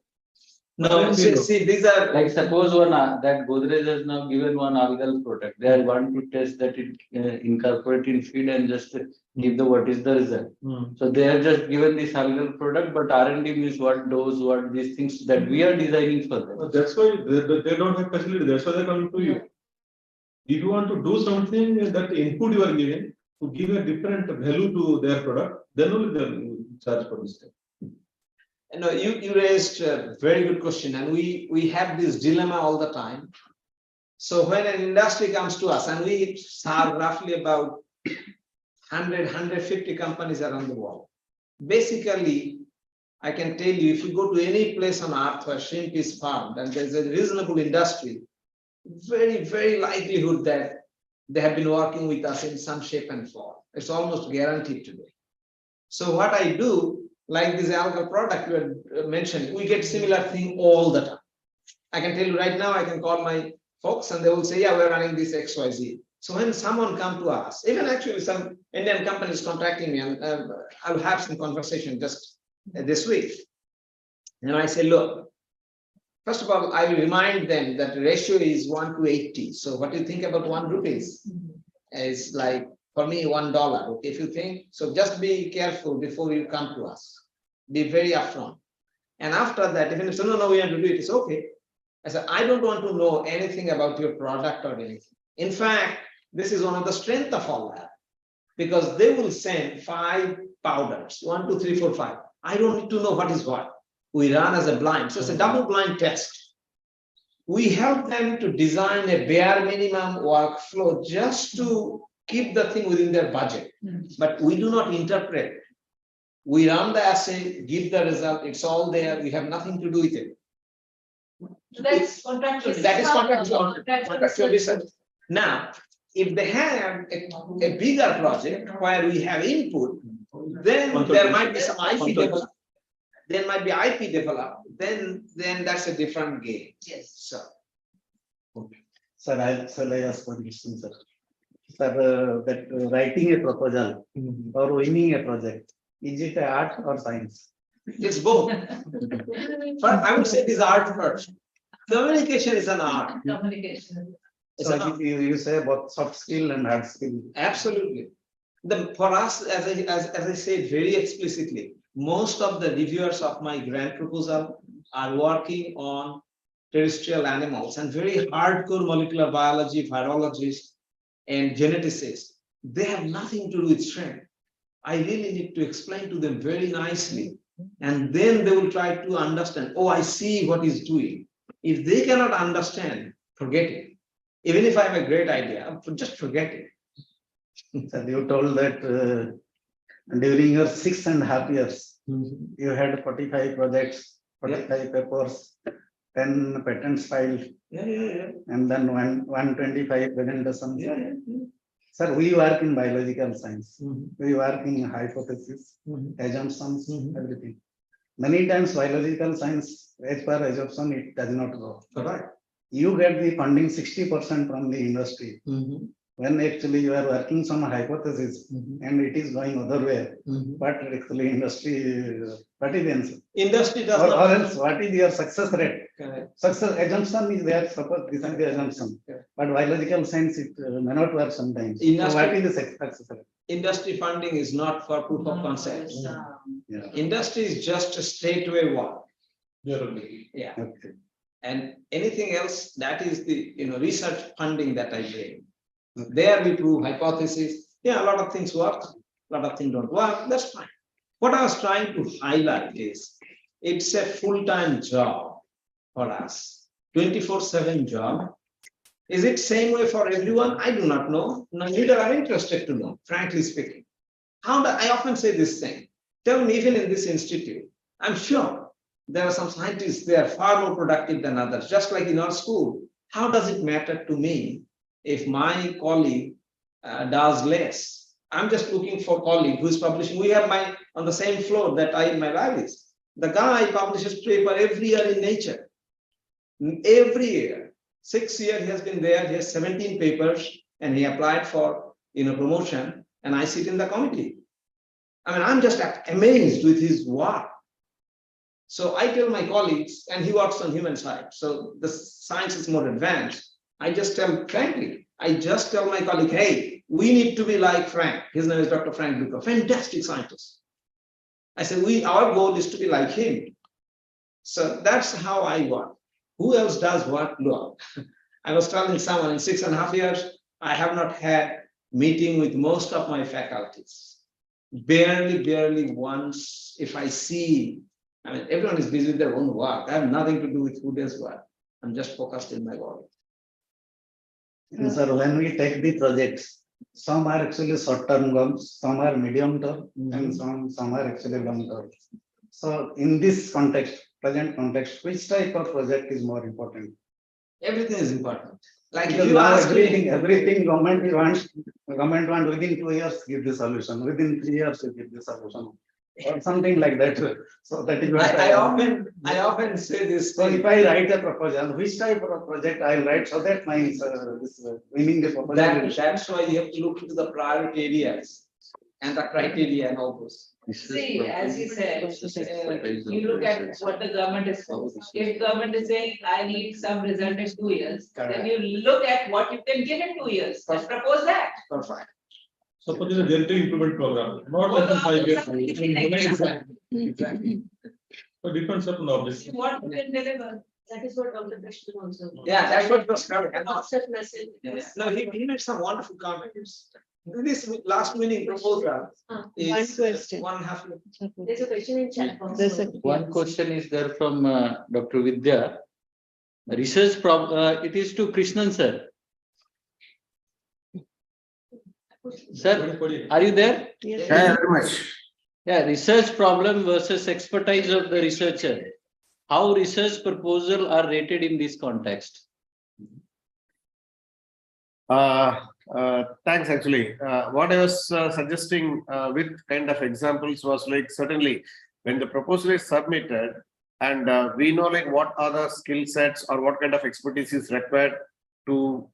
Speaker 6: No, see, these are.
Speaker 8: Like suppose one, that Godrej has now given one algal product. They are want to test that it incorporate in feed and just give the what is the result. So they have just given this algal product, but R&D means what dose, what these things that we are designing for them.
Speaker 4: That's why they don't have facility. That's why they come to you. If you want to do something that input you are giving to give a different value to their product, then only they will charge for this thing.
Speaker 6: No, you raised a very good question, and we have this dilemma all the time. So when an industry comes to us, and we serve roughly about 150 companies around the world. Basically, I can tell you, if you go to any place on earth where shrimp is farmed and there's a reasonable industry, very likelihood that they have been working with us in some shape and form. It's almost guaranteed today. So what I do, like this algal product you were mentioning, we get similar thing all the time. I can tell you right now, I can call my folks and they will say, yeah, we're running this XYZ. So when someone come to us, even actually some Indian companies contacting me, and I'll have some conversation just this week. And I say, look, first of all, I will remind them that the ratio is 1 to 80. So what do you think about 1 rupees? Is like, for me, $1. Okay, if you think, so just be careful before you come to us. Be very upfront. And after that, if you say, no, we have to do it, it's okay. I said, I don't want to know anything about your product or anything. In fact, this is one of the strengths of all that, because they will send 5 powders, 1, 2, 3, 4, 5. I don't need to know what is what. We run as a blind. So it's a double blind test. We help them to design a bare minimum workflow just to keep the thing within their budget. But we do not interpret. We run the assay, give the result, it's all there, we have nothing to do with it.
Speaker 10: That's contractual.
Speaker 6: That is contractual research. Now, if they have a bigger project where we have input, then there might be some IP developed. There might be IP developed, then that's a different game.
Speaker 10: Yes.
Speaker 6: So.
Speaker 11: Sir, shall I ask one question, sir? Sir, that writing a proposal or winning a project, is it an art or science?
Speaker 6: It's both. But I would say it is art first. Communication is an art.
Speaker 10: Communication.
Speaker 6: It's
Speaker 11: So
Speaker 6: an art.
Speaker 11: you say both soft skill and hard skill.
Speaker 6: Absolutely. For us, as I said very explicitly, most of the reviewers of my grant proposal are working on terrestrial animals and very hardcore molecular biology, virologists, and geneticists. They have nothing to do with shrimp. I really need to explain to them very nicely, and then they will try to understand. Oh, I see what he's doing. If they cannot understand, forget it. Even if I have a great idea, just forget it.
Speaker 11: Sir, you told that during your 6.5 years, you had 45 projects, 45 papers, 10 patents filed, and then 125 presentations. Sir, we work in biological science. We work in hypothesis, assumptions, everything. Many times biological science, as per assumption, it does not go.
Speaker 6: Correct.
Speaker 11: You get the funding 60% from the industry. When actually you are working some hypothesis and it is going other way, but actually industry, what is the answer?
Speaker 6: Industry does
Speaker 11: Or
Speaker 6: not.
Speaker 11: else, what is your success rate?
Speaker 6: Correct.
Speaker 11: Success assumption is there, suppose this is the assumption, but biological science, it may not work sometimes. So
Speaker 6: Industry-
Speaker 11: what is the success rate?
Speaker 6: Industry funding is not for proof of concept.
Speaker 11: Yeah.
Speaker 6: Industry is just a straightaway work. Yeah.
Speaker 11: Okay.
Speaker 6: And anything else, that is the research funding that I bring. There we prove hypothesis. Yeah, a lot of things work, a lot of things don't work. That's fine. What I was trying to highlight is it's a full-time job for us, 24/7 job. Is it same way for everyone? I do not know. Neither I'm interested to know, frankly speaking. I often say this thing. Tell me, even in this institute, I'm sure there are some scientists, they are far more productive than others, just like in our school. How does it matter to me if my colleague does less? I'm just looking for a colleague who is publishing. We have on the same floor that my lab is. The guy publishes paper every year in Nature. Every year. 6 years he has been there. He has 17 papers and he applied for promotion, and I sit in the committee. I mean, I'm just amazed with his work. So I tell my colleagues, and he works on human side, so the science is more advanced. I just tell my colleague, hey, we need to be like Frank. His name is Dr. Frank Bucher, fantastic scientist. I said, our goal is to be like him. So that's how I work. Who else does what? Look, I was telling someone in 6.5 years, I have not had meeting with most of my faculties. Barely once. If I see, I mean, everyone is busy with their own work. I have nothing to do with who does what. I'm just focused in my work.
Speaker 11: And sir, when we take the projects, some are actually short-term goals, some are medium-term, and some are actually long-term. So in this context, present context, which type of project is more important?
Speaker 6: Everything is important. Like
Speaker 11: Because
Speaker 6: you
Speaker 11: now
Speaker 6: ask
Speaker 11: everything government wants within 2 years give the solution, within 3 years you give the solution, or something like that. So that is what
Speaker 6: I often say this.
Speaker 11: So if I write a proposal, which type of project I'll write so that my winning the proposal.
Speaker 6: That's why you have to look into the priority areas and the criteria and all those.
Speaker 10: See, as he said, you look at what the government is saying. If government is saying, I need some result in 2 years, then you look at what you can give in 2 years and propose that.
Speaker 6: Perfect.
Speaker 4: Suppose it's a gentle improvement program, not less than 5 years.
Speaker 6: Exactly.
Speaker 4: So it depends upon the objective.
Speaker 10: What you can deliver. That is what Dr. Krishnan also.
Speaker 6: Yeah, that's what was coming.
Speaker 10: Offset message.
Speaker 6: No, he made some wonderful comments. This last meeting proposal is
Speaker 12: One question.
Speaker 6: 1.5 years.
Speaker 10: There's a question in chat box.
Speaker 12: There's a-
Speaker 8: One question is there from Dr. Vidya. Research it is to Krishnan sir. Sir, are you there?
Speaker 12: Yes.
Speaker 5: Yeah, very much.
Speaker 8: Yeah, research problem versus expertise of the researcher. How research proposal are rated in this context?
Speaker 5: Thanks, actually. What I was suggesting with kind of examples was like, certainly when the proposal is submitted and we know like what are the skill sets or what kind of expertise is required to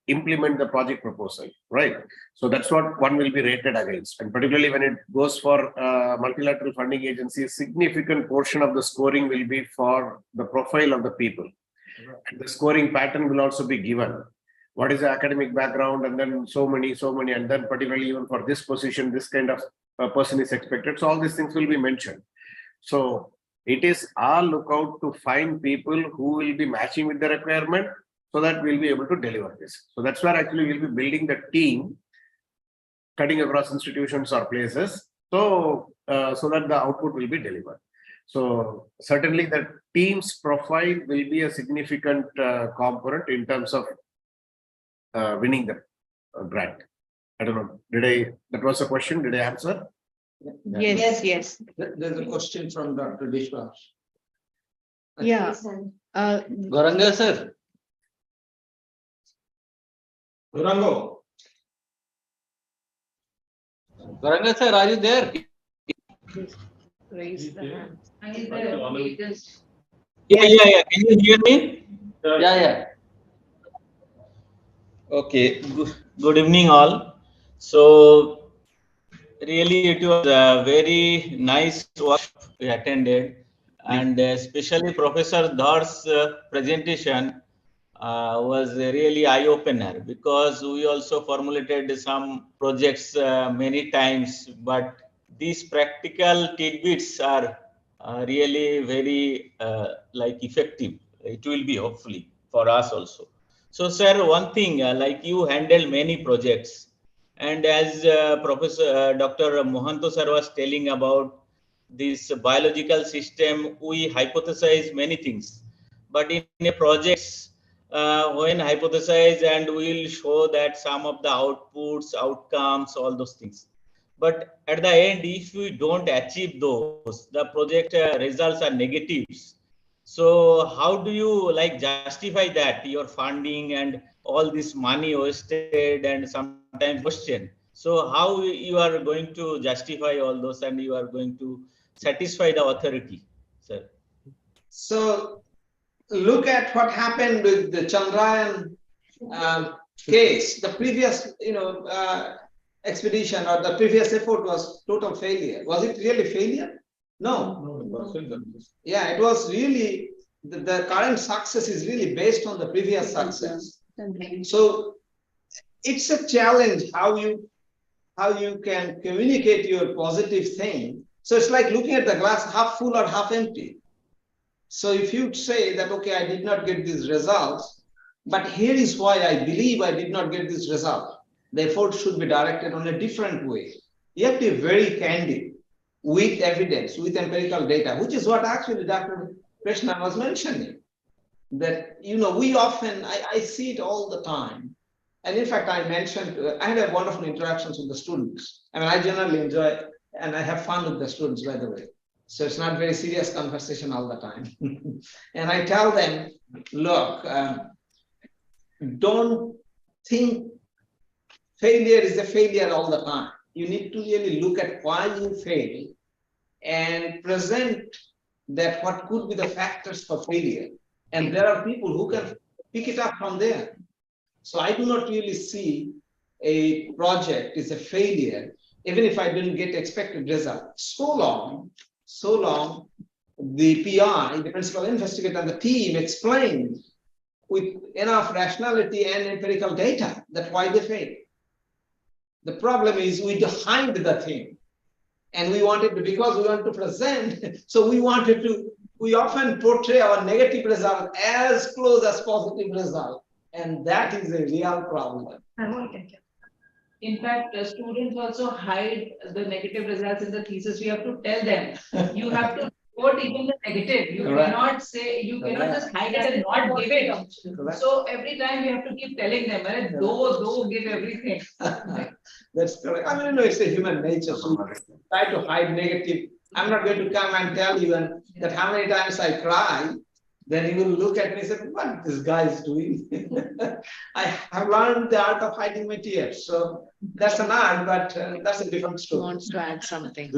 Speaker 5: implement the project proposal, right? So that's what one will be rated against. And particularly when it goes for multilateral funding agencies, significant portion of the scoring will be for the profile of the people. And the scoring pattern will also be given. What is the academic background, and then so many, and then particularly even for this position, this kind of person is expected. So all these things will be mentioned. So it is our lookout to find people who will be matching with the requirement so that we'll be able to deliver this. So that's where actually we'll be building the team, cutting across institutions or places, so that the output will be delivered. So certainly the team's profile will be a significant component in terms of winning the grant. I don't know. That was a question. Did I answer?
Speaker 12: Yes.
Speaker 6: There's a question from Dr. Vishwas.
Speaker 12: Yeah.
Speaker 8: Goranga sir.
Speaker 6: Durango.
Speaker 8: Goranga sir, are you there?
Speaker 10: Raise the hand.
Speaker 13: Yeah. Can you hear me?
Speaker 8: Yeah.
Speaker 13: Okay. Good evening, all. So, really, it was a very nice workshop we attended, and especially Professor Dhar's presentation was really eye-opener, because we also formulated some projects many times, but these practical tidbits are really very effective. It will be, hopefully, for us also. So, sir, one thing, like you handle many projects, and as Professor Dr. Mohanto sir was telling about this biological system, we hypothesize many things, but in a projects, when hypothesize and we'll show that some of the outputs, outcomes, all those things. But at the end, if we don't achieve those, the project results are negatives. So how do you like justify that your funding and all this money wasted and sometimes question? So how you are going to justify all those and you are going to satisfy the authority, sir?
Speaker 6: So look at what happened with the Chandrayaan case. The previous, expedition or the previous effort was total failure. Was it really failure? No. Yeah, it was really the current success is really based on the previous success. So it's a challenge how you can communicate your positive thing. So it's like looking at the glass half full or half empty. So if you say that, okay, I did not get these results, but here is why I believe I did not get this result. The effort should be directed on a different way. You have to be very candid with evidence, with empirical data, which is what actually Dr. Krishna was mentioning. That, we often, I see it all the time. And in fact, I mentioned, I had a wonderful interactions with the students. I mean, I generally enjoy, and I have fun with the students, by the way. So it's not very serious conversation all the time. And I tell them, look, don't think failure is a failure all the time. You need to really look at why you fail and present that what could be the factors for failure. And there are people who can pick it up from there. So I do not really see a project is a failure, even if I didn't get expected result. So long, the PI, the principal investigator, and the team explained with enough rationality and empirical data that why they failed. The problem is we hide the thing. And we wanted to, because we want to present, so we often portray our negative result as close as positive result. And that is a real problem.
Speaker 10: In fact, students also hide the negative results in the thesis. We have to tell them, you have to report even the negative. You cannot say, you cannot just hide it and not give it. So every time we have to keep telling them, do give everything.
Speaker 6: That's correct. I mean, it's a human nature. So we try to hide negative. I'm not going to come and tell you that how many times I cry. Then you will look at me and say, what this guy is doing? I have learned the art of hiding my tears. So that's an art, but that's a different story.
Speaker 12: Wants to add something.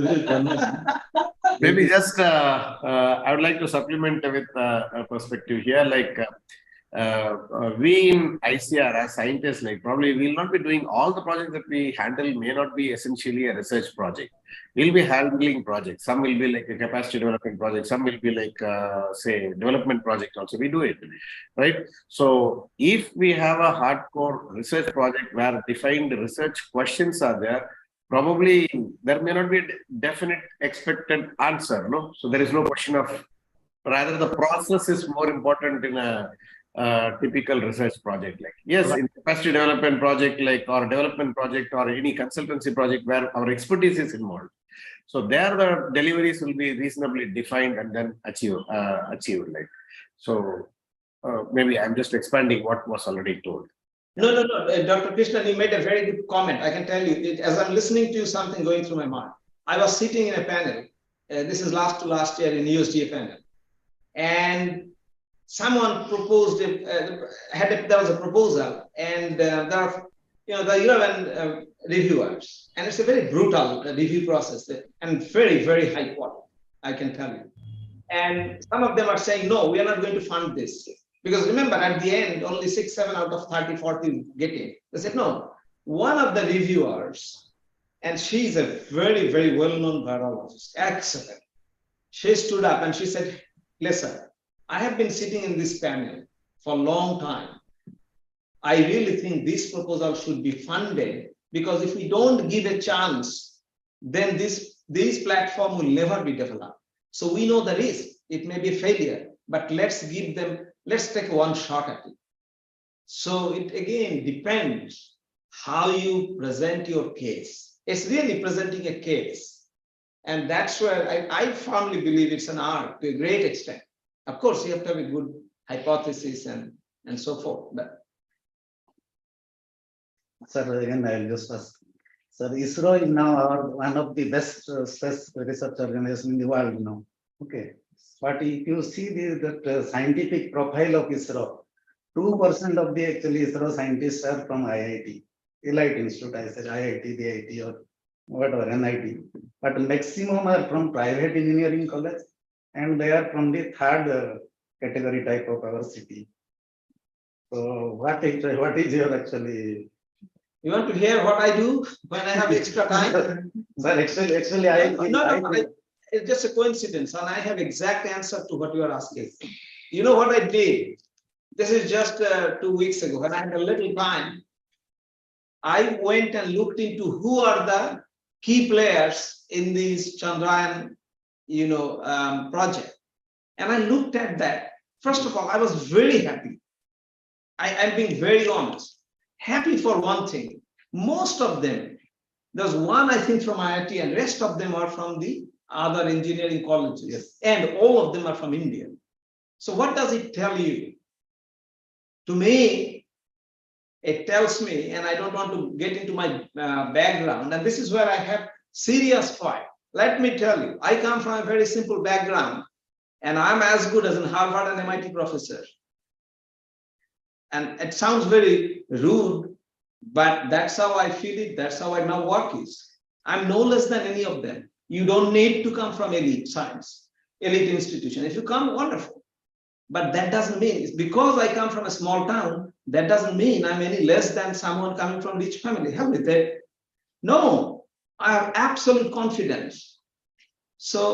Speaker 5: Maybe just I would like to supplement with a perspective here. Like we in ICR as scientists, like probably we'll not be doing all the projects that we handle may not be essentially a research project. We'll be handling projects. Some will be like a capacity development project. Some will be like, say, development project also. We do it, right? So if we have a hardcore research project where defined research questions are there, probably there may not be a definite expected answer, no? So there is no question of, rather the process is more important in a typical research project. Like, yes, in capacity development project, like, or development project or any consultancy project where our expertise is involved. So there the deliveries will be reasonably defined and then achieved. Like, so maybe I'm just expanding what was already told.
Speaker 6: No. Dr. Krishnan, you made a very good comment. I can tell you, as I'm listening to you, something going through my mind. I was sitting in a panel. This is last year in USDA panel. And someone proposed, there was a proposal, and there are, the 11 reviewers, and it's a very brutal review process, and very, very high quality, I can tell you. And some of them are saying, no, we are not going to fund this. Because remember, at the end, only 6, 7 out of 30, 40 get in. They said, no. One of the reviewers, and she's a very, very well-known virologist, excellent. She stood up and she said, listen, I have been sitting in this panel for a long time. I really think this proposal should be funded, because if we don't give a chance, then this platform will never be developed. So we know the risk. It may be a failure, but let's take one shot at it. So it again depends how you present your case. It's really presenting a case. And that's where I firmly believe it's an art to a great extent. Of course, you have to have a good hypothesis and and so forth. But
Speaker 11: Sir, again, I'll just ask. Sir, ISRO is now one of the best space research organization in the world now. Okay. But if you see the scientific profile of ISRO, 2% of the actually ISRO scientists are from IIT, Elite Institute, I said IIT, the IT or whatever, NIT. But maximum are from private engineering college and they are from the third category type of our city. So what is your actually?
Speaker 6: you want to hear what I do when I have extra time?
Speaker 11: Sir, actually,
Speaker 6: It's just a coincidence, and I have exact answer to what you are asking. You know what I did? This is just 2 weeks ago when I had a little time. I went and looked into who are the key players in this Chandrayaan, project, and I looked at that. First of all, I was very happy. I'm being very honest. Happy for one thing. Most of them, there's one I think from IIT, and rest of them are from the other engineering colleges, yes. And all of them are from India. So what does it tell you? To me, it tells me, and I don't want to get into my background, and this is where I have serious fight. Let me tell you, I come from a very simple background, and I'm as good as a Harvard and MIT professor. And it sounds very rude, but that's how I feel it. That's how I now work is. I'm no less than any of them. You don't need to come from elite science, elite institution. If you come, wonderful. But that doesn't mean, it's because I come from a small town, that doesn't mean I'm any less than someone coming from rich family. Hell with it. No, I have absolute confidence. So,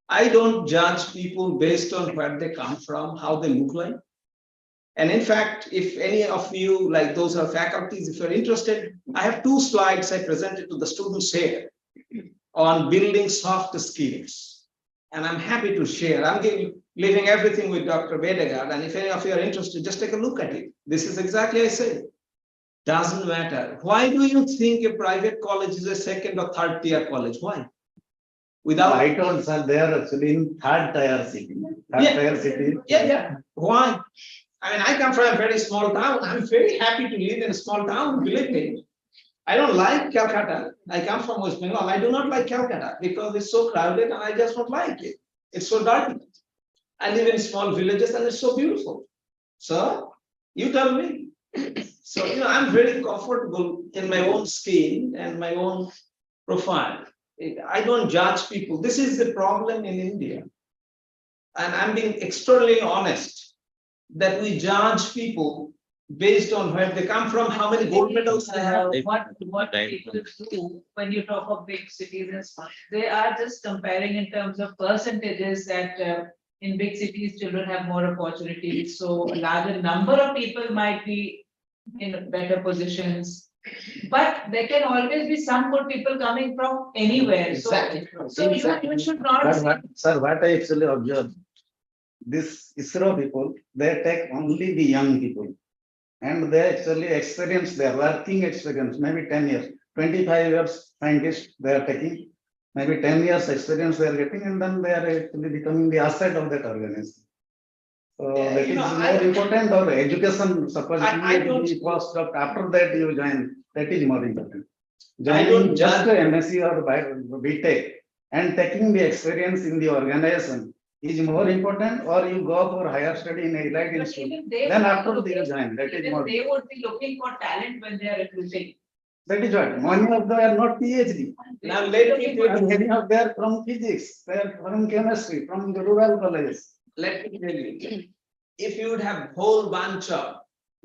Speaker 6: I don't judge people based on where they come from, how they look like. And in fact, if any of you, like those are faculties, if you're interested, I have 2 slides I presented to the students here on building soft skills. And I'm happy to share. I'm leaving everything with Dr. Bedegard. And if any of you are interested, just take a look at it. This is exactly I said. Doesn't matter. Why do you think a private college is a 2nd or 3rd tier college? Why? Without
Speaker 11: I told sir, they are actually in 3rd tier city. Tier city.
Speaker 6: Yeah. Why? I mean, I come from a very small town. I'm very happy to live in a small town, believe me. I don't like Calcutta. I come from West Bengal. I do not like Calcutta because it's so crowded and I just don't like it. It's so dirty. I live in small villages and it's so beautiful. So, you tell me. So, I'm very comfortable in my own skin and my own profile. I don't judge people. This is the problem in India. And I'm being extraordinarily honest that we judge people based on where they come from, how many gold medals they have.
Speaker 10: What people do when you talk of big cities and stuff, they are just comparing in terms of percentages that in big cities, children have more opportunities. So a larger number of people might be in better positions. But there can always be some good people coming from anywhere.
Speaker 6: Exactly.
Speaker 10: So you should not.
Speaker 11: Sir, what I actually observed, this ISRO people, they take only the young people. And they actually experience their working experience, maybe 10 years, 25 years scientists they are taking, maybe 10 years experience they are getting, and then they are actually becoming the asset of that organization. So that is more important, or education, suppose you postdoc, after that you join, that is more important. Joining just MSc or BTech and taking the experience in the organization is more important, or you go for higher study in a elite institute, then after you join, that is more.
Speaker 10: They would be looking for talent when they are recruiting.
Speaker 11: That is what, many of them are not PhD.
Speaker 6: Now let me
Speaker 11: Many of them are from physics, they are from chemistry, from the rural colleges.
Speaker 6: Let me tell you, if you would have whole bunch of,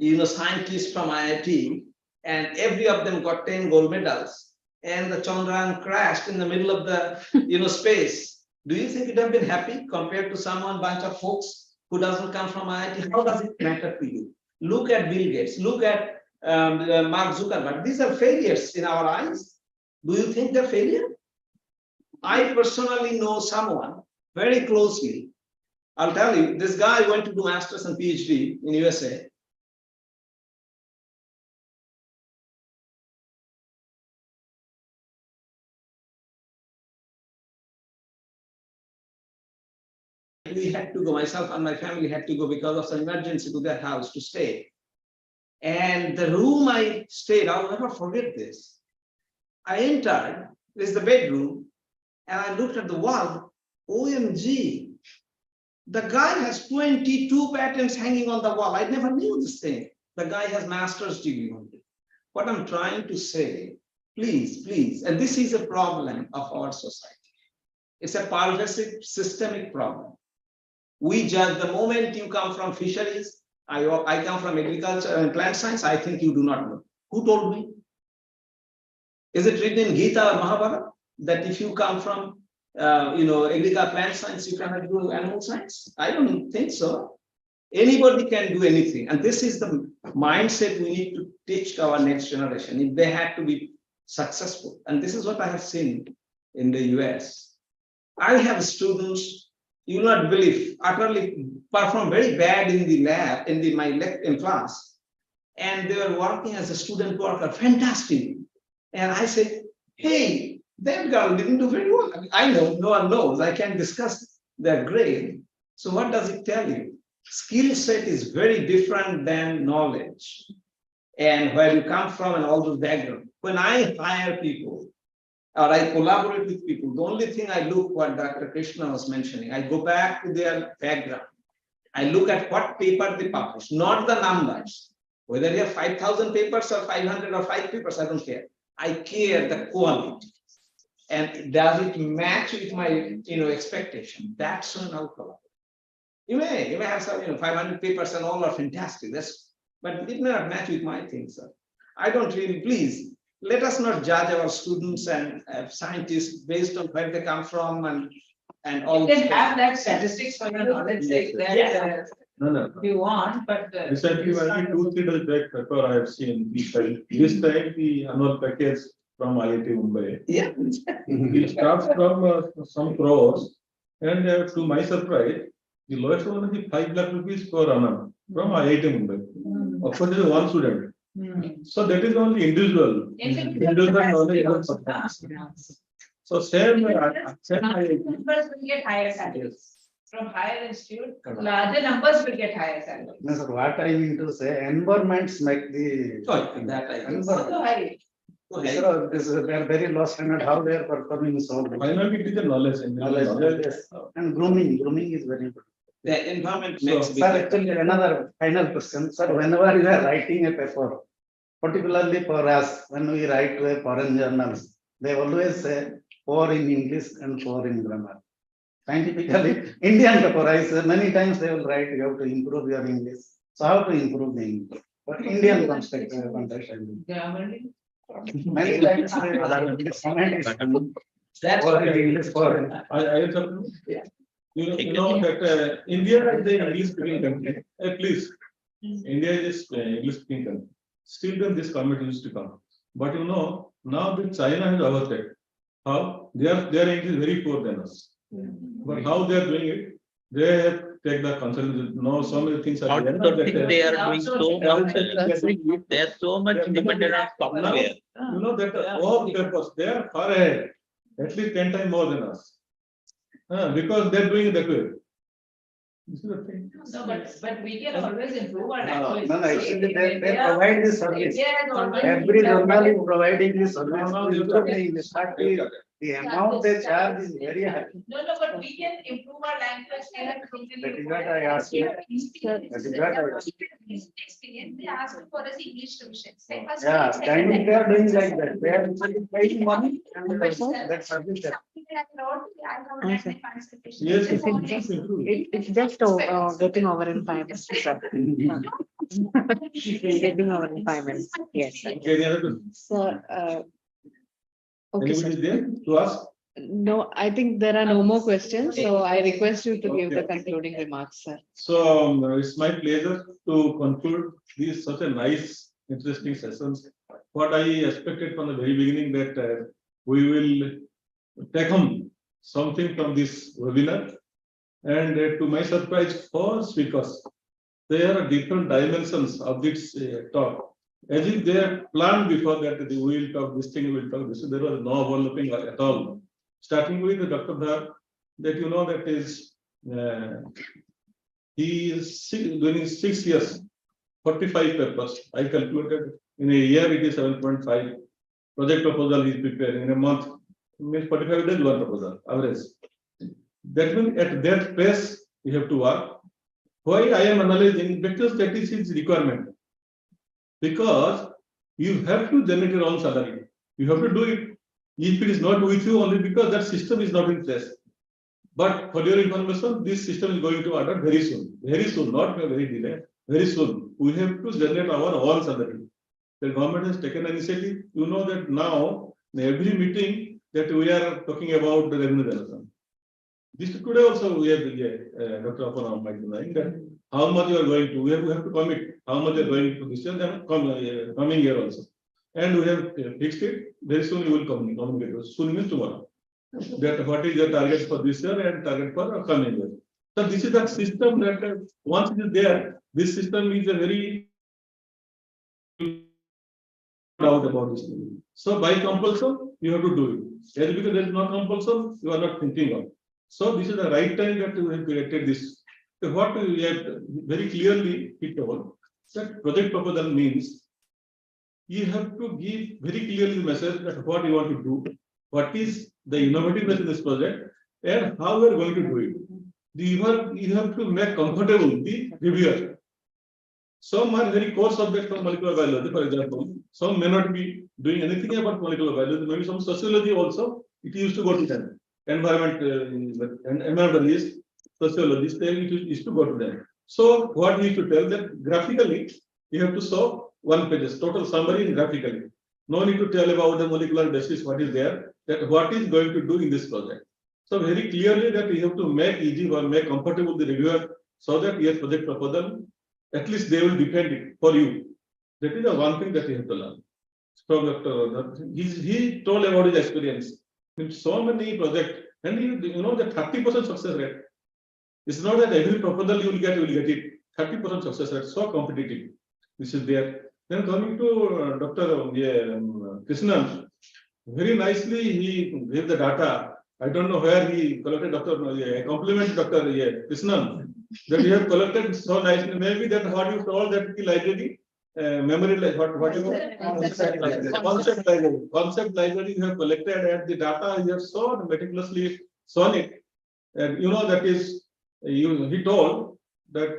Speaker 6: scientists from IIT, and every of them got 10 gold medals, and the Chandrayaan crashed in the middle of the, space, do you think you'd have been happy compared to bunch of folks who doesn't come from IIT? How does it matter to you? Look at Bill Gates, look at Mark Zuckerberg. These are failures in our eyes. Do you think they're failure? I personally know someone very closely. I'll tell you, this guy went to do masters and PhD in USA. We had to go, myself and my family had to go because of some emergency to their house to stay. And the room I stayed, I'll never forget this. I entered, this is the bedroom, and I looked at the wall. OMG, the guy has 22 patents hanging on the wall. I never knew this thing. The guy has master's degree on it. What I'm trying to say, please, and this is a problem of our society. It's a pervasive systemic problem. We judge the moment you come from fisheries. I come from agriculture and plant science. I think you do not know. Who told me? Is it written in Gita or Mahabharata that if you come from agriculture plant science, you cannot do animal science? I don't think so. Anybody can do anything, and this is the mindset we need to teach our next generation if they had to be successful. And this is what I have seen in the US. I have students, you will not believe, utterly perform very bad in the lab, in class, and they were working as a student worker, fantastic. And I said, hey, that girl didn't do very well. I know, no one knows, I can discuss their grade. So what does it tell you? Skill set is very different than knowledge and where you come from and all those background. When I hire people or I collaborate with people, the only thing I look what Dr. Krishna was mentioning, I go back to their background. I look at what paper they publish, not the numbers. Whether you have 5,000 papers or 500 or 5 papers, I don't care. I care the quality. And does it match with my expectation? That's when I'll collaborate. You may have some 500 papers and all are fantastic. But it may not match with my things, sir. I don't really, please, let us not judge our students and scientists based on where they come from and all.
Speaker 10: You can have that statistics for your knowledge sake that
Speaker 4: No.
Speaker 10: you want, but.
Speaker 4: Recently, only 2-3 days back, paper I have seen this time the annual package from IIT Mumbai.
Speaker 6: Yeah.
Speaker 4: It starts from some crores, and to my surprise, the lowest one is 5 lakh rupees per annum from IIT Mumbai. Of course, there is one student. So that is only individual. Individual knowledge. So same IIT.
Speaker 10: Numbers will get higher salaries. From higher institute, larger numbers will get higher salaries.
Speaker 11: No, sir, what I mean to say, environments make the.
Speaker 6: That I think.
Speaker 11: Environment. So this is they are very low standard. How they are performing so well.
Speaker 4: Finally, it is the knowledge.
Speaker 11: Knowledge, yes. And grooming is very important.
Speaker 6: The environment
Speaker 11: So,
Speaker 6: makes.
Speaker 11: sir, actually another final question, sir. Whenever you are writing a paper, particularly for us, when we write to a foreign journals, they always say poor in English and poor in grammar. Scientifically, Indian paper, I say many times they will write you have to improve your English. So how to improve the English? But Indian context, many times English foreign.
Speaker 4: I you know that India is the English speaking country. Please, India is English speaking country. Still then this comment used to come. But now that China has overtaken, how their English is very poor than us. But how they are doing it, they have take the concern. Now so many things are.
Speaker 13: I don't think they are doing so much. They are so much dependent on software.
Speaker 4: You know that all papers, they are far ahead, at least 10 times more than us. Because they're doing it that way. This is the thing.
Speaker 10: No, but we can always improve our language.
Speaker 11: No, actually they provide this service. Every journal is providing this service. The amount they charge is very high.
Speaker 10: No, but we can improve our language.
Speaker 11: That is what I asked you. That is what I asked.
Speaker 10: Experience, they ask for us English tuitions.
Speaker 11: Yeah, Chinese they are doing like that. They are paying money and that service.
Speaker 4: Yes,
Speaker 12: It's just getting over in 5 minutes, sir. Getting over in 5 minutes. Yes.
Speaker 4: Okay, any other question?
Speaker 12: So, okay,
Speaker 4: Anybody is
Speaker 12: sir.
Speaker 4: there to ask?
Speaker 12: No, I think there are no more questions, so I request you to give the
Speaker 4: Okay.
Speaker 12: concluding remarks, sir.
Speaker 4: So it's my pleasure to conclude these such a nice, interesting sessions. What I expected from the very beginning that we will take home something from this webinar, and to my surprise, 4 speakers, there are different dimensions of this talk. As if they had planned before that we will talk this thing, we will talk this. There was no overlapping at all. Starting with Dr. Dhar, that that is he is doing 6 years, 45 papers. I calculated in a year it is 7.5. Project proposal he is preparing in a month, means 45 days one proposal, average. That means at that pace we have to work. Why I am analyzing? Because that is his requirement. Because you have to generate your own salary. You have to do it. If it is not with you, only because that system is not in place. But for your information, this system is going to adopt very soon. Very soon, not very delay. Very soon. We have to generate our own salary. The government has taken initiative. You know that now, in every meeting that we are talking about the revenue generation. This today also we have Dr. Apana saying that how much you are going to, we have to commit how much you are going to this year and coming year also. And we have fixed it. Very soon you will communicate. Soon means tomorrow. That what is your target for this year and target for coming year. So this is the system that once it is there, this system is a very doubt about this thing. So by compulsion, you have to do it. As because there is no compulsion, you are not thinking of. So this is the right time that we have created this. So what we have very clearly hit over that project proposal means you have to give very clearly the message that what you want to do, what is the innovativeness in this project, and how we are going to do it. You have to make comfortable the reviewer. Some are very core subjects from molecular biology, for example. Some may not be doing anything about molecular biology. Maybe some sociology also. It used to go to them. Environmentalists, sociologists, they used to go to them. So what we used to tell that graphically, you have to show 1 page, total summary graphically. No need to tell about the molecular basis, what is there, that what is going to do in this project. So very clearly that you have to make easy or make comfortable the reviewer so that your project proposal, at least they will defend it for you. That is the one thing that you have to learn. From Dr. He told about his experience in so many projects, and you know that 30% success rate. It's not that every proposal you will get it. 30% success rate, so competitive. This is there. Then coming to Dr. Krishnan, very nicely he gave the data. I don't know where he collected Dr. Compliment Dr. Krishnan that you have collected so nicely. Maybe that what you told that the library, memory like what you concept library you have collected and the data you have so meticulously shown it. And you know that is he told that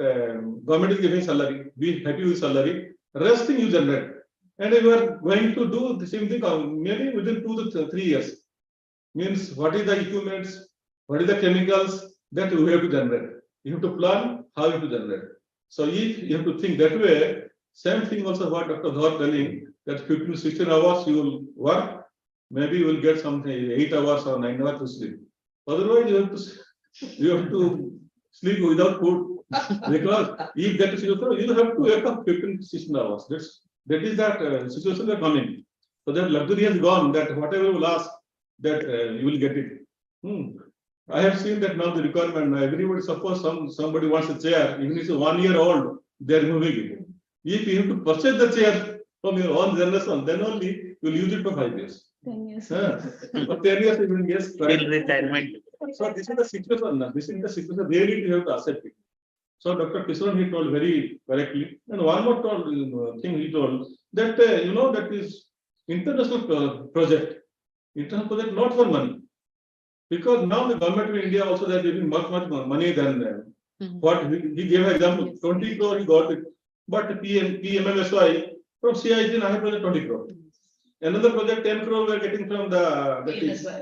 Speaker 4: government is giving salary, be happy with salary, rest thing you generate. And you are going to do the same thing maybe within 2 to 3 years. Means what is the equipments, what is the chemicals that you have to generate. You have to plan how you have to generate. So if you have to think that way, same thing also what Dr. Dhar telling that 15 to 16 hours you will work, maybe you will get something 8 hours or 9 hours to sleep. Otherwise you have to sleep without food because if that is situation, you have to wake up 15 to 16 hours. That is that situation that coming. So that luxury has gone. That whatever you will ask, that you will get it. I have seen that now the requirement. Everybody, suppose somebody wants a chair, even if it's 1 year old, they are moving it. If you have to purchase the chair from your own generation, then only you will use it for 5 years.
Speaker 12: 10 years.
Speaker 4: For 10 years, you will guess.
Speaker 13: Retirement.
Speaker 4: So this is the situation. This is the situation. Really, you have to accept it. So Dr. Kisran, he told very correctly. And one more thing he told that you know that is international project. International project not for money, because now the government of India also they are giving much more money than what he gave an example. 20 crore he got it, but PMMSY from CIG I have project 20 crore. Another project 10 crore we are getting from the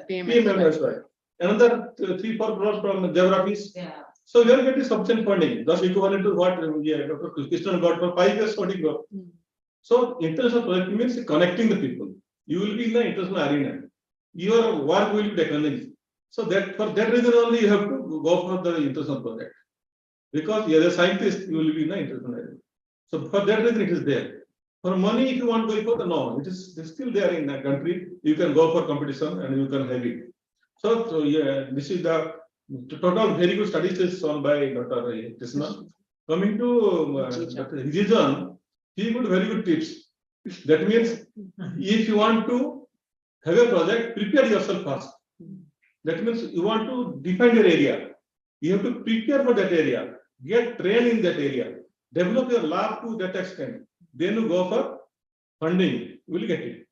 Speaker 4: PMMSY. Another 3-4 crores from geographies.
Speaker 10: Yeah.
Speaker 4: So we are getting sufficient funding. That's equivalent to what Dr. Krishnan got for 5 years 20 crore. So international project means connecting the people. You will be in the international arena. Your work will be technology. So that for that reason only you have to go for the international project. Because as a scientist, you will be in the international arena. So for that reason it is there. For money, if you want to go for the no, it is still there in the country. You can go for competition and you can have it. So yeah, this is the total very good studies is shown by Dr. Krishna. Coming to Dr. Hijijan, he got very good tips. That means if you want to have a project, prepare yourself first. That means you want to define your area. You have to prepare for that area, get trained in that area, develop your lab to that extent. Then you go for funding, you will get it.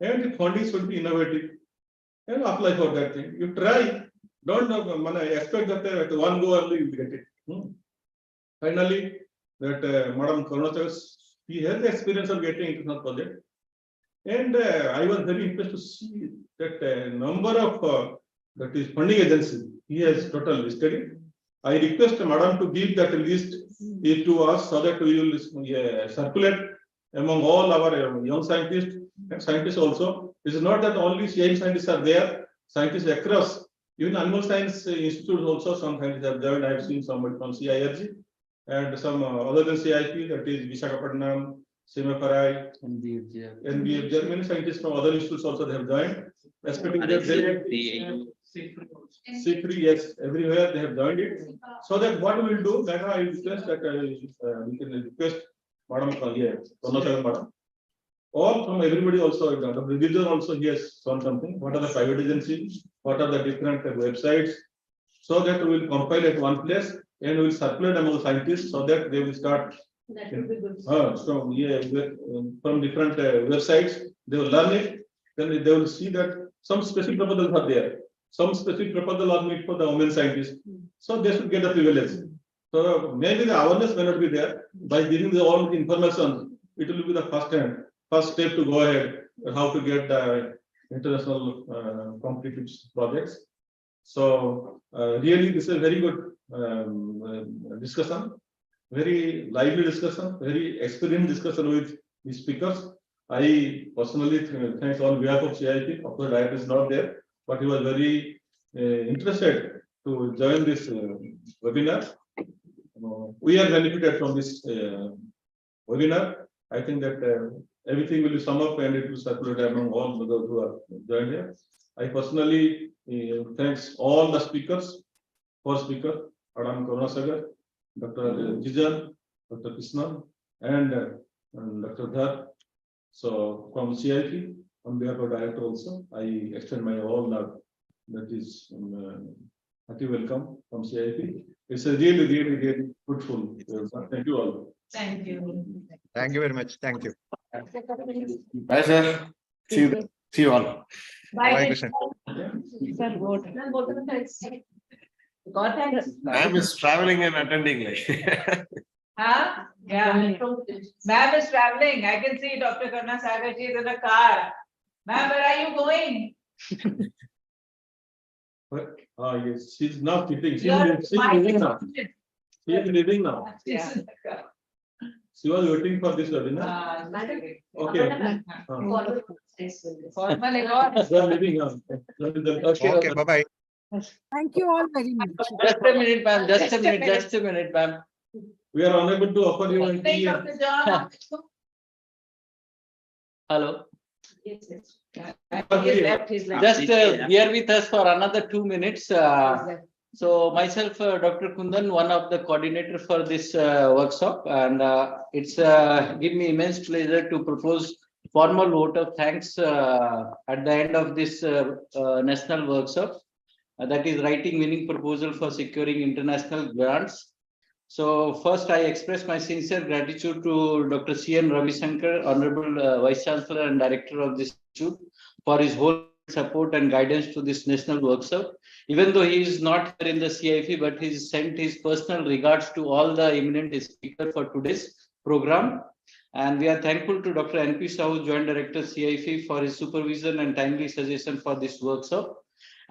Speaker 4: And the funding should be innovative and apply for that thing. You try, don't expect that at one go only you will get it. Finally, that Madam Karunathas, he has the experience of getting international project. And I was very impressed to see that number of that is funding agencies he has total listed. I request Madam to give that list to us so that we will circulate among all our young scientists and scientists also. It is not that only CIP scientists are there, scientists across, even animal science institutes also, some scientists have joined. I have seen somebody from CIRG and some other than CIP, that is Visakhapatnam, CMFRI, NBFJ, many scientists from other institutes also they have joined. Respecting that they C3, yes, everywhere they have joined it. So that what we will do, that I request that we can request Madam here, Madam. All from everybody also, Dr. Ridhwan also he has shown something. What are the private agencies? What are the different websites? So that we will compile at one place and we will circulate among scientists so that they will start.
Speaker 10: That would be good.
Speaker 4: From different websites, they will learn it. Then they will see that some specific proposals are there. Some specific proposals are made for the women scientists. So they should get the privilege. So maybe the awareness may not be there. By giving all the information, it will be the first step to go ahead how to get the international competitive projects. So really, this is a very good discussion, very lively discussion, very experienced discussion with the speakers. I personally thank on behalf of CIP. Of course, Director is not there, but he was very interested to join this webinar. We are benefited from this webinar. I think that everything will be summed up and it will circulate among all those who are joined here. I personally thanks all the speakers, speaker, Madam Karunasagar, Dr. Jijan, Dr. Krishnan, and Dr. Dhar. So from CIP, on behalf of Director also, I extend my all that is happy welcome from CIP. It's a really fruitful. Thank you all.
Speaker 10: Thank you.
Speaker 3: Thank you very much. Thank you.
Speaker 5: Bye, sir. See you all.
Speaker 3: Bye, Krishna. Ma'am is traveling and attending.
Speaker 10: Huh? Yeah. Ma'am is traveling. I can see Dr. Karna Sagar ji is in a car. Ma'am, where are you going?
Speaker 4: Yes, she's not sitting. She's leaving now. She's leaving now.
Speaker 10: Yeah.
Speaker 4: She was waiting for this webinar. Okay.
Speaker 10: Formal
Speaker 4: They are leaving now.
Speaker 3: Okay, bye-bye.
Speaker 1: Thank you all very much.
Speaker 13: Just a minute, ma'am. Just a minute, ma'am.
Speaker 4: We are unable to offer you a tea.
Speaker 13: Hello.
Speaker 10: Yes, yes.
Speaker 13: Just bear with us for another 2 minutes. So myself, Dr. Kundan, one of the coordinators for this workshop, and it's give me immense pleasure to propose formal vote of thanks at the end of this national workshop. That is writing winning proposal for securing international grants. So first, I express my sincere gratitude to Dr. C.N. Ravishankar, Honorable Vice Chancellor and Director of this institute, for his whole support and guidance to this national workshop. Even though he is not here in the CIP, but he sent his personal regards to all the eminent speakers for today's program. And we are thankful to Dr. N.P. Sahu, Joint Director CIP, for his supervision and timely suggestion for this workshop.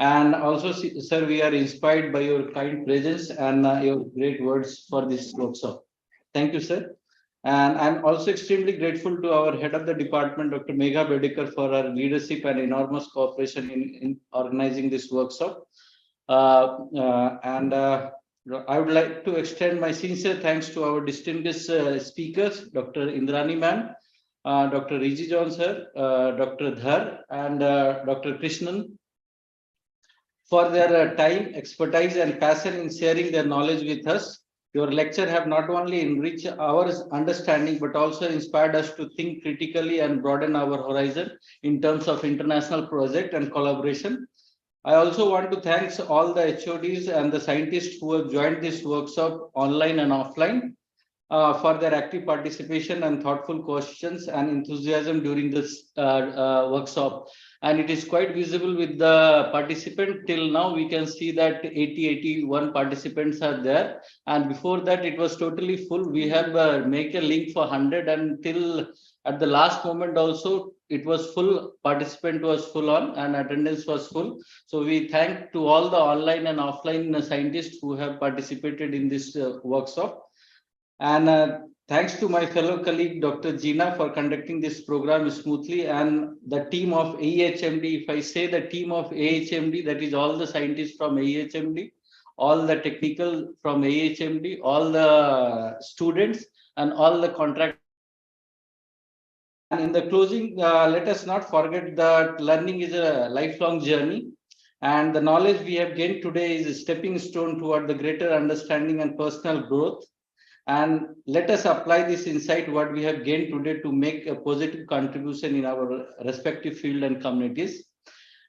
Speaker 13: And also, sir, we are inspired by your kind presence and your great words for this workshop. Thank you, sir. And I'm also extremely grateful to our head of the department, Dr. Megha Bedekar, for her leadership and enormous cooperation in organizing this workshop. I would like to extend my sincere thanks to our distinguished speakers, Dr. Indrani ma'am, Dr. Riji John sir, Dr. Dhar, and Dr. Krishnan, for their time, expertise, and passion in sharing their knowledge with us. Your lecture have not only enriched our understanding, but also inspired us to think critically and broaden our horizon in terms of international project and collaboration.
Speaker 8: I also want to thank all the HODs and the scientists who have joined this workshop online and offline for their active participation and thoughtful questions and enthusiasm during this workshop. And it is quite visible with the participant. Till now, we can see that 81 participants are there. And before that, it was totally full. We have make a link for 100 until at the last moment also, it was full, participant was full on and attendance was full. So we thank to all the online and offline scientists who have participated in this workshop. And thanks to my fellow colleague, Dr. Gina, for conducting this program smoothly, and the team of AHMD. If I say the team of AHMD, that is all the scientists from AHMD, all the technical from AHMD, all the students, and all the contract. And in the closing, let us not forget that learning is a lifelong journey. And the knowledge we have gained today is a stepping stone toward the greater understanding and personal growth. And let us apply this insight, what we have gained today, to make a positive contribution in our respective field and communities.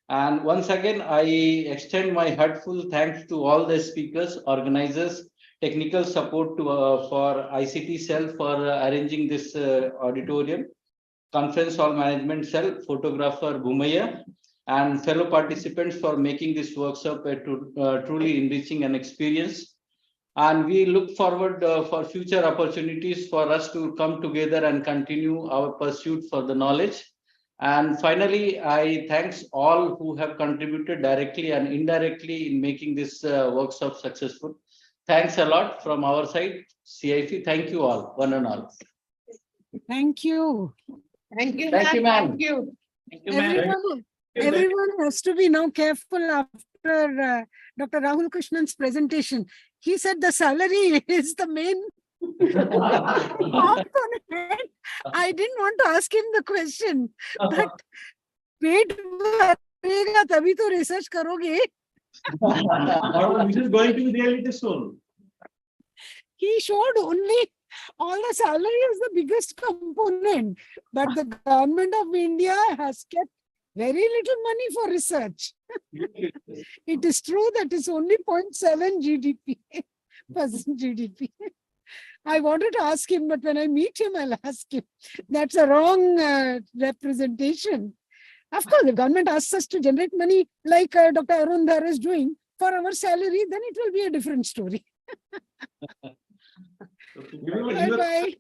Speaker 8: And once again, I extend my heartfelt thanks to all the speakers, organizers, technical support to, for ICT cell for arranging this auditorium, conference hall management cell, photographer Bhumaya, and fellow participants for making this workshop a truly enriching an experience. And we look forward for future opportunities for us to come together and continue our pursuit for the knowledge. And finally, I thanks all who have contributed directly and indirectly in making this workshop successful. Thanks a lot from our side, CIP. Thank you all, one and all.
Speaker 1: Thank you.
Speaker 2: Thank you,
Speaker 8: Thank you, ma'am.
Speaker 2: Thank you.
Speaker 8: Thank you, ma'am.
Speaker 1: Everyone has to be now careful after Dr. Rahul Krishnan's presentation. He said the salary is the main component. I didn't want to ask him the question, but paid भरेगा तभी तो research करोगे.
Speaker 4: This is going to be reality soon.
Speaker 1: He showed only all the salary is the biggest component, but the government of India has kept very little money for research. It is true that it's only 0.7 GDP, percent GDP. I wanted to ask him, but when I meet him, I'll ask him. That's a wrong representation. Of course, the government asks us to generate money like Dr. Arun Dhar is doing for our salary, then it will be a different story. Bye-bye.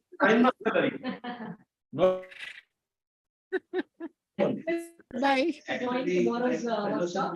Speaker 1: Bye.
Speaker 10: Tomorrow's workshop.